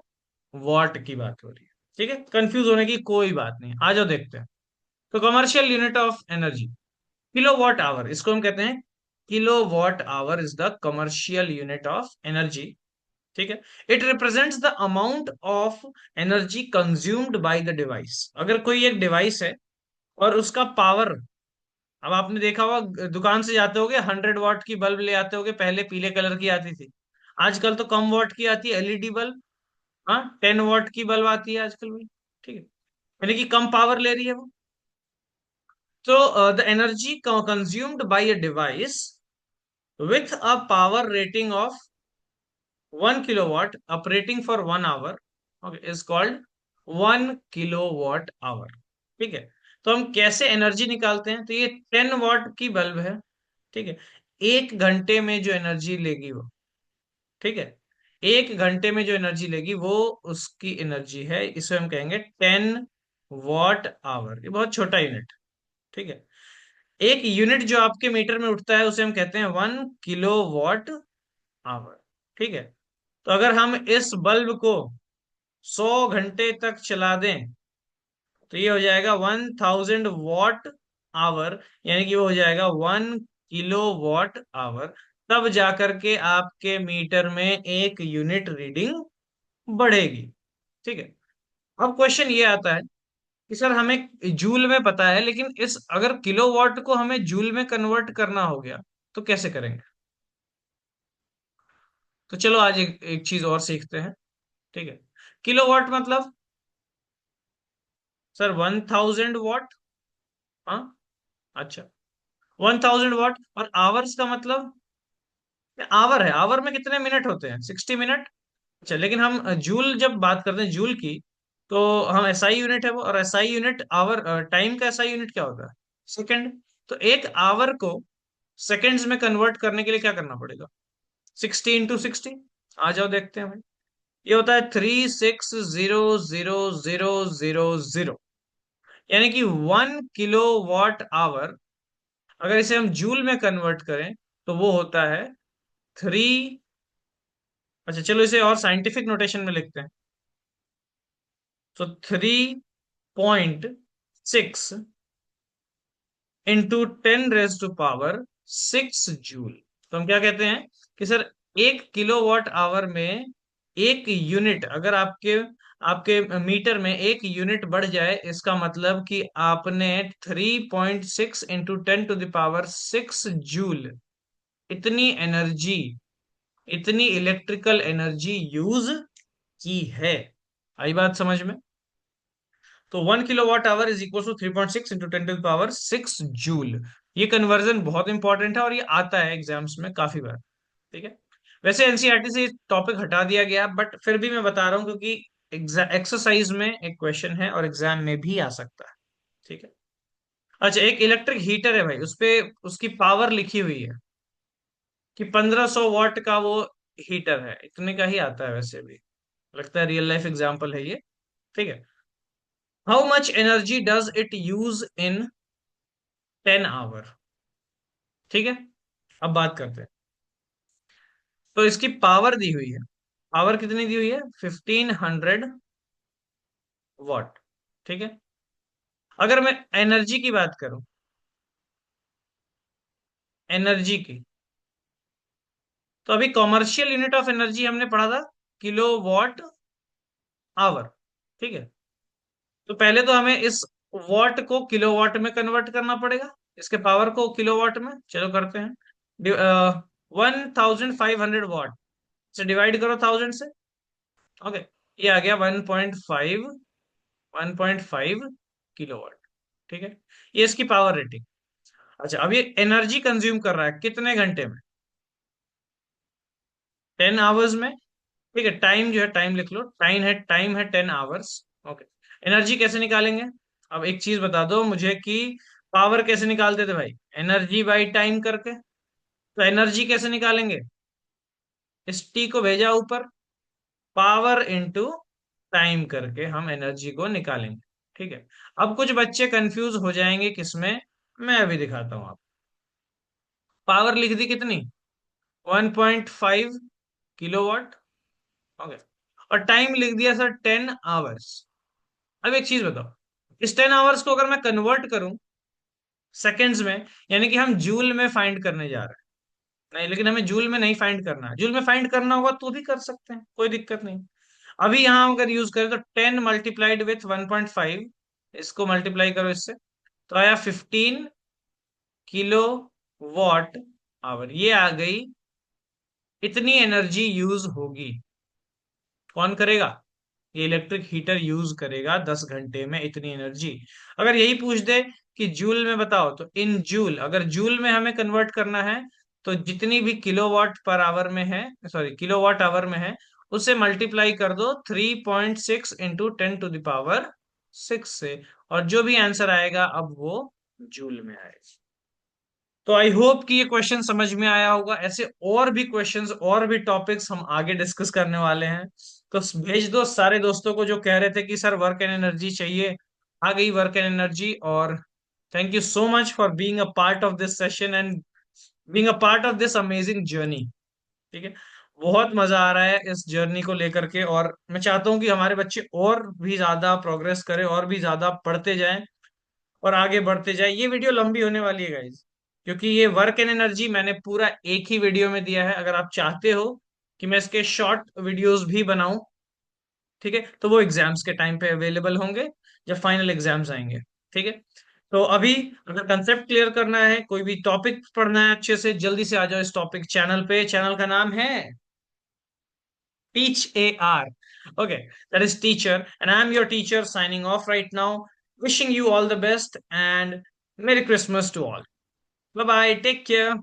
watt की बात हो रही है। ठीक है, कंफ्यूज होने की कोई बात नहीं, आ जाओ देखते हैं। तो commercial unit of energy, kilowatt hour, इसको हम कहते हैं kilowatt hour is the commercial unit of energy. ठीक है, it represents the amount of energy consumed by the device. अगर कोई एक डिवाइस है और उसका पावर, अब आपने देखा होगा दुकान से जाते होगे 100 वॉट की बल्ब ले आते होगे, पहले पीले कलर की आती थी, आजकल तो कम वॉट की आती है, एलईडी बल्ब। हाँ, 10 वॉट की बल्ब आती है आजकल भी। ठीक है, यानी कि कम पावर ले रही है वो। तो the energy consumed by a device with a power rating of 1 kilowatt operating for 1 hour, okay, is called 1 kilowatt hour। ठीक है, तो हम कैसे एनर्जी निकालते हैं? तो ये 10 वॉट की बल्ब है। ठीक है, 1 घंटे में जो एनर्जी लेगी वो, ठीक है, 1 घंटे में जो एनर्जी लेगी वो उसकी एनर्जी है, इसे हम कहेंगे 10 वॉट आवर। ये बहुत छोटा यूनिट। ठीक है, एक यूनिट जो आपके मीटर में उठता है उसे हम कहते हैं 1 किलोवाट आवर। ठीक है, तो अगर हम इस बल्ब को 100 घंटे तक चला दें तो ये हो जाएगा 1000 वॉट आवर, यानी कि वो हो जाएगा 1 किलोवाट आवर। तब जाकर के आपके मीटर में एक यूनिट रीडिंग बढ़ेगी। ठीक है, अब क्वेश्चन ये आता है कि सर हमें जूल में पता है, लेकिन इस अगर किलोवाट को हमें जूल में कन्वर्ट करना हो गया तो कैसे करेंगे? तो चलो आज एक चीज और सीखते हैं। ठीक है, किलोवाट मतलब सर 1000 वॉट। हाँ, अच्छा, 1000 वॉट। और आवर्स का मतलब आवर है, आवर में कितने मिनट होते हैं? 60 मिनट। अच्छा, लेकिन हम जूल जब बात करते हैं जूल की, तो हम एसआई यूनिट है वो, और एसआई यूनिट आवर, टाइम का एसआई यूनिट क्या होता है? सेकंड। तो एक आवर को सेकंड्स में कन्वर्ट करने के लिए क्या करना पड़ेगा? 60 × 60। आ जाओ देखते हैं भाई। ये होता है 36000000, यानी कि 1 किलोवाट आवर। अगर इसे हम जूल में कन्वर्ट करें तो वो होता है 3। अच्छा चलो इसे और साइंटिफिक नोटेशन में लिखते हैं। तो 3.6 इंटू 10⁻⁶ जूल। तो हम क्या कहते हैं कि सर 1 किलोवाट आवर में एक यूनिट, अगर आपके आपके मीटर में एक यूनिट बढ़ जाए, इसका मतलब कि आपने 3.6 × 10⁻⁶ जूल इतनी एनर्जी, इतनी इलेक्ट्रिकल एनर्जी यूज की है। आई बात समझ में? तो 1 kilowatt hour is equal to 3.6 × 10⁻⁶ joule. ये कन्वर्जन बहुत इंपॉर्टेंट है और ये आता है एग्जाम्स में काफी बार। ठीक है, वैसे एनसीईआरटी से टॉपिक हटा दिया गया, बट फिर भी मैं बता रहा हूँ क्योंकि एक्सरसाइज में एक क्वेश्चन है और एग्जाम में भी आ सकता है। ठीक है, अच्छा, एक इलेक्ट्रिक हीटर है भाई, उसपे उसकी पावर लिखी हुई है कि 1500 वॉट का वो हीटर है, इतने का ही आता है वैसे भी, लगता है रियल लाइफ एग्जाम्पल है ये। ठीक है, how much energy does it use in 10 hour? ठीक है, अब बात करते हैं। तो इसकी पावर दी हुई है, पावर कितनी दी हुई है? 1500 वॉट। ठीक है, अगर मैं एनर्जी की बात करूं, एनर्जी की, तो अभी कॉमर्शियल यूनिट ऑफ एनर्जी हमने पढ़ा था किलोवाट आवर। ठीक है, तो पहले तो हमें इस वॉट को किलोवाट में कन्वर्ट करना पड़ेगा, इसके पावर को किलोवाट में। चलो करते हैं। 1500 वॉट से डिवाइड करो 1000 से। ओके, ये आ गया 1.5 ठीक है, ये इसकी पावर रेटिंग। अच्छा, अब ये एनर्जी कंज्यूम कर रहा है कितने घंटे में? 10 आवर्स में। ठीक है, टाइम जो है, टाइम लिख लो, टाइम है 10 आवर्स। ओके, एनर्जी कैसे निकालेंगे? अब एक चीज बता दो मुझे कि पावर कैसे निकालते थे भाई? एनर्जी बाई टाइम करके। तो एनर्जी कैसे निकालेंगे? इस टी को भेजा ऊपर, पावर इंटू टाइम करके हम एनर्जी को निकालेंगे। ठीक है, अब कुछ बच्चे कंफ्यूज हो जाएंगे किसमें, मैं अभी दिखाता हूं आप। पावर लिख दी कितनी? 1.5 किलोवाट। ओके। और टाइम लिख दिया सर 10 आवर्स। अब एक चीज बताओ, इस 10 आवर्स को अगर मैं कन्वर्ट करूं सेकेंड्स में, यानी कि हम जूल में फाइंड करने जा रहे हैं। नहीं, लेकिन हमें जूल में नहीं फाइंड करना है, जूल में फाइंड करना होगा तो भी कर सकते हैं, कोई दिक्कत नहीं। अभी यहां अगर यूज करें तो 10 मल्टीप्लाइड विथ 1.5, इसको मल्टीप्लाई करो इससे, तो आया 15 किलो वॉट आवर। ये आ गई, इतनी एनर्जी यूज होगी। कौन करेगा? ये इलेक्ट्रिक हीटर यूज करेगा 10 घंटे में इतनी एनर्जी। अगर यही पूछ दे कि जूल में बताओ, तो इन जूल, अगर जूल में हमें कन्वर्ट करना है, तो जितनी भी किलोवाट पर आवर में है, सॉरी किलोवाट आवर में है, उसे मल्टीप्लाई कर दो 3.6 × 10⁻⁶ से, और जो भी आंसर आएगा अब वो जूल में आएगा। तो आई होप कि ये क्वेश्चन समझ में आया होगा। ऐसे और भी क्वेश्चंस और भी टॉपिक्स हम आगे डिस्कस करने वाले हैं। तो भेज दो सारे दोस्तों को जो कह रहे थे कि सर वर्क एंड एनर्जी चाहिए। आ गई वर्क एंड एनर्जी। और thank you so much for being a part of this session and being a part of this amazing journey. ठीक है। बहुत मजा आ रहा है इस जर्नी को लेकर के, और मैं चाहता हूँ कि हमारे बच्चे और भी ज्यादा प्रोग्रेस करें, और भी ज्यादा पढ़ते जाएं और आगे बढ़ते जाए। ये वीडियो लंबी होने वाली है गाइज, क्योंकि ये वर्क एंड एनर्जी मैंने पूरा एक ही वीडियो में दिया है। अगर आप चाहते हो कि मैं इसके शॉर्ट वीडियोस भी बनाऊं, ठीक है, तो वो एग्जाम्स के टाइम पे अवेलेबल होंगे, जब फाइनल एग्जाम्स आएंगे। ठीक है। तो अभी अगर कंसेप्ट क्लियर करना है, कोई भी टॉपिक पढ़ना है अच्छे से, जल्दी से आ जाओ इस टॉपिक चैनल पे। चैनल का नाम है Teach AR. Okay, that is teacher, and I'm your teacher signing off right now. Wishing you all the best and Merry Christmas to all. Bye bye. Take care.